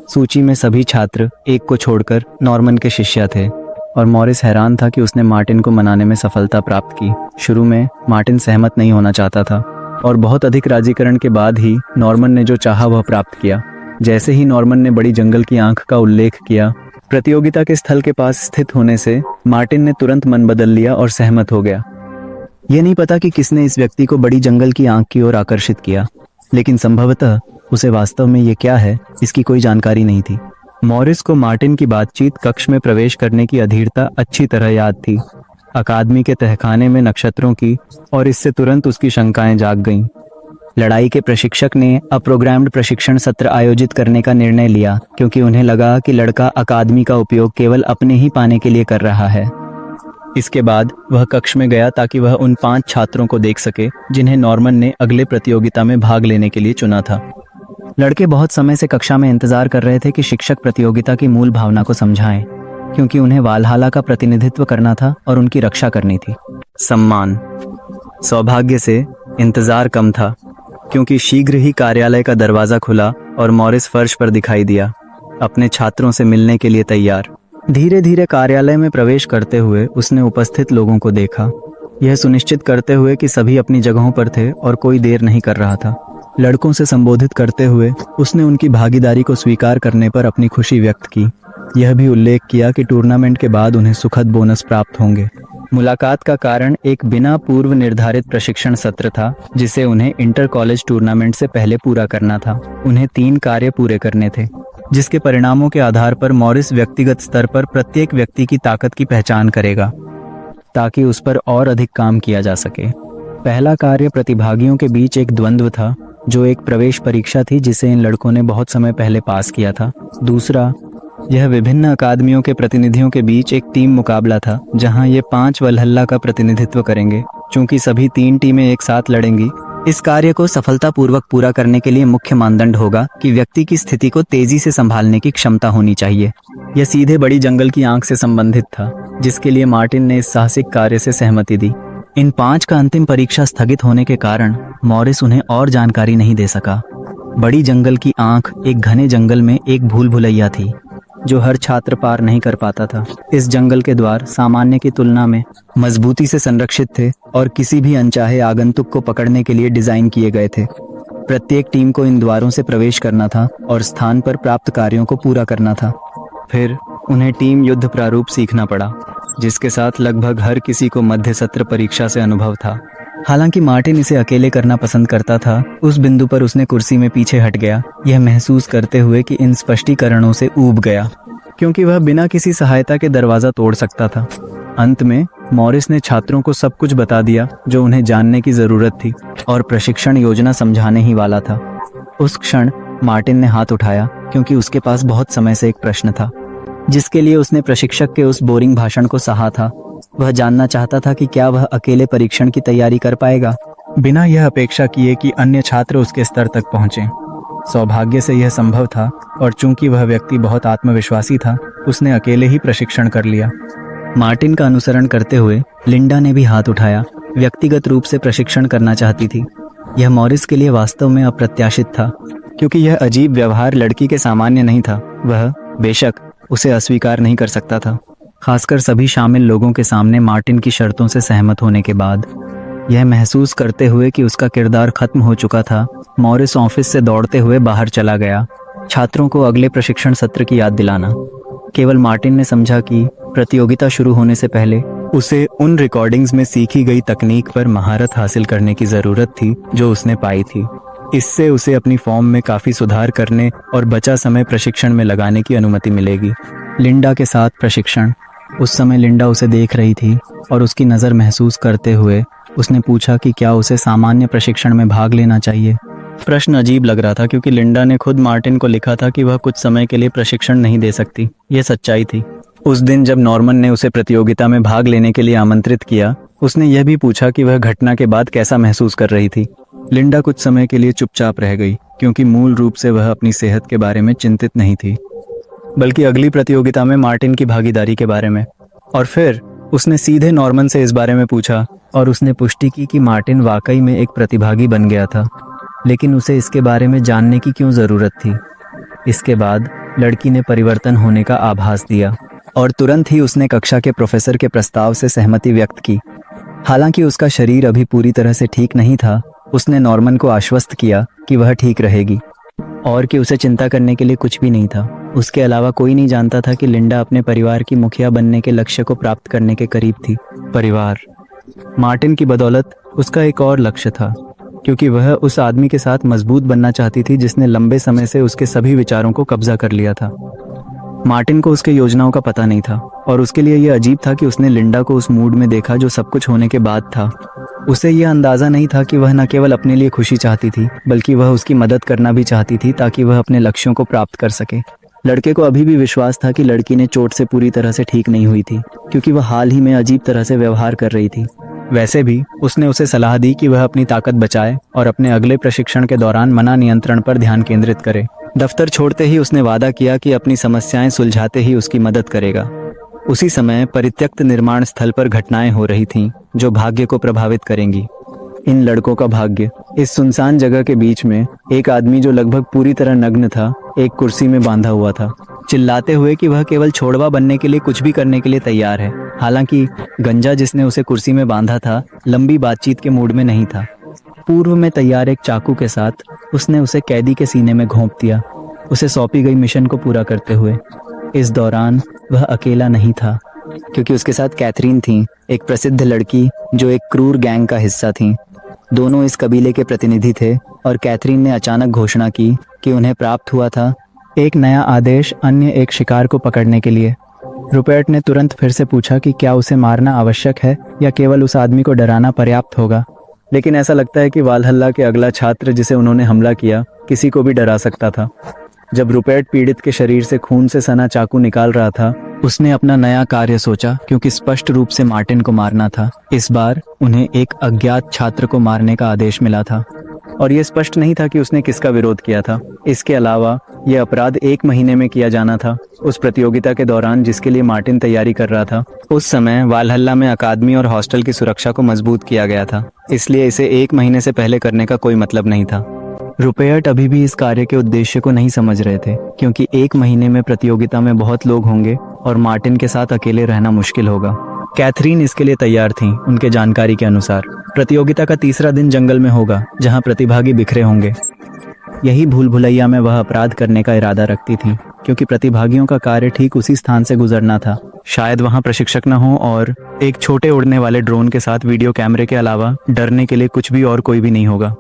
सूची में सभी छात्र एक को छोड़कर नॉर्मन के शिष्य थे और मॉरिस हैरान था कि उसने मार्टिन को मनाने में सफलता प्राप्त की। शुरू में मार्टिन सहमत नहीं होना चाहता था और बहुत अधिक राजीकरण के बाद ही नॉर्मन ने जो चाहा वह प्राप्त किया। जैसे ही नॉर्मन ने बड़ी जंगल की आंख का उल्लेख किया, प्रतियोगिता के स्थल के पास स्थित होने से मार्टिन ने तुरंत मन बदल लिया और सहमत हो गया। यह नहीं पता कि किसने इस व्यक्ति को बड़ी जंगल की आंख की ओर आकर्षित किया, लेकिन संभवतः उसे वास्तव में ये क्या है इसकी कोई जानकारी नहीं थी। मॉरिस को मार्टिन की बातचीत कक्ष में प्रवेश करने की अधीरता अच्छी तरह याद थी। अकादमी के तहखाने में नक्षत्रों की, और इससे तुरंत उसकी शंकाएं जाग गईं। लड़ाई के प्रशिक्षक ने अप्रोग्राम्ड प्रशिक्षण सत्र आयोजित करने का निर्णय लिया, क्योंकि उन्हें लगा कि लड़का अकादमी का उपयोग केवल अपने ही पाने के लिए कर रहा है। इसके बाद वह कक्ष में गया ताकि वह उन 5 छात्रों को देख सके जिन्हें नॉर्मन ने अगले प्रतियोगिता में भाग लेने के लिए चुना था। लड़के बहुत समय से कक्षा में इंतजार कर रहे थे कि शिक्षक प्रतियोगिता की मूल भावना को समझाएं, क्योंकि उन्हें वालहल्ला का प्रतिनिधित्व करना था और उनकी रक्षा करनी थी। सम्मान। सौभाग्य से इंतजार कम था, क्योंकि शीघ्र ही कार्यालय का दरवाजा खुला और मॉरिस फर्श पर दिखाई दिया, अपने छात्रों से मिलने के लिए तैयार। धीरे धीरे कार्यालय में प्रवेश करते हुए उसने उपस्थित लोगों को देखा, यह सुनिश्चित करते हुए कि सभी अपनी जगहों पर थे और कोई देर नहीं कर रहा था। लड़कों से संबोधित करते हुए उसने उनकी भागीदारी को स्वीकार करने पर अपनी खुशी व्यक्त की। यह भी उल्लेख किया कि टूर्नामेंट के बाद उन्हें सुखद बोनस प्राप्त होंगे। मुलाकात का कारण एक बिना पूर्व निर्धारित प्रशिक्षण सत्र था, जिसे उन्हें इंटर कॉलेज टूर्नामेंट से पहले पूरा करना था। उन्हें 3 कार्य पूरे करने थे। जिसके परिणामों के आधार पर मॉरिस व्यक्तिगत स्तर पर प्रत्येक व्यक्ति की ताकत की पहचान करेगा ताकि उस पर और अधिक काम किया जा सके। पहला कार्य प्रतिभागियों के बीच एक द्वंद्व था, जो एक प्रवेश परीक्षा थी जिसे इन लड़कों ने बहुत समय पहले पास किया था। दूसरा, यह विभिन्न अकादमियों के प्रतिनिधियों के बीच एक टीम मुकाबला था, जहां ये 5 वलहल्ला का प्रतिनिधित्व करेंगे। चूंकि सभी 3 टीमें एक साथ लड़ेंगी, इस कार्य को सफलतापूर्वक पूरा करने के लिए मुख्य मानदंड होगा कि व्यक्ति की स्थिति को तेजी से संभालने की क्षमता होनी चाहिए। यह सीधे बड़ी जंगल की आंख से संबंधित था, जिसके लिए मार्टिन ने इस साहसिक कार्य से सहमति दी। इन 5 का अंतिम परीक्षा स्थगित होने के कारण मॉरिस उन्हें और जानकारी नहीं दे सका। बड़ी जंगल की आंख एक घने जंगल में एक भूल भुलैया थी, जो हर छात्र पार नहीं कर पाता था। इस जंगल के द्वार सामान्य की तुलना में मजबूती से संरक्षित थे और किसी भी अनचाहे आगंतुक को पकड़ने के लिए डिजाइन किए गए थे। प्रत्येक टीम को इन द्वारों से प्रवेश करना था और स्थान पर प्राप्त कार्यों को पूरा करना था। फिर उन्हें टीम युद्ध प्रारूप सीखना पड़ा, जिसके साथ लगभग हर किसी को मध्य सत्र परीक्षा से अनुभव था। हालांकि मार्टिन इसे अकेले करना पसंद करता था, उस बिंदु पर उसने कुर्सी में पीछे हट गया, यह महसूस करते हुए कि इन स्पष्टीकरणों से ऊब गया, क्योंकि वह बिना किसी सहायता के दरवाजा तोड़ सकता था। अंत में मॉरिस ने छात्रों को सब कुछ बता दिया जो उन्हें जानने की जरूरत थी और प्रशिक्षण योजना समझाने ही वाला था। उस क्षण मार्टिन ने हाथ उठाया, क्योंकि उसके पास बहुत समय से एक प्रश्न था जिसके लिए उसने प्रशिक्षक के उस बोरिंग भाषण को सहा था। वह जानना चाहता था कि क्या वह अकेले परीक्षण की तैयारी कर पाएगा, बिना यह अपेक्षा किए कि अन्य छात्र उसके स्तर तक पहुंचे। सौभाग्य से यह संभव था, और चूंकि वह व्यक्ति बहुत आत्मविश्वासी था, उसने अकेले ही प्रशिक्षण कर लिया। मार्टिन का अनुसरण करते हुए लिंडा ने भी हाथ उठाया, व्यक्तिगत रूप से प्रशिक्षण करना चाहती थी। यह मॉरिस के लिए वास्तव में अप्रत्याशित था, क्योंकि यह अजीब व्यवहार लड़की के सामान्य नहीं था। वह बेशक उसे अस्वीकार नहीं कर सकता था, खासकर सभी शामिल लोगों के सामने मार्टिन की शर्तों से सहमत होने के बाद। यह महसूस करते हुए कि उसका किरदार खत्म हो चुका था, मॉरिस ऑफिस से दौड़ते हुए बाहर चला गया, छात्रों को अगले प्रशिक्षण सत्र की याद दिलाना। केवल मार्टिन ने समझा कि प्रतियोगिता शुरू होने से पहले उसे उन रिकॉर्डिंग्स में सीखी गई तकनीक पर महारत हासिल करने की जरूरत थी जो उसने पाई थी। इससे उसे अपनी फॉर्म में काफी सुधार करने और बचा समय प्रशिक्षण में लगाने की अनुमति मिलेगी। लिंडा के साथ प्रशिक्षण। उस समय लिंडा उसे देख रही थी और उसकी नज़र महसूस करते हुए उसने पूछा कि क्या उसे सामान्य प्रशिक्षण में भाग लेना चाहिए। प्रश्न अजीब लग रहा था, क्योंकि लिंडा ने खुद मार्टिन को लिखा था कि वह कुछ समय के लिए प्रशिक्षण नहीं दे सकती। यह सच्चाई थी। उस दिन जब नॉर्मन ने उसे प्रतियोगिता में भाग लेने के लिए आमंत्रित किया, उसने यह भी पूछा कि वह घटना के बाद कैसा महसूस कर रही थी। लिंडा कुछ समय के लिए चुपचाप रह गई, क्योंकि मूल रूप से वह अपनी सेहत के बारे में चिंतित नहीं थी, बल्कि अगली प्रतियोगिता में मार्टिन की भागीदारी के बारे में। और फिर उसने सीधे नॉर्मन से इस बारे में पूछा, और उसने पुष्टि की कि मार्टिन वाकई में एक प्रतिभागी बन गया था, लेकिन उसे इसके बारे में जानने की क्यों जरूरत थी। इसके बाद लड़की ने परिवर्तन होने का आभास दिया, और तुरंत ही उसने कक्षा के प्रोफेसर के प्रस्ताव से सहमति व्यक्त की। हालांकि उसका शरीर अभी पूरी तरह से ठीक नहीं था, उसने नॉर्मन को आश्वस्त किया कि वह ठीक रहेगी और कि उसे चिंता करने के लिए कुछ भी नहीं था। उसके अलावा कोई नहीं जानता था कि लिंडा अपने परिवार की मुखिया बनने के लक्ष्य को प्राप्त करने के करीब थी। परिवार। मार्टिन की बदौलत उसका एक और लक्ष्य था, क्योंकि वह उस आदमी के साथ मजबूत बनना चाहती थी जिसने लंबे समय से उसके सभी विचारों को कब्जा कर लिया था। मार्टिन को उसके योजनाओं का पता नहीं था, और उसके लिए यह अजीब था कि उसने लिंडा को उस मूड में देखा जो सब कुछ होने के बाद था। उसे यह अंदाजा नहीं था कि वह न केवल अपने लिए खुशी चाहती थी, बल्कि वह उसकी मदद करना भी चाहती थी ताकि वह अपने लक्ष्यों को प्राप्त कर सके। लड़के को अभी भी विश्वास था कि लड़की ने चोट से पूरी तरह से ठीक नहीं हुई थी, क्योंकि वह हाल ही में अजीब तरह से व्यवहार कर रही थी। वैसे भी उसने उसे सलाह दी कि वह अपनी ताकत बचाए और अपने अगले प्रशिक्षण के दौरान मना नियंत्रण पर ध्यान केंद्रित करे। दफ्तर छोड़ते ही उसने वादा किया कि अपनी समस्याएं सुलझाते ही उसकी मदद करेगा। उसी समय परित्यक्त निर्माण स्थल पर घटनाएं हो रही थीं जो भाग्य को प्रभावित करेंगी। इन लड़कों का भाग्य। इस सुनसान जगह के बीच में एक आदमी जो लगभग पूरी तरह नग्न था, एक कुर्सी में बांधा हुआ था, चिल्लाते हुए कि वह केवल छोड़वा बनने के लिए कुछ भी करने के लिए तैयार है। हालांकि गंजा, जिसने उसे कुर्सी में बांधा था, लंबी बातचीत के मूड में नहीं था। पूर्व में तैयार एक चाकू के साथ उसने उसे कैदी के सीने में घोंप दिया, उसे सौंपी गई मिशन को पूरा करते हुए। इस दौरान वह अकेला नहीं था, क्योंकि उसके साथ कैथरीन थी, एक प्रसिद्ध लड़की जो एक क्रूर गैंग का हिस्सा थी। दोनों इस कबीले के प्रतिनिधि थे, और कैथरीन ने अचानक घोषणा की कि उन्हें प्राप्त हुआ था एक नया आदेश, अन्य एक शिकार को पकड़ने के लिए। रुपर्ट ने तुरंत फिर से पूछा कि क्या उसे मारना आवश्यक है या केवल उस आदमी को डराना पर्याप्त होगा। लेकिन ऐसा लगता है कि वालहल्ला के अगला छात्र जिसे उन्होंने हमला किया किसी को भी डरा सकता था। जब रुपर्ट पीड़ित के शरीर से खून से सना चाकू निकाल रहा था, उसने अपना नया कार्य सोचा, क्योंकि स्पष्ट रूप से मार्टिन को मारना था। इस बार उन्हें एक अज्ञात छात्र को मारने का आदेश मिला था और यह स्पष्ट नहीं था कि उसने किसका विरोध किया था। इसके अलावा यह अपराध 1 महीने में किया जाना था, उस प्रतियोगिता के दौरान जिसके लिए मार्टिन तैयारी कर रहा था। उस समय वालहल्ला में अकादमी और हॉस्टल की सुरक्षा को मजबूत किया गया था, इसलिए इसे 1 महीने से पहले करने का कोई मतलब नहीं था। रुपर्ट अभी भी इस कार्य के उद्देश्य को नहीं समझ रहे थे, क्योंकि 1 महीने में प्रतियोगिता में बहुत लोग होंगे और मार्टिन के साथ अकेले रहना मुश्किल होगा। कैथरीन इसके लिए तैयार थीं। उनके जानकारी के अनुसार प्रतियोगिता का तीसरा दिन जंगल में होगा, जहां प्रतिभागी बिखरे होंगे। यही भूल भुलैया में वह अपराध करने का इरादा रखती थी, क्योंकि प्रतिभागियों का कार्य ठीक उसी स्थान से गुजरना था। शायद वहां प्रशिक्षक न हो और एक छोटे उड़ने वाले ड्रोन के साथ वीडियो कैमरे के अलावा डरने के लिए कुछ भी और कोई भी नहीं होगा।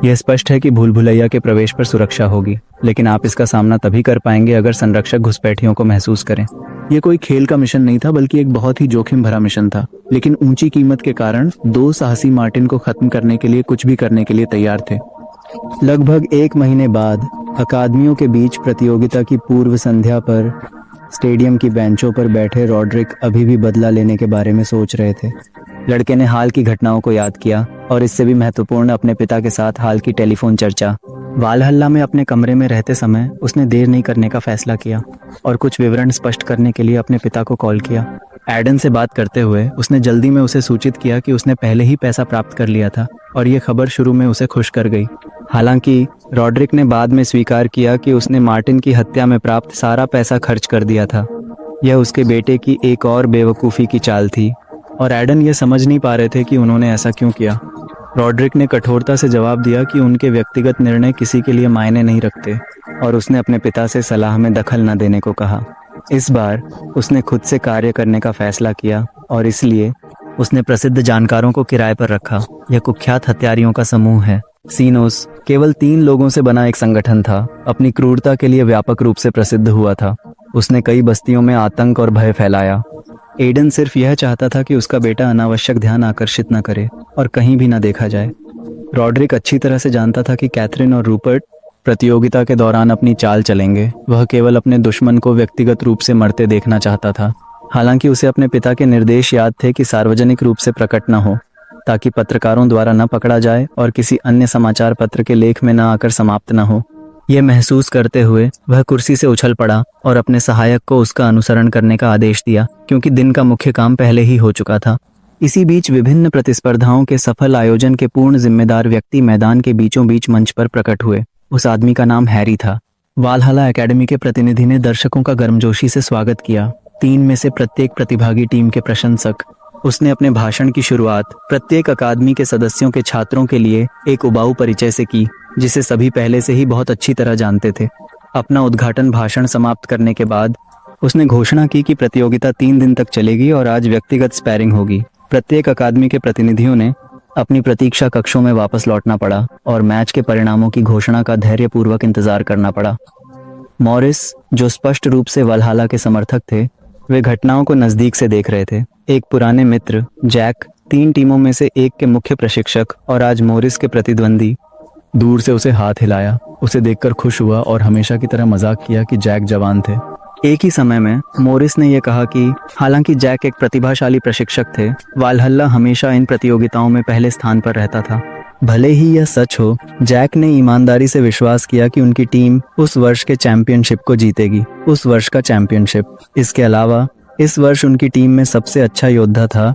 यह स्पष्ट है कि भूल भुलैया के प्रवेश पर सुरक्षा होगी, लेकिन आप इसका सामना तभी कर पाएंगे अगर संरक्षक घुसपैठियों को महसूस करें। यह कोई खेल का मिशन नहीं था, बल्कि एक बहुत ही जोखिम भरा मिशन था। लेकिन ऊंची कीमत के कारण 2 साहसी मार्टिन को खत्म करने के लिए कुछ भी करने के लिए तैयार थे। लगभग 1 महीने बाद अकादमियों के बीच प्रतियोगिता की पूर्व संध्या पर स्टेडियम की बेंचों पर बैठे रॉड्रिक अभी भी बदला लेने के बारे में सोच रहे थे। लड़के ने हाल की घटनाओं को याद किया और इससे भी महत्वपूर्ण अपने पिता के साथ हाल की टेलीफोन चर्चा। वालहल्ला में अपने कमरे में रहते समय उसने देर नहीं करने का फैसला किया और कुछ विवरण स्पष्ट करने के लिए अपने पिता को कॉल किया। एडन से बात करते हुए उसने जल्दी में उसे सूचित किया कि उसने पहले ही पैसा प्राप्त कर लिया था और ये खबर शुरू में उसे खुश कर गई। हालांकि रॉड्रिक ने बाद में स्वीकार किया कि उसने मार्टिन की हत्या में प्राप्त सारा पैसा खर्च कर दिया था। यह उसके बेटे की एक और बेवकूफ़ी की चाल थी और एडन ये समझ नहीं पा रहे थे कि उन्होंने ऐसा क्यों किया। रॉड्रिक ने कठोरता से जवाब दिया कि उनके व्यक्तिगत निर्णय किसी के लिए मायने नहीं रखते और उसने अपने पिता से सलाह में दखल न देने को कहा। इस बार उसने खुद से कार्य करने का फैसला किया और इसलिए उसने प्रसिद्ध जानकारों को किराए पर रखा। यह कुख्यात हत्यारियों का समूह है। सीनोस केवल 3 लोगों से बना एक संगठन था। अपनी क्रूरता के लिए व्यापक रूप से प्रसिद्ध हुआ था। उसने कई बस्तियों में आतंक और भय फैलाया। एडन सिर्फ यह चाहता था कि उसका बेटा अनावश्यक ध्यान आकर्षित न करे और कहीं भी न देखा जाए। रॉड्रिक अच्छी तरह से जानता था कि कैथरीन और रूपर्ट प्रतियोगिता के दौरान अपनी चाल चलेंगे। वह केवल अपने दुश्मन को व्यक्तिगत रूप से मरते देखना चाहता था। हालांकि उसे अपने पिता के निर्देश याद थे कि सार्वजनिक रूप से प्रकट न हो, ताकि पत्रकारों द्वारा न पकड़ा जाए और किसी अन्य समाचार पत्र के लेख में न आकर समाप्त न हो। यह महसूस करते हुए वह कुर्सी से उछल पड़ा और अपने सहायक को उसका अनुसरण करने का आदेश दिया, क्योंकि दिन का मुख्य काम पहले ही हो चुका था। इसी बीच विभिन्न प्रतिस्पर्धाओं के सफल आयोजन के पूर्ण जिम्मेदार व्यक्ति मैदान के बीचों बीच मंच पर प्रकट हुए। उस आदमी का नाम हैरी था। वालहल्ला एकेडमी के प्रतिनिधि ने दर्शकों का गर्मजोशी से स्वागत किया। 3 में से प्रत्येक प्रतिभागी टीम के प्रशंसक। उसने अपने भाषण की शुरुआत प्रत्येक अकादमी के सदस्यों के छात्रों के लिए एक उबाऊ परिचय से की, जिसे सभी पहले से ही बहुत अच्छी तरह जानते थे। अपना उद्घाटन भाषण समाप्त करने के बाद उसने घोषणा की कि प्रतियोगिता 3 दिन तक चलेगी और आज व्यक्तिगत स्पैरिंग होगी। प्रत्येक अकादमी के प्रतिनिधियों ने अपनी प्रतीक्षा कक्षों में वापस लौटना पड़ा और मैच के परिणामों की घोषणा का धैर्यपूर्वक इंतजार करना पड़ा। मॉरिस, जो स्पष्ट रूप से वालहल्ला के समर्थक थे, वे घटनाओं को नजदीक से देख रहे थे। एक पुराने मित्र जैक, 3 टीमों में से एक के मुख्य प्रशिक्षक और आज मॉरिस के प्रतिद्वंदी, दूर से उसे हाथ हिलाया। उसे देखकर खुश हुआ और हमेशा की तरह मजाक किया कि जैक जवान थे। एक ही समय में मॉरिस ने यह कहा कि हालांकि जैक एक प्रतिभाशाली प्रशिक्षक थे, वालहल्ला हमेशा इन प्रतियोगिताओं में पहले स्थान पर रहता था। भले ही यह सच हो, जैक ने ईमानदारी से विश्वास किया कि उनकी टीम उस वर्ष के चैंपियनशिप को जीतेगी, उस वर्ष का चैंपियनशिप। इसके अलावा इस वर्ष उनकी टीम में सबसे अच्छा योद्धा था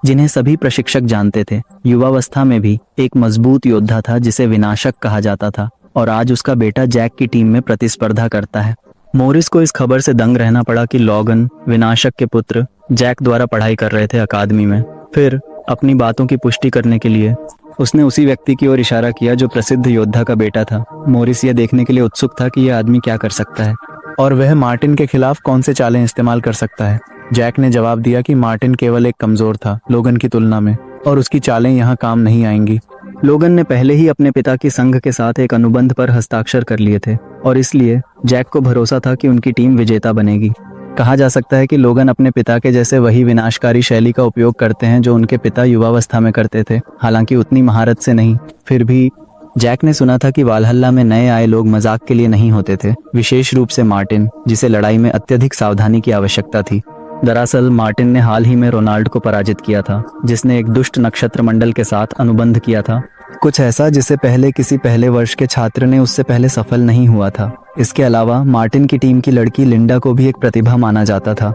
जिन्हें सभी प्रशिक्षक जानते थे। युवावस्था में भी एक मजबूत योद्धा था जिसे विनाशक कहा जाता था और आज उसका बेटा जैक की टीम में प्रतिस्पर्धा करता है। मॉरिस को इस खबर से दंग रहना पड़ा कि लॉगन, विनाशक के पुत्र, जैक द्वारा पढ़ाई कर रहे थे अकादमी में। फिर अपनी बातों की पुष्टि करने के लिए उसने उसी व्यक्ति की ओर इशारा किया जो प्रसिद्ध योद्धा का बेटा था। मॉरिस यह देखने के लिए उत्सुक था कि यह आदमी क्या कर सकता है और वह मार्टिन के खिलाफ कौन से चालें इस्तेमाल कर सकता है। जैक ने जवाब दिया कि मार्टिन केवल एक कमजोर था लोगन की तुलना में और उसकी चालें यहाँ काम नहीं आएंगी। लोगन ने पहले ही अपने पिता की संघ के साथ एक अनुबंध पर हस्ताक्षर कर लिए थे और इसलिए जैक को भरोसा था कि उनकी टीम विजेता बनेगी। कहा जा सकता है कि लोगन अपने पिता के जैसे वही विनाशकारी शैली का उपयोग करते हैं जो उनके पिता युवावस्था में करते थे, हालांकि उतनी महारत से नहीं। फिर भी जैक ने सुना था कि वालहल्ला में नए आए लोग मजाक के लिए नहीं होते थे, विशेष रूप से मार्टिन, जिसे लड़ाई में अत्यधिक सावधानी की आवश्यकता थी। दरअसल मार्टिन ने हाल ही में रोनाल्ड को पराजित किया था, जिसने एक दुष्ट नक्षत्र मंडल के साथ अनुबंध किया था, कुछ ऐसा जिसे पहले किसी पहले वर्ष के छात्र ने उससे पहले सफल नहीं हुआ था। इसके अलावा मार्टिन की टीम की लड़की लिंडा को भी एक प्रतिभा माना जाता था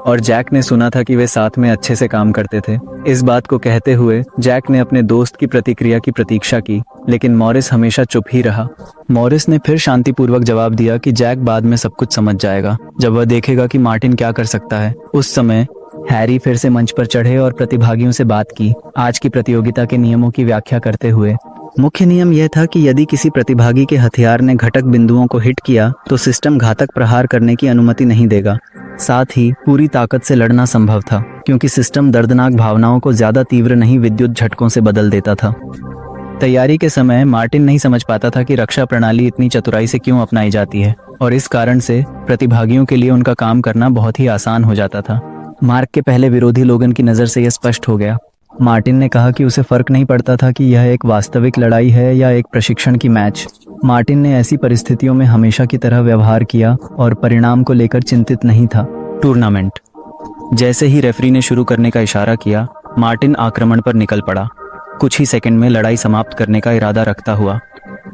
और जैक ने सुना था कि वे साथ में अच्छे से काम करते थे। इस बात को कहते हुए जैक ने अपने दोस्त की प्रतिक्रिया की प्रतीक्षा की, लेकिन मॉरिस हमेशा चुप ही रहा। मॉरिस ने फिर शांतिपूर्वक जवाब दिया कि जैक बाद में सब कुछ समझ जाएगा जब वह देखेगा कि मार्टिन क्या कर सकता है। उस समय हैरी फिर से मंच पर चढ़े और प्रतिभागियों से बात की, आज की प्रतियोगिता के नियमों की व्याख्या करते हुए। मुख्य नियम यह था कि यदि किसी प्रतिभागी के हथियार ने घटक बिंदुओं को हिट किया तो सिस्टम घातक प्रहार करने की अनुमति नहीं देगा। साथ ही पूरी ताकत से लड़ना संभव था, क्योंकि सिस्टम दर्दनाक भावनाओं को ज्यादा तीव्र नहीं विद्युत झटकों से बदल देता था। तैयारी के समय मार्टिन नहीं समझ पाता था कि रक्षा प्रणाली इतनी चतुराई से क्यों अपनाई जाती है और इस कारण से प्रतिभागियों के लिए उनका काम करना बहुत ही आसान हो जाता था। मार्क के पहले विरोधी लोगन की नज़र से यह स्पष्ट हो गया। मार्टिन ने कहा कि उसे फर्क नहीं पड़ता था कि यह एक वास्तविक लड़ाई है या एक प्रशिक्षण की मैच। मार्टिन ने ऐसी परिस्थितियों में हमेशा की तरह व्यवहार किया और परिणाम को लेकर चिंतित नहीं था। टूर्नामेंट जैसे ही रेफरी ने शुरू करने का इशारा किया, मार्टिन आक्रमण पर निकल पड़ा, कुछ ही सेकंड में लड़ाई समाप्त करने का इरादा रखता हुआ।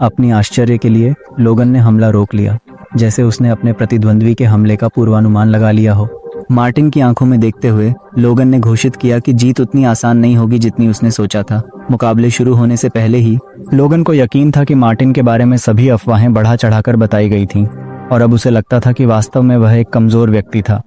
अपनी आश्चर्य के लिए लोगन ने हमला रोक लिया, जैसे उसने अपने प्रतिद्वंद्वी के हमले का पूर्वानुमान लगा लिया हो। मार्टिन की आंखों में देखते हुए लोगन ने घोषित किया कि जीत उतनी आसान नहीं होगी जितनी उसने सोचा था। मुकाबले शुरू होने से पहले ही लोगन को यकीन था कि मार्टिन के बारे में सभी अफवाहें बढ़ा चढ़ाकर बताई गई थीं और अब उसे लगता था कि वास्तव में वह एक कमजोर व्यक्ति था।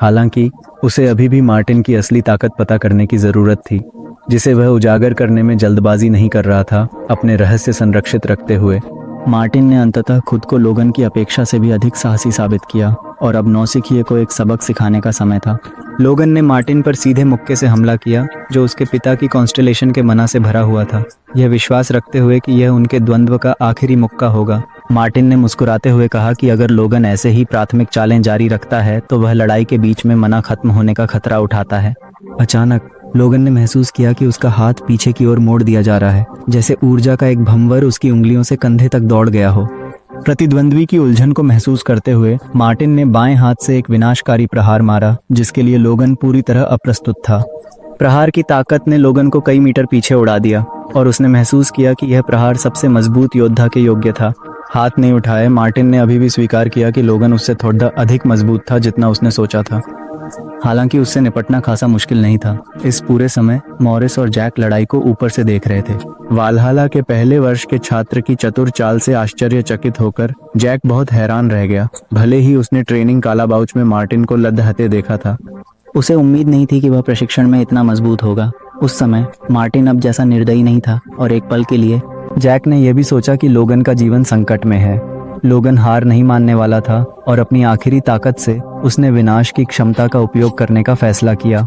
हालांकि उसे अभी भी मार्टिन की असली ताकत पता करने की जरूरत थी, जिसे वह उजागर करने में जल्दबाजी नहीं कर रहा था। अपने रहस्य संरक्षित रखते हुए मार्टिन ने अंततः खुद को लोगन की अपेक्षा से भी अधिक साहसी साबित किया और अब नौसिखिए को एक सबक सिखाने का समय था। लोगन ने मार्टिन पर सीधे मुक्के से हमला किया, जो उसके पिता की कॉन्स्टेलेशन के मना से भरा हुआ था, यह विश्वास रखते हुए कि यह उनके द्वंद्व का आखिरी मुक्का होगा। मार्टिन ने मुस्कुराते हुए कहा कि अगर लोगन ऐसे ही प्राथमिक चालें जारी रखता है तो वह लड़ाई के बीच में मना खत्म होने का खतरा उठाता है। अचानक लोगन ने महसूस किया कि उसका हाथ पीछे की ओर मोड़ दिया जा रहा है, जैसे ऊर्जा का एक भंवर उसकी उंगलियों से कंधे तक दौड़ गया हो। प्रतिद्वंद्वी की उलझन को महसूस करते हुए मार्टिन ने बाएं हाथ से एक विनाशकारी प्रहार मारा, जिसके लिए लोगन पूरी तरह अप्रस्तुत था। प्रहार की ताकत ने लोगन को कई मीटर पीछे उड़ा दिया और उसने महसूस किया कि यह प्रहार सबसे मजबूत योद्धा के योग्य था। हाथ नहीं उठाए, मार्टिन ने अभी भी स्वीकार किया कि लोगन उससे थोड़ा अधिक मजबूत था जितना उसने सोचा था। हालांकि उससे निपटना खासा मुश्किल नहीं था। इस पूरे समय मॉरिस और जैक लड़ाई को ऊपर से देख रहे थे। वालहल्ला के पहले वर्ष के छात्र की चतुर चाल से आश्चर्यचकित होकर जैक बहुत हैरान रह गया। भले ही उसने ट्रेनिंग कालाबाउच में मार्टिन को लद्दहते देखा था, उसे उम्मीद नहीं थी कि वह प्रशिक्षण में इतना मजबूत होगा। उस समय मार्टिन अब जैसा निर्दयी नहीं था और एक पल के लिए जैक ने यह भी सोचा कि लोगन का जीवन संकट में है। लोगन हार नहीं मानने वाला था और अपनी आखिरी ताकत से उसने विनाश की क्षमता का उपयोग करने का फैसला किया।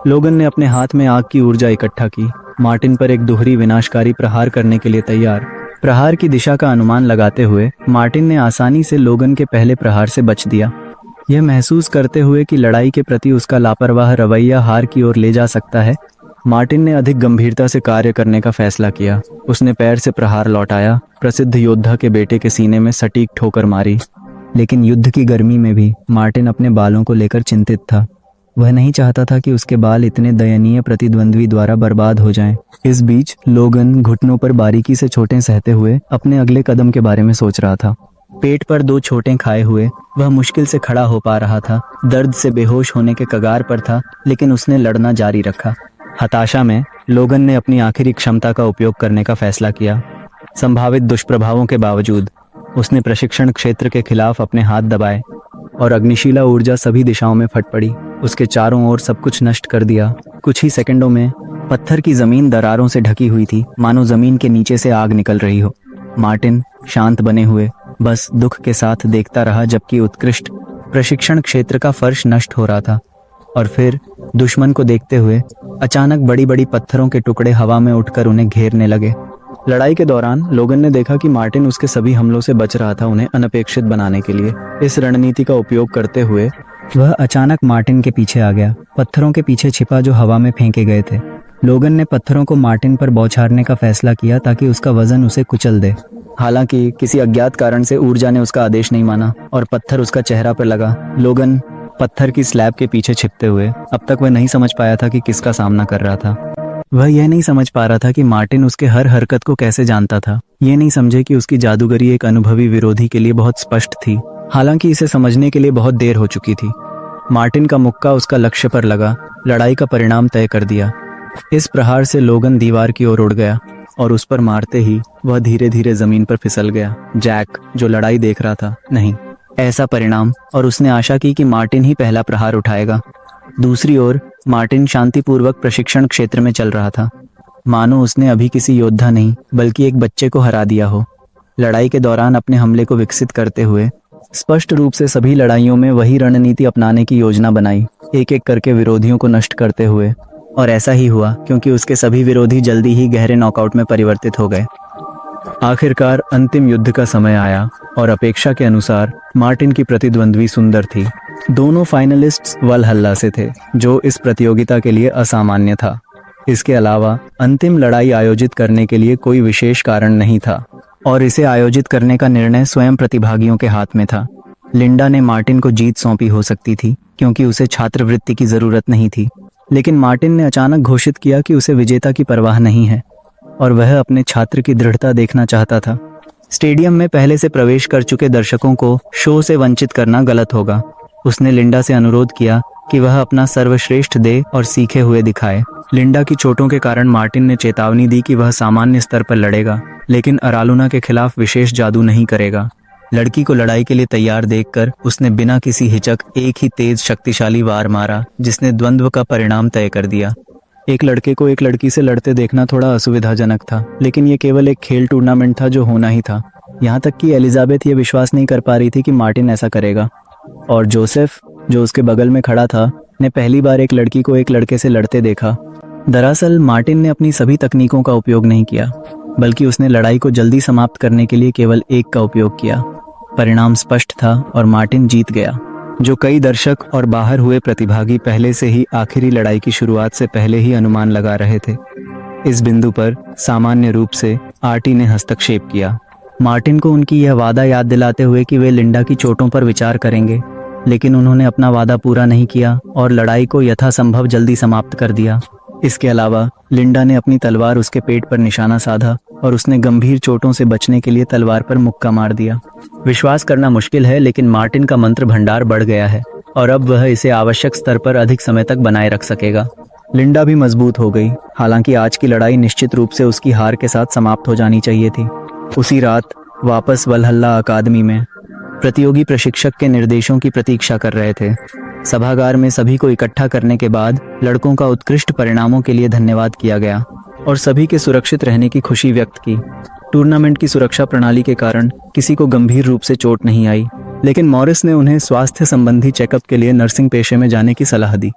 लोगन ने अपने हाथ में आग की ऊर्जा इकट्ठा की, मार्टिन पर एक दोहरी विनाशकारी प्रहार करने के लिए तैयार। प्रहार की दिशा का अनुमान लगाते हुए मार्टिन ने आसानी से लोगन के पहले प्रहार से बच दिया, यह महसूस करते हुए कि लड़ाई के प्रति उसका लापरवाह रवैया हार की ओर ले जा सकता है। मार्टिन ने अधिक गंभीरता से कार्य करने का फैसला किया। उसने पैर से प्रहार लौटाया, प्रसिद्ध योद्धा के बेटे के सीने में सटीक ठोकर मारी। लेकिन युद्ध की गर्मी में भी मार्टिन अपने बालों को लेकर चिंतित था। वह नहीं चाहता था कि उसके बाल इतने दयनीय प्रतिद्वंद्वी द्वारा बर्बाद हो जाएं। इस बीच लोगन घुटनों पर बारीकी से चोटें सहते हुए अपने अगले कदम के बारे में सोच रहा था। पेट पर 2 चोटें खाए हुए वह मुश्किल से खड़ा हो पा रहा था। दर्द से बेहोश होने के कगार पर था, लेकिन उसने लड़ना जारी रखा। हताशा में लोगन ने अपनी आखिरी क्षमता का उपयोग करने का फैसला किया। संभावित दुष्प्रभावों के बावजूद उसने प्रशिक्षण क्षेत्र के खिलाफ अपने हाथ दबाए और अग्निशीला ऊर्जा सभी दिशाओं में फट पड़ी, उसके चारों ओर सब कुछ नष्ट कर दिया। कुछ ही सेकंडों में पत्थर की जमीन दरारों से ढकी हुई थी, मानो जमीन के नीचे से आग निकल रही हो। मार्टिन शांत बने हुए बस दुख के साथ देखता रहा, जबकि उत्कृष्ट प्रशिक्षण क्षेत्र का फर्श नष्ट हो रहा था। और फिर दुश्मन को देखते हुए अचानक बड़ी बड़ी पत्थरों के टुकड़े हवा में उठकर उन्हें घेरने लगे। लड़ाई के दौरान लोगन ने देखा कि मार्टिन उसके सभी हमलों से बच रहा था, उन्हें अनपेक्षित बनाने के लिए। इस रणनीति का उपयोग करते हुए वह अचानक मार्टिन के पीछे आ गया, पत्थरों के पीछे छिपा जो हवा में फेंके गए थे। लोगन ने पत्थरों को मार्टिन पर बौछारने का फैसला किया ताकि उसका वजन उसे कुचल दे। हालांकि किसी अज्ञात कारण से ऊर्जा ने उसका आदेश नहीं माना और पत्थर उसका चेहरा पर लगा। लोगन पत्थर की स्लैब के पीछे छिपते हुए अब तक वह नहीं समझ पाया था कि किसका सामना कर रहा था। वह यह नहीं समझ पा रहा था कि मार्टिन उसके हर हरकत को कैसे जानता था। ये नहीं समझे कि उसकी जादूगरी एक अनुभवी विरोधी के लिए बहुत स्पष्ट थी, हालांकि इसे समझने के लिए बहुत देर हो चुकी थी। मार्टिन का मुक्का उसका लक्ष्य पर लगा, लड़ाई का परिणाम तय कर दिया। इस प्रहार से लोगन दीवार की ओर उड़ गया और उस पर मारते ही वह धीरे धीरे जमीन पर फिसल गया। जैक, जो लड़ाई देख रहा था, नहीं ऐसा परिणाम, और उसने आशा की कि मार्टिन ही पहला प्रहार उठाएगा। दूसरी ओर मार्टिन शांतिपूर्वक प्रशिक्षण क्षेत्र में चल रहा था, मानो उसने अभी किसी योद्धा नहीं बल्कि एक बच्चे को हरा दिया हो। लड़ाई के दौरान अपने हमले को विकसित करते हुए स्पष्ट रूप से सभी लड़ाइयों में वही रणनीति अपनाने की योजना बनाई, एक एक करके विरोधियों को नष्ट करते हुए। और ऐसा ही हुआ क्योंकि उसके सभी विरोधी जल्दी ही गहरे नॉकआउट में परिवर्तित हो गए। आखिरकार अंतिम युद्ध का समय आया और अपेक्षा के अनुसार मार्टिन की प्रतिद्वंद्वी सुंदर थी। दोनों फाइनलिस्ट्स वलहल्ला से थे, जो इस प्रतियोगिता के लिए असामान्य था। इसके अलावा अंतिम लड़ाई आयोजित करने के लिए कोई विशेष कारण नहीं था और इसे आयोजित करने का निर्णय स्वयं प्रतिभागियों के हाथ में था। लिंडा ने मार्टिन को जीत सौंपी हो सकती थी क्योंकि उसे छात्रवृत्ति की जरूरत नहीं थी, लेकिन मार्टिन ने अचानक घोषित किया कि उसे विजेता की परवाह नहीं है और वह अपने छात्र की दृढ़ता देखना चाहता था। स्टेडियम में पहले से प्रवेश कर चुके दर्शकों को शो से वंचित करना गलत होगा। उसने लिंडा से अनुरोध किया कि वह अपना सर्वश्रेष्ठ दे और सीखे हुए दिखाए। लिंडा की चोटों के कारण मार्टिन ने चेतावनी दी कि वह सामान्य स्तर पर लड़ेगा, लेकिन अरालुना के खिलाफ विशेष जादू नहीं करेगा। लड़की को लड़ाई के लिए तैयार देखकर उसने बिना किसी हिचक एक ही तेज शक्तिशाली वार मारा, जिसने द्वंद्व का परिणाम तय कर दिया। एक लड़के को एक लड़की से लड़ते देखना थोड़ा असुविधाजनक था, लेकिन ये केवल एक खेल टूर्नामेंट था जो होना ही था। यहाँ तक कि एलिजाबेथ ये विश्वास नहीं कर पा रही थी कि मार्टिन ऐसा करेगा, और जोसेफ, जो उसके बगल में खड़ा था, ने पहली बार एक लड़की को एक लड़के से लड़ते देखा। दरअसल मार्टिन ने अपनी सभी तकनीकों का उपयोग नहीं किया, बल्कि उसने लड़ाई को जल्दी समाप्त करने के लिए केवल एक का उपयोग किया। परिणाम स्पष्ट था और मार्टिन जीत गया। जो कई दर्शक और बाहर हुए प्रतिभागी पहले से ही आखिरी लड़ाई की शुरुआत से पहले ही अनुमान लगा रहे थे। इस बिंदु पर सामान्य रूप से आर्टी ने हस्तक्षेप किया, मार्टिन को उनकी यह वादा याद दिलाते हुए कि वे लिंडा की चोटों पर विचार करेंगे, लेकिन उन्होंने अपना वादा पूरा नहीं किया और लड़ाई को यथासंभव जल्दी समाप्त कर दिया। इसके अलावा लिंडा ने अपनी तलवार उसके पेट पर निशाना साधा और उसने गंभीर चोटों से बचने के लिए तलवार पर मुक्का मार दिया। विश्वास करना मुश्किल है, लेकिन मार्टिन का मंत्र भंडार बढ़ गया है और अब वह इसे आवश्यक स्तर पर अधिक समय तक बनाए रख सकेगा। लिंडा भी मजबूत हो गई, हालांकि आज की लड़ाई निश्चित रूप से उसकी हार के साथ समाप्त हो जानी चाहिए थी। उसी रात वापस वलहल्ला अकादमी में प्रतियोगी प्रशिक्षक के निर्देशों की प्रतीक्षा कर रहे थे। सभागार में सभी को इकट्ठा करने के बाद लड़कों का उत्कृष्ट परिणामों के लिए धन्यवाद किया गया और सभी के सुरक्षित रहने की खुशी व्यक्त की। टूर्नामेंट की सुरक्षा प्रणाली के कारण किसी को गंभीर रूप से चोट नहीं आई, लेकिन मॉरिस ने उन्हें स्वास्थ्य संबंधी चेकअप के लिए नर्सिंग पेशे में जाने की सलाह दी।